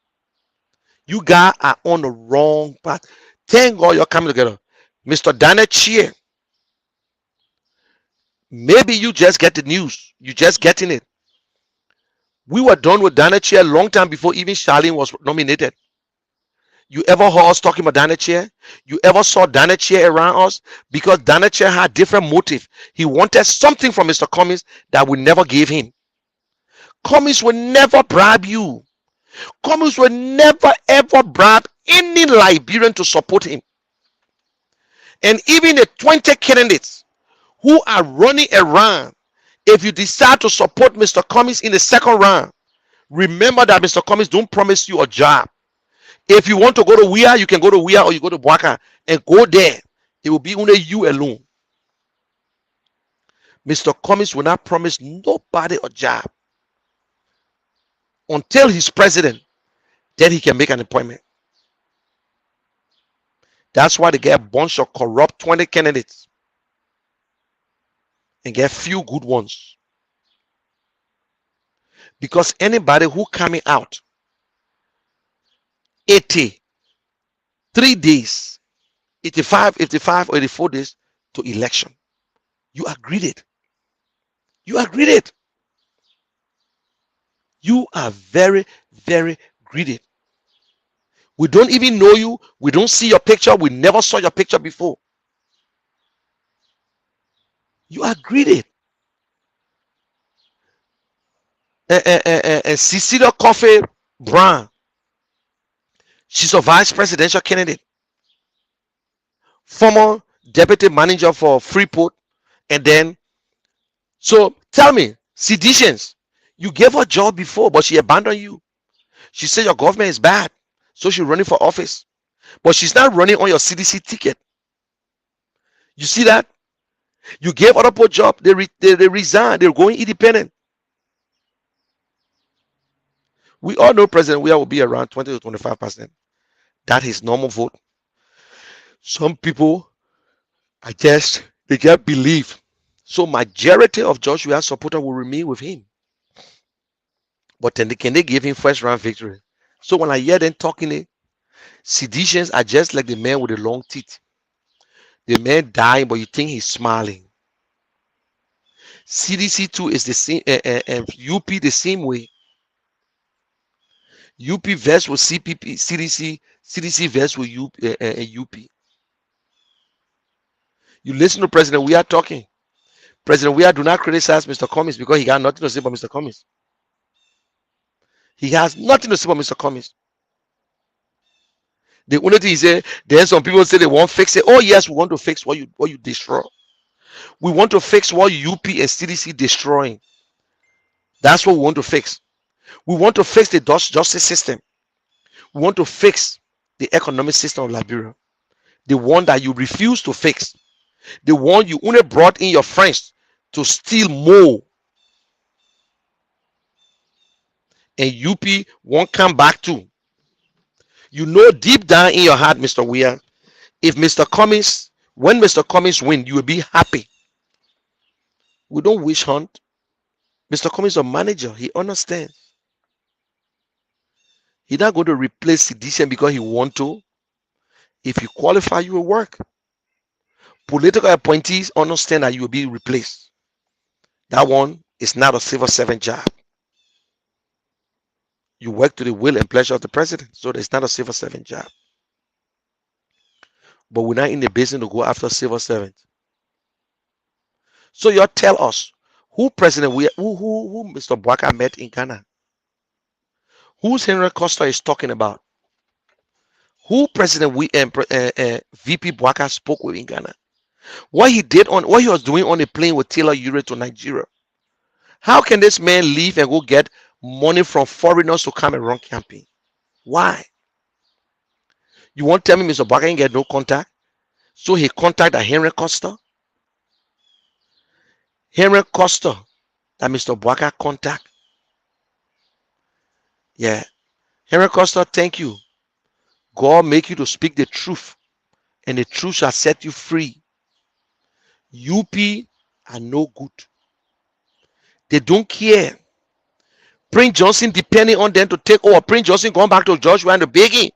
You guys are on the wrong path. Thank God you're coming together. Mr. Daniel Chia. Maybe you just get the news. You just getting it. We were done with Daniel Chia a long time before even Charlene was nominated. You ever heard us talking about Daniel Chia? You ever saw Daniel Chia around us? Because Daniel Chia had different motive. He wanted something from Mr. Cummings that we never gave him. Cummings will never bribe you. Cummings will never ever bribe any Liberian to support him. And even the 20 candidates who are running around, if you decide to support Mr. Cummings in the second round, remember that Mr. Cummings don't promise you a job. If you want to go to WIA, you can go to WIA, or you go to Bwaka and go there. It will be only you alone. Mr. Cummings will not promise nobody a job until he's president. Then he can make an appointment. That's why they get a bunch of corrupt 20 candidates and get few good ones. Because anybody who coming out 83 days, 85 or 84 days to election, you are greeted. You are greeted. You are very, very greeted. We don't even know you. We don't see your picture. We never saw your picture before. You are greeted. Cecilia Coffee Brown, she's a vice presidential candidate, former deputy manager for Freeport. And then, so tell me, seditions, you gave her a job before, but she abandoned you. She said your government is bad, so she's running for office. But she's not running on your CDC ticket. You see that? You gave other people a job, they resigned, they're going independent. We all know President Weah will be around 20 to 25%. That is normal vote. Some people, I guess, they get belief. So majority of George Weah supporters will remain with him. But then can they give him first round victory? So when I hear them talking, seditions are just like the man with the long teeth. The man dying, but you think he's smiling. CDC too is the same, and UP the same way. UP verse with CPP, CDC verse with UP. You listen to President Weah talking. President Weah do not criticize Mr. Cummings because he got nothing to say about Mr. Cummings. He has nothing to say about Mr. Cummings. The only thing he said, then some people say they won't fix it. Oh yes, we want to fix what you destroy. We want to fix what UP and CDC destroying. That's what we want to fix. We want to fix the justice system. We want to fix the economic system of Liberia. The one that you refuse to fix. The one you only brought in your friends to steal more. And UP won't come back to. You know deep down in your heart, Mr. Weah, if Mr. Cummings, when Mr. Cummings win, you will be happy. We don't wish hunt. Mr. Cummings is a manager. He understands. He's not going to replace sedition because he wants to. If you qualify, you will work. Political appointees understand that you will be replaced. That one is not a civil servant job. You work to the will and pleasure of the president. So it's not a civil servant job. But we're not in the business to go after civil servants. So you tell us who President who Mr. Bwaka met in Ghana. Who's Henry Costa is talking about? Who President VP Bwaka spoke with in Ghana? What he was doing on a plane with Taylor Ure to Nigeria. How can this man leave and go get money from foreigners to come and run campaign? Why? You won't tell me Mr. Bwaka ain't get no contact? So he contacted Henry Costa. Henry Costa that Mr. Bwaka contact. Yeah. Henry Costa, thank you. God make you to speak the truth, and the truth shall set you free. UP are no good. They don't care. Prince Johnson depending on them to take over. Prince Johnson going back to George Weah and the begging.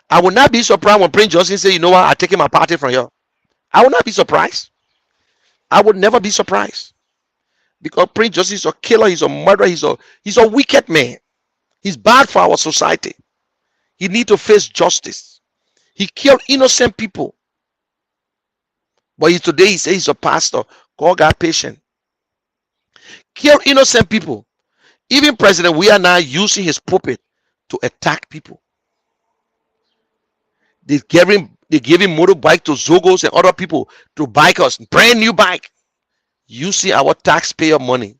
I will not be surprised when Prince Johnson say, you know what, I'm taking my party from you. I will not be surprised. I would never be surprised. Because Prince Johnson is a killer, he's a murderer, he's a wicked man. He's bad for our society. He needs to face justice. He killed innocent people. But today he says he's a pastor. God got patient. Killed innocent people. Even President Weah now using his pulpit to attack people. They're giving They gave him motorbike to Zogos and other people to bike us, brand new bike, using our taxpayer money.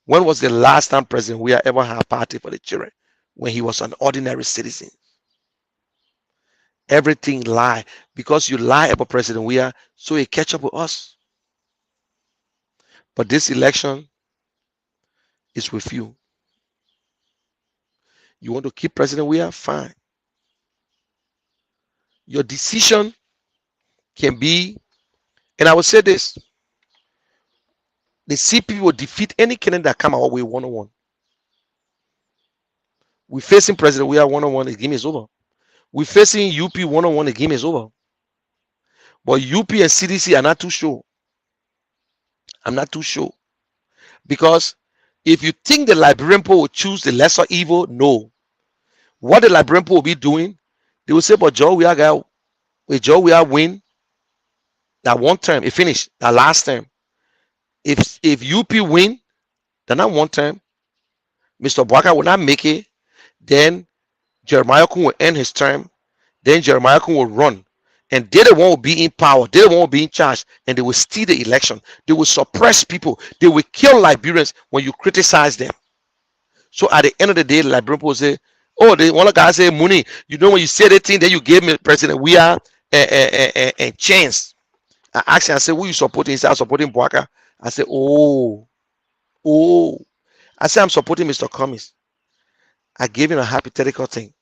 When was the last time President Weah ever had a party for the children? When he was an ordinary citizen. Everything lie. Because you lie about President Weah, so he catch up with us. But this election is with you. You want to keep President Weah? Fine. Your decision can be, and I will say this, the CP will defeat any candidate that come our way one-on-one. We're facing President Weah one-on-one, the game is over. We're facing UP one-on-one, the game is over. But UP and CDC are not too sure. I'm not too sure. Because if you think the Liberian pool will choose the lesser evil, no. What the Liberian pool will be doing, they will say, but Joe, we are win that one term, it finished, that last term. If UP win, then that one term, Mr. Bwaka will not make it, then Jeremiah Kun will end his term, then Jeremiah Kun will run. And they the one will be in power, they the one will be in charge, and they will steal the election. They will suppress people, they will kill Liberians when you criticize them. So at the end of the day, the Liberian people will say, oh, one of the guys say, Mooney, you know when you say the thing, then you gave me President Weah a chance. I asked him, I said, who you supporting? He said, I'm supporting Bwaka. I said, oh. I said, I'm supporting Mr. Cummings. I gave him a hypothetical thing.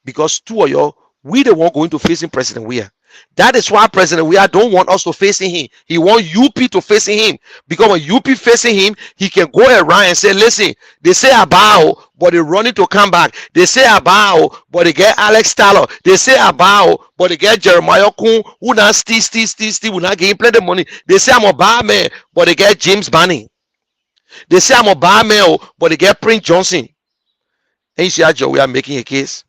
Because two of y'all, we the one going to facing President Weah. That is why President Weah don't want us to facing him. He want UP to facing him. Because when UP facing him, he can go around and say, listen, they say about, but they running to come back. They say about, but they get Alex Tyler. They say about, but they get Jeremiah Kun, who not steal, who not getting plenty of money. They say I'm a bad man, but they get James Banning. They say I'm a bad man, but they get Prince Johnson. And you see how Joe, we are making a case.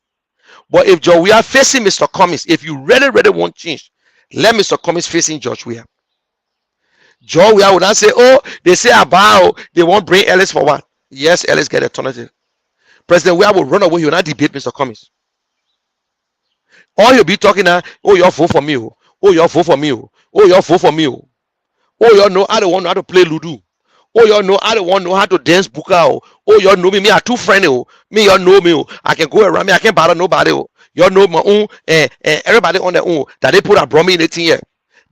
But if George Weah facing Mr. Cummings, if you really want change, let Mr. Cummings facing George Weah. George Weah would not say, oh, they say about they won't bring Ellis for what? Yes, Ellis get a alternative. President Weah will run away, he will not debate Mr. Cummings. All he'll be talking now, oh, you vote for me. Oh, you vote for me. Oh, you vote for me. Oh, you know I don't want how to play Ludo. Oh, you know I don't want to know how to dance buka. Oh, you know me are too friendly. Oh, me you know me. Oh, I can go around me. I can't bother nobody. Oh, you know my own. Everybody on their own that they put a bro me in the thing here.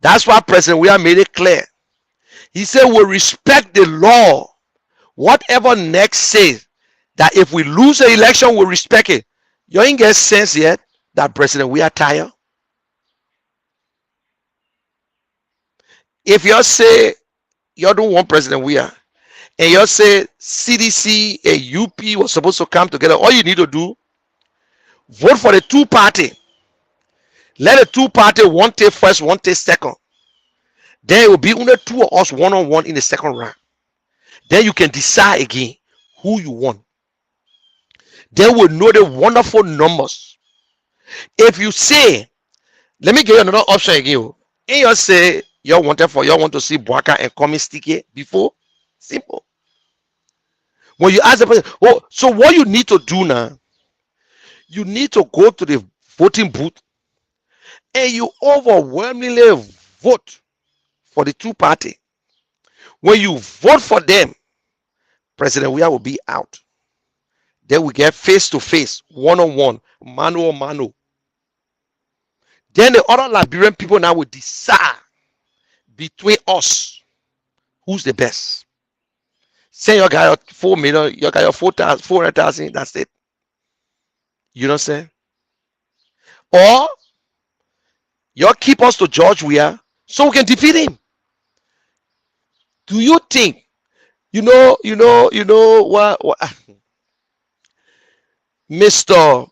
That's why President Weah made it clear. He said we respect the law. Whatever next says that if we lose the election, we respect it. You ain't get sense yet that President Weah tired. If you say you don't want President Weah, and you say CDC and UP was supposed to come together, all you need to do, vote for the two-party. Let the two-party one take first, one take second. Then it will be only two of us one-on-one in the second round. Then you can decide again who you want. Then we'll know the wonderful numbers. If you say, let me give you another option again. And you say, you want to see Bwaka and Cummings sticky before? Simple. When you ask the person, oh, so what you need to do now, you need to go to the voting booth and you overwhelmingly vote for the two party. When you vote for them, President Weah will be out. Then we get face to face, one-on-one, mano a mano. Then the other Liberian people now will decide between us who's the best. Say you got your 4 million, you got your 400,000, that's it. You know what I'm saying? Or you keep us to George Weah so we can defeat him. Do you think you know what Mr.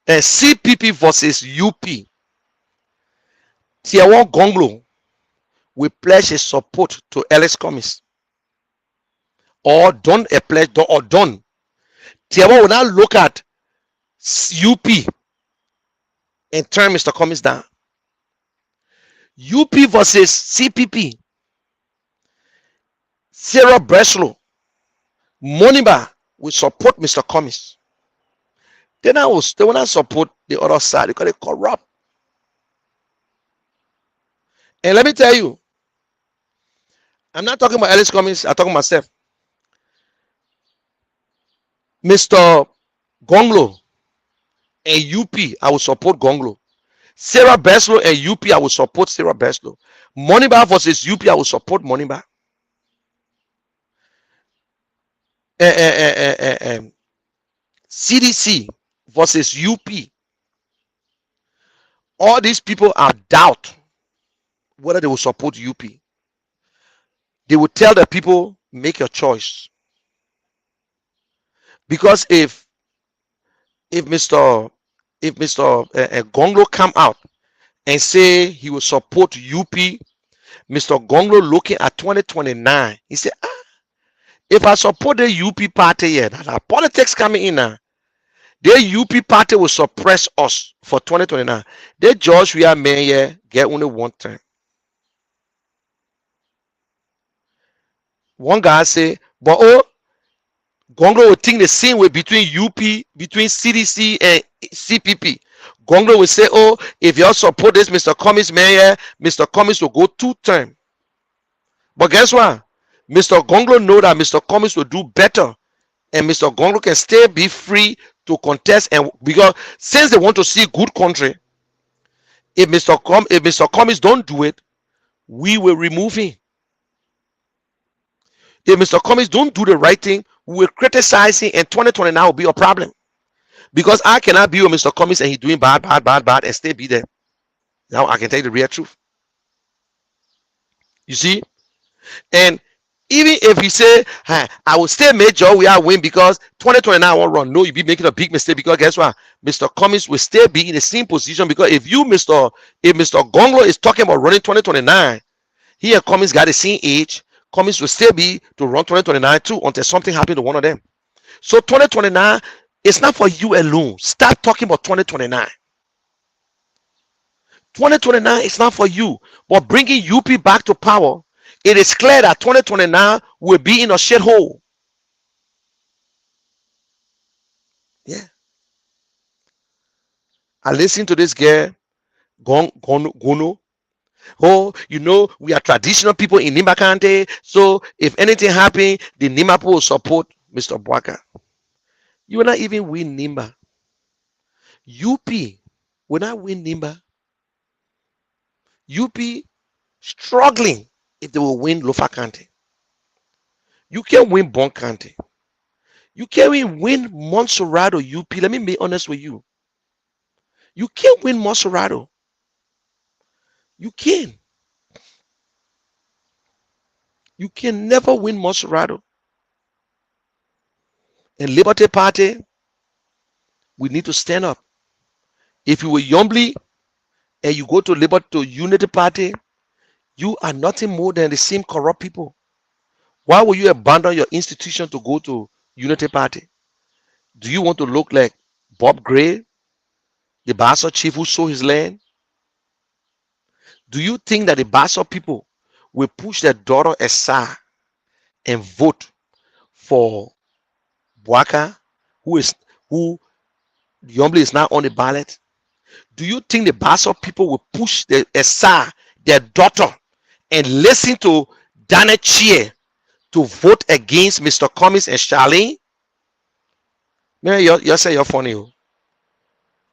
CPP versus UP? Tier 1 Gonglo will pledge his support to Ellis Cummings. Or done a pledge or done. Tier 1 will now look at UP and turn Mr. Cummings down. UP versus CPP. Sarah Breslow, Moniba will support Mr. Cummings. They will not support the other side because they corrupt. And let me tell you, I'm not talking about Ellis Cummings, I'm talking myself. Mr. Gonglo and UP, I will support Gonglo. Sarah Beslow and UP, I will support Sarah Beslow. Moniba versus UP, I will support Moniba. CDC versus UP. All these people are doubt whether they will support UP. They will tell the people, make your choice. Because if Mr. Gonglo come out and say he will support UP, Mr. Gonglo looking at 2029, he said, if I support the UP party here, politics coming in now, the UP party will suppress us for 2029. The judge we are mayor get only one term. One guy say, but Gonglo will think the same way between UP, between CDC and CPP. Gonglo will say, if you all support this Mr. Cummings mayor, Mr. Cummings will go 2 terms. But guess what? Mr. Gonglo know that Mr. Cummings will do better, and Mr. Gonglo can still be free to contest. And because since they want to see good country, if Mr. Cummings don't do it, we will remove him. If Mr. Cummings don't do the right thing, we will criticize him, and 2029 will be a problem. Because I cannot be with Mr. Cummings and he's doing bad, and still be there. Now I can tell you the real truth. You see? And even if he say, I will still make sure we are win because 2029 won't run. No, you'll be making a big mistake because guess what? Mr. Cummings will still be in the same position because if Mr. Gonglo is talking about running 2029, he and Cummings got the same age. Cummings will still be to run 2029 too until something happens to one of them. So 2029 is not for you alone. Start talking about 2029. 2029 is not for you, but bringing UP back to power. It is clear that 2029 will be in a shithole. Yeah. I listened to this girl, Gono. We are traditional people in Nimba County. So if anything happens, the Nimba people will support Mr. Bwaka. You will not even win Nimba. UP will not win Nimba. UP struggling if they will win Lofa County. You can't win Bon County. You can't even win Montserrat UP. Let me be honest with you. You can't win Montserrat. You can. You can never win Montserrat. And Liberty Party, we need to stand up. If you were Yombly and you go to Unity Party, you are nothing more than the same corrupt people. Why will you abandon your institution to go to Unity Party? Do you want to look like Bob Gray, the Bassa chief who sold his land? Do you think that the Bassa people will push their daughter aside and vote for Bwaka, who Yombly is now on the ballot? Do you think the Bassa people will push aside their daughter and listen to Dana Chia to vote against Mr. Cummings and Charlene? Man, you say you're funny.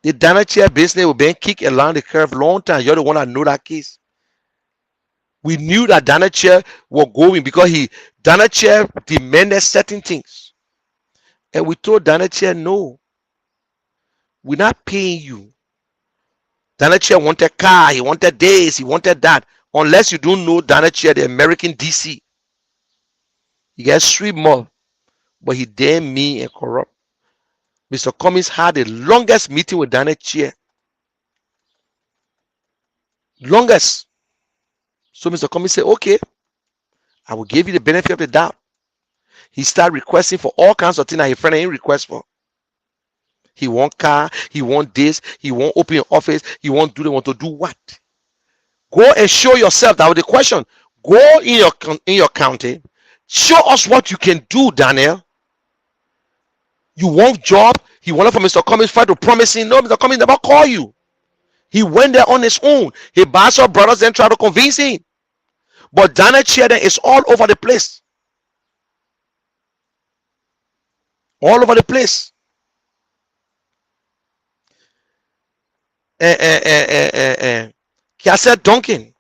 The Dana Chia business will be kicked along the curve long time. You're the one that know that case. We knew that Dana Chia was going because Dana Chia demanded certain things. And we told Dana Chia, no, we're not paying you. Dana Chia wanted car, he wanted this, he wanted that. Unless you don't know Dana Chia, the American DC. He gets street mob, but he damn mean and corrupt. Mr. Cummings had the longest meeting with Dana Chia. Longest. So Mr. Cummings said, okay, I will give you the benefit of the doubt. He started requesting for all kinds of things that his friend ain't request for. He want car, he want this, he want open office, he want to do what? Go and show yourself. That was the question. Go in your county, show us what you can do, Daniel. You want job? He wanted for Mr. Cummings try to promise him, no, Mr. Cummings never call you. He went there on his own. His Bishop brothers then tried to convince him. But Daniel Chairden is all over the place. All over the place. Kiasset Duncan,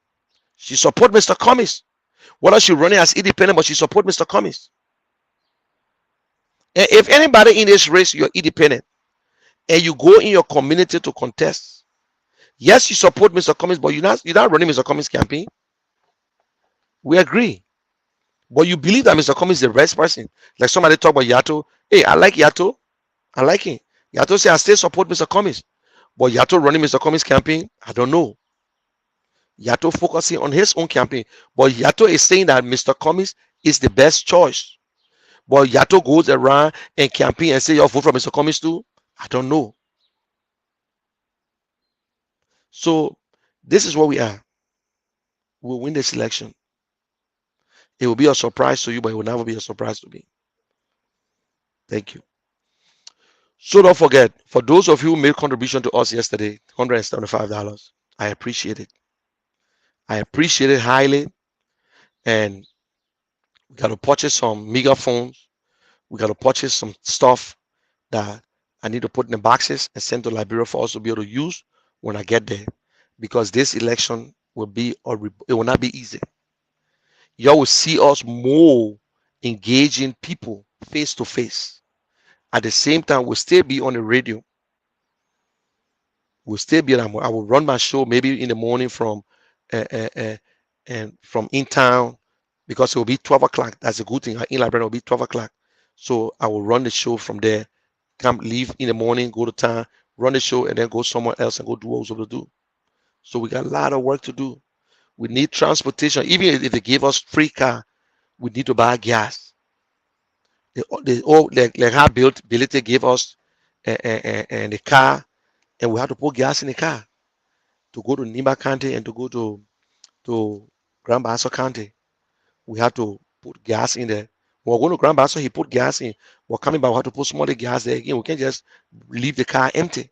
she support Mr. Cummings. Whether she running as independent, but she support Mr. Cummings. And if anybody in this race, you're independent, and you go in your community to contest, yes, you support Mr. Cummings, but you're not running Mr. Cummings' campaign. We agree. But you believe that Mr. Cummings is the best person. Like somebody talk about Yato. Hey, I like Yato. I like him. Yato say I still support Mr. Cummings. But Yato running Mr. Cummings' campaign, I don't know. Yato focusing on his own campaign. But Yato is saying that Mr. Cummings is the best choice. But Yato goes around and campaign and say, you'll vote for Mr. Cummings too? I don't know. So this is what we are. We'll win this election. It will be a surprise to you, but it will never be a surprise to me. Thank you. So don't forget, for those of you who made contribution to us yesterday, $175, I appreciate it. I appreciate it highly. And we got to purchase some megaphones. We got to purchase some stuff that I need to put in the boxes and send to Liberia for us to be able to use when I get there. Because this election will be, it will not be easy. Y'all will see us more engaging people face to face. At the same time, we'll still be on the radio. We'll still be. I will run my show maybe in the morning from in town, because it will be 12 o'clock. That's a good thing. In Liberia, it will be 12 o'clock. So I will run the show from there. Come, leave in the morning, go to town, run the show, and then go somewhere else and go do what we're supposed to do. So we got a lot of work to do. We need transportation. Even if they give us free car, we need to buy gas. Like how Ability gave us and the car, and we have to put gas in the car to go to Nimba County and to go to Grand Bassa County. We have to put gas in there. When we're going to Grand Bassa, he put gas in. We're coming back, we have to put some other gas there again. We can't just leave the car empty.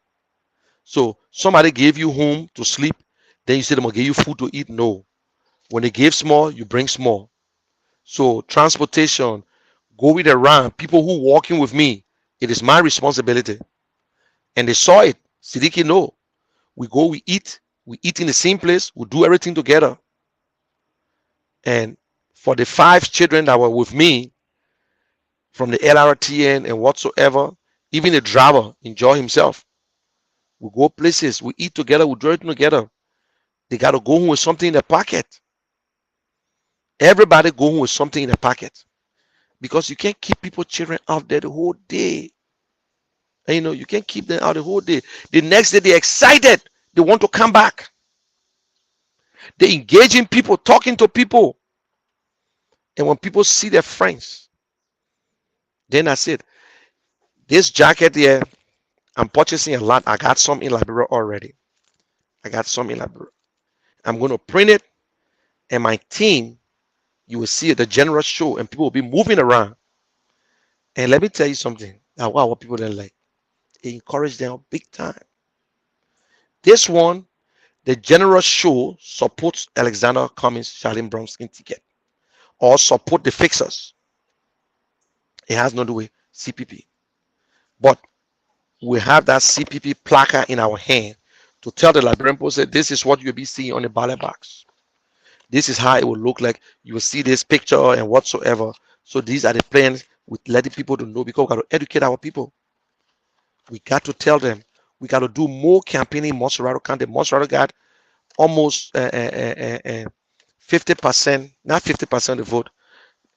So somebody gave you home to sleep, then you say they're gonna give you food to eat. No. When they give small, you bring small. So transportation, going around, people who walking with me, it is my responsibility. And they saw it. Siddiqui know. We go, we eat in the same place, we do everything together. And for the 5 children that were with me from the LRTN and whatsoever, even the driver enjoy himself. We go places, we eat together, we do everything together. They got to go home with something in their pocket. Everybody go home with something in their pocket. Because you can't keep people, children out there the whole day. And, you know, you can't keep them out the whole day. The next day, they're excited. They want to come back. They're engaging people, talking to people. And when people see their friends, then that's it. This jacket here, I'm purchasing a lot. I got some in Liberia already. I got some in Liberia. I'm going to print it, and my team, you will see the general show, and people will be moving around. And let me tell you something. Now, wow, what people don't like. It encourage them big time. This one, the general show supports Alexander Cummings, Charlene Brown skin ticket, or support the fixers. It has nothing to do with CPP. But we have that CPP placard in our hand to tell the Liberian people that this is what you'll be seeing on the ballot box. This is how it will look like. You will see this picture and whatsoever. So these are the plans with letting people to know, because we got to educate our people. We got to tell them. We got to do more campaigning in Montserrat County. Montserrat got almost 50%, not 50% of the vote,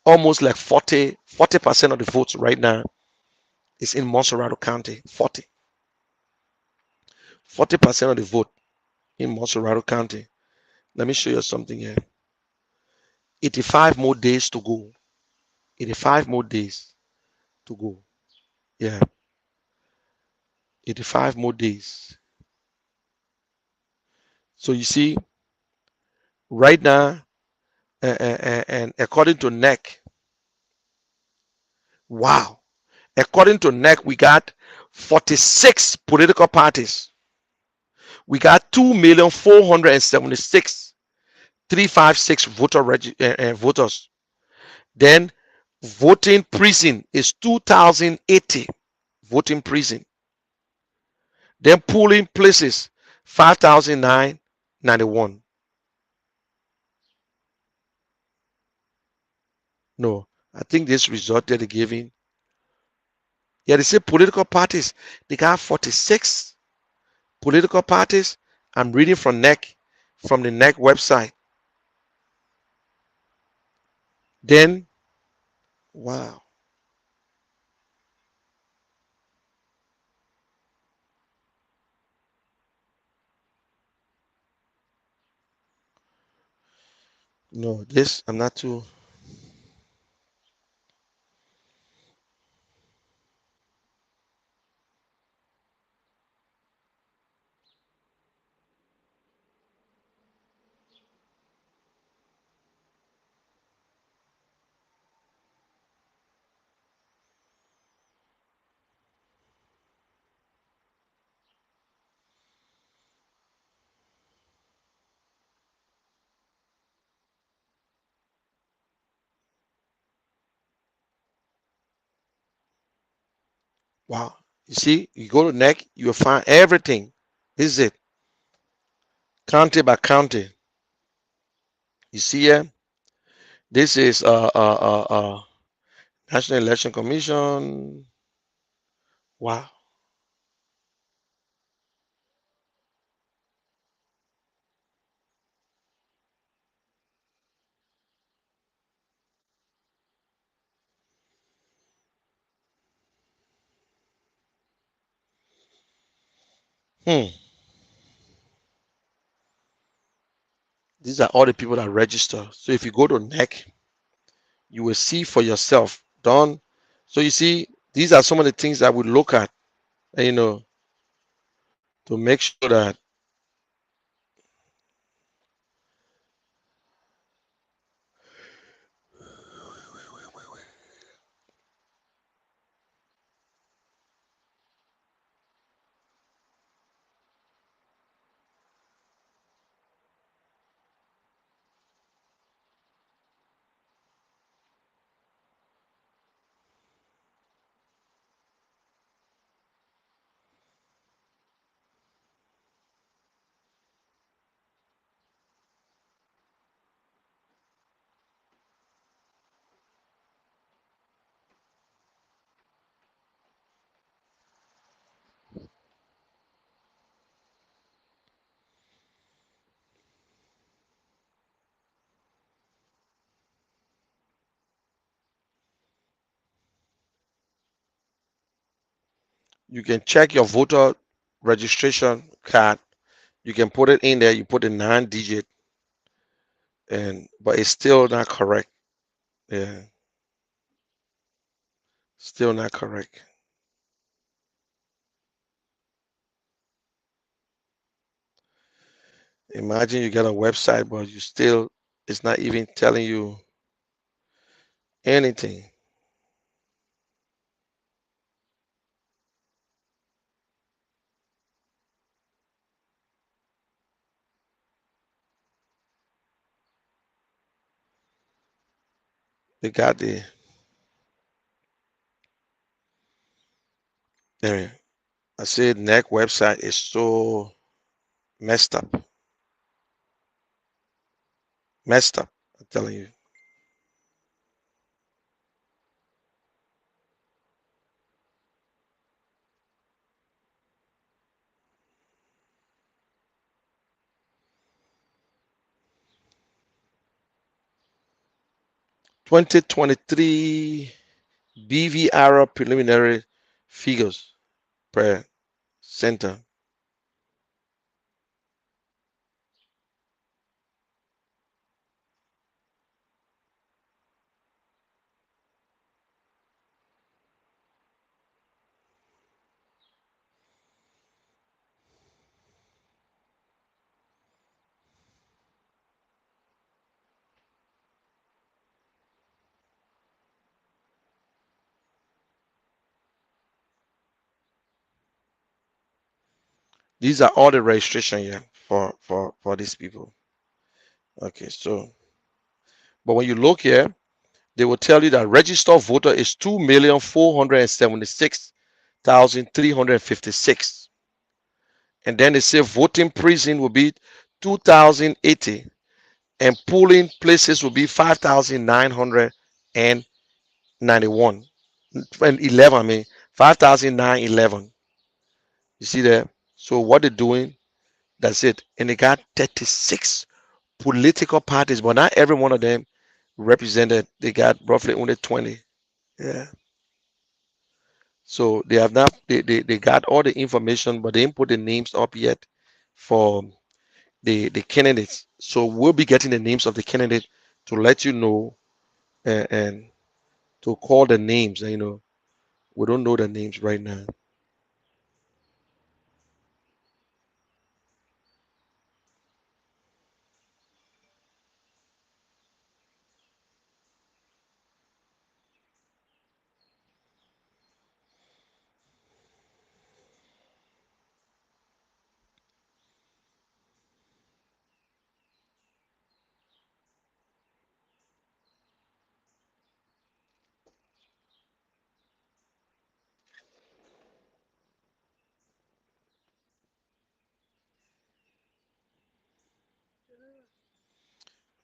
almost like 40% of the votes right now is in Montserrat County. 40% of the vote in Montserrat County. Let me show you something here. 85 more days to go. 85 more days to go. Yeah. 85 more days. So you see, right now, and according to NEC, wow. According to NEC, we got 46 political parties. We got 2,476,356 voters. Then voting precinct is 2,080 voting precinct. Then polling places 5,991. No, I think this resulted in giving. Yeah, they say political parties. They got 46 political parties. I'm reading from the NEC website. Then, wow. No, this I'm not too. Wow. You see, you go to NEC, you'll find everything. This is it. County by county. You see here? This is National Election Commission. Wow. Hmm. These are all the people that register. So if you go to NEC, you will see for yourself. Done. So you see, these are some of the things that we look at, to make sure that you can check your voter registration card. You can put it in there. You put a 9-digit, but it's still not correct. Yeah, still not correct. Imagine you get a website, but it's not even telling you anything. They got there. I said NEC website is so messed up. Messed up, I'm telling you. (2023) BVR preliminary figures per center. These are all the registration here for these people. Okay, so but when you look here, they will tell you that registered voter is 2,476,356. And then they say voting prison will be 2,080 and polling places will be 5,991 and 11. I mean 5,911. You see there? So what they're doing, that's it. And they got 36 political parties, but not every one of them represented. They got roughly only 20. Yeah. So they have not they got all the information, but they didn't put the names up yet for the candidates. So we'll be getting the names of the candidate to let you know, and to call the names. You know, we don't know the names right now.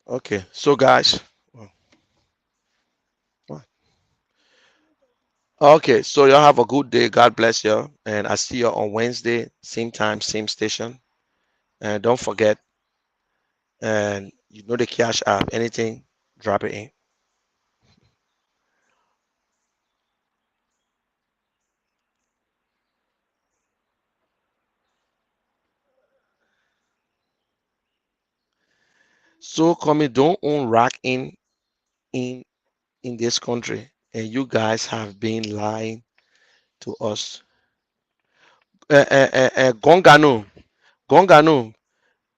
Okay, so guys, okay, so y'all have a good day. God bless you, and I see you on Wednesday, same time, same station. And don't forget, and you know the Cash App. Anything, drop it in. So come don't own rack in this country, and you guys have been lying to us. Gongano, Gongano,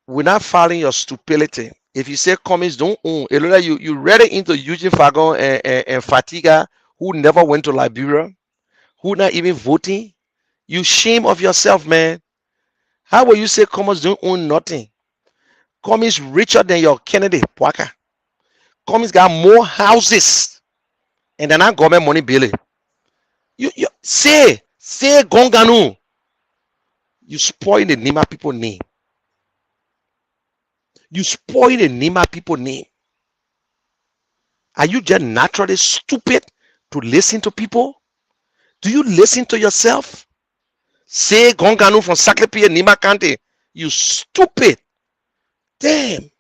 we're not following your stupidity. If you say comments don't own, it look like you read it into Eugene Fagon and Fatiga, who never went to Liberia, who not even voting. You shame of yourself, man. How will you say comments don't own nothing? Comments richer than your Kennedy, Pwaka. Comments got more houses, and they're not government money, Billy. You say Gongano. You spoil the Nima people name. You spoil the Nima people name. Are you just naturally stupid to listen to people? Do you listen to yourself? Say Gonganu from Saklepi and Nima County. You stupid. Damn.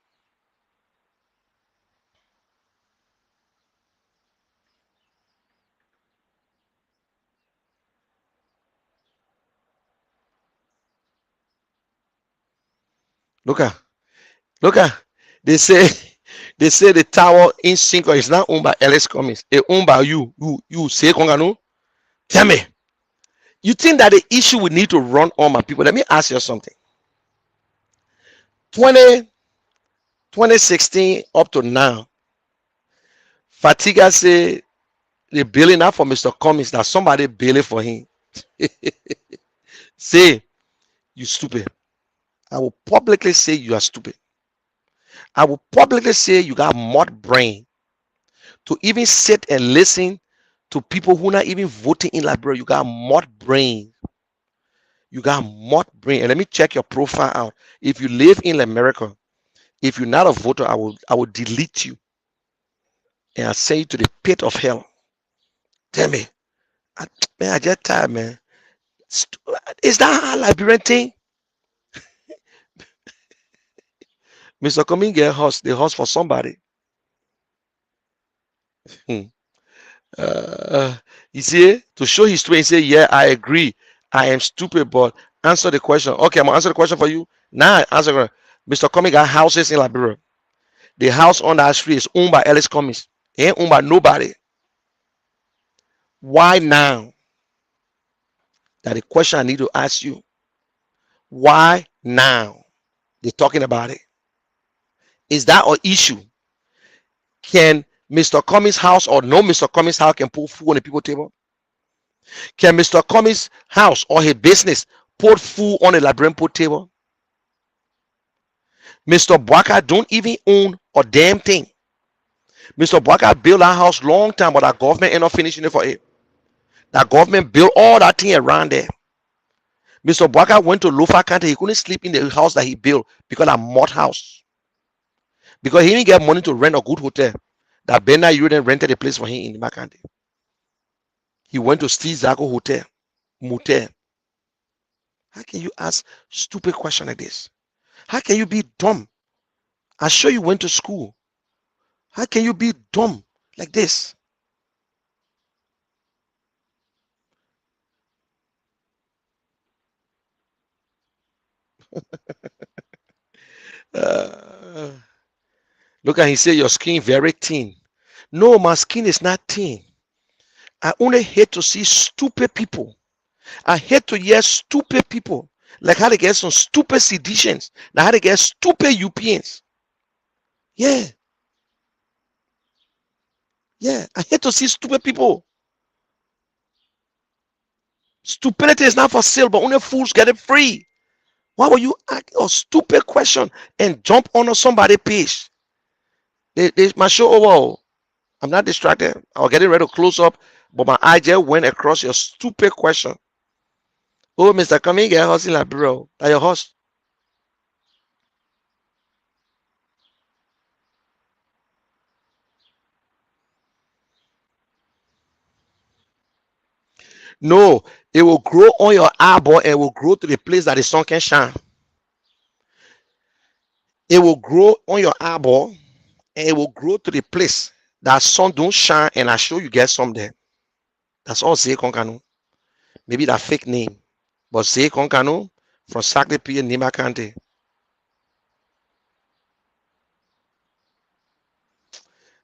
Look at. They say the tower in Cinco is not owned by Ellis Cummings. It's owned by you. You say Gonganu? Tell me. You think that the issue we need to run on my people? Let me ask you something. 2016 up to now, Fatiga say the billing not for Mr. Cummings, that somebody billing for him. Say, you stupid. I will publicly say you are stupid. I will publicly say you got mud brain to even sit and listen to people who not even voting in Liberia. You got mud brain. You got mud brain. And let me check your profile out. If you live in America, if you're not a voter, I will delete you. And I send you to the pit of hell. Tell me. Man, I get tired, man. Is that how Liberian thing? Mr. Cummings get host. They host for somebody. You see, to show his strength, he say, yeah, I agree. I am stupid, but answer the question. Okay, I'm gonna answer the question for you. Now answer. Mr. Cummings got houses in Liberia. The house on that street is owned by Ellis Cummings. It ain't owned by nobody. Why now? That the question I need to ask you. Why now? They're talking about it. Is that an issue? Can Mr. Cummings' house or no Mr. Cummings' house can put food on the people's table? Can Mr. Cummings' house or his business put food on the Liberian put table. Mr. Boaka don't even own a damn thing. Mr. Boaka built that house long time, but that government ain't not finishing it for him. That government built all that thing around there. Mr. Boaka went to Lofa County. He couldn't sleep in the house that he built because of mud house. Because he didn't get money to rent a good hotel. That Bernard Uden rented a place for him in Nima County. He went to Steve Zago Hotel, Motel. How can you ask stupid question like this? How can you be dumb? I'm sure you went to school. How can you be dumb like this? Look at he say your skin very thin. No, my skin is not thin. I only hate to see stupid people. I hate to hear stupid people. Like how they get some stupid seditions. Now how they get stupid Europeans. Yeah. Yeah. I hate to see stupid people. Stupidity is not for sale, but only fools get it free. Why would you ask a stupid question and jump on somebody's page? My show over. I'm not distracted. I was getting ready to close up, but my eye just went across your stupid question. Oh, Mr. Coming, get a house in Liberia. That's your house. No, it will grow on your eyeball and will grow to the place that the sun can shine. It will grow on your eyeball and it will grow to the place that sun don't shine, and I show you get some there. That's all Zay Konkano. Maybe that fake name. But Zay Konkano from Sacred P in Nima County.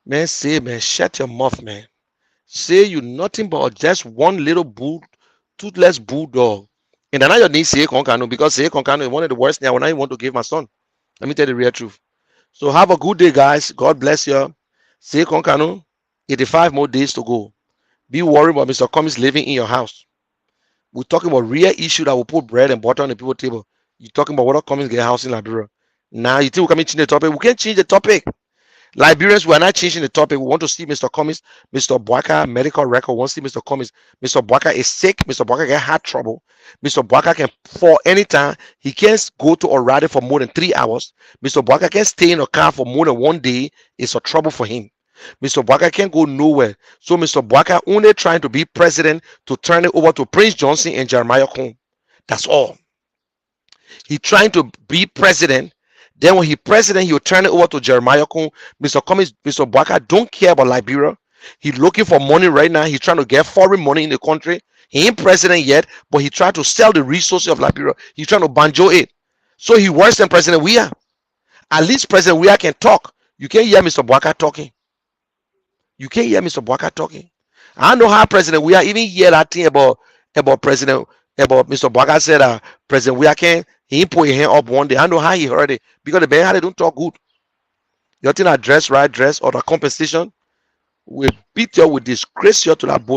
Man, say, man, shut your mouth, man. Say you nothing but just one little toothless bulldog. And then now your name Zay Konkano, because Zay Konkano is one of the worst things I would not want to give my son. Let me tell you the real truth. So have a good day, guys. God bless you. Zay Konkano, 85 more days to go. Be worried about Mr. Cummings living in your house. We're talking about real issue that will put bread and butter on the people's table. You're talking about whether Cummings get a house in Liberia. Now you think we can change the topic? We can't change the topic. Liberians, we are not changing the topic. We want to see Mr. Cummings, Mr. Boaka, medical record. We want to see Mr. Cummings. Mr. Boaka is sick. Mr. Boaka get heart trouble. Mr. Boaka can fall anytime. He can't go to a rally for more than 3 hours. Mr. Boaka can stay in a car for more than 1 day. It's a trouble for him. Mr. Boaka can't go nowhere. So Mr. Boaka only trying to be president to turn it over to Prince Johnson and Jeremiah Cohn. That's all. He trying to be president. Then when he president, he'll turn it over to Jeremiah Cohn. Mr. Cummings, Mr. Boaka don't care about Liberia. He's looking for money right now. He's trying to get foreign money in the country. He ain't president yet, but he tried to sell the resources of Liberia. He's trying to banjo it. So he worse than President Weah. At least President Weah can talk. You can't hear Mr. Boaka talking. You can't hear Mr. Boaka talking. I know how President Weah even hear that thing about Mr. Boaka said President Weah can't. He put his hand up one day. I know how he heard it because the man how they don't talk good. You think I dress right, dress or the compensation will beat you, will disgrace you to that boat.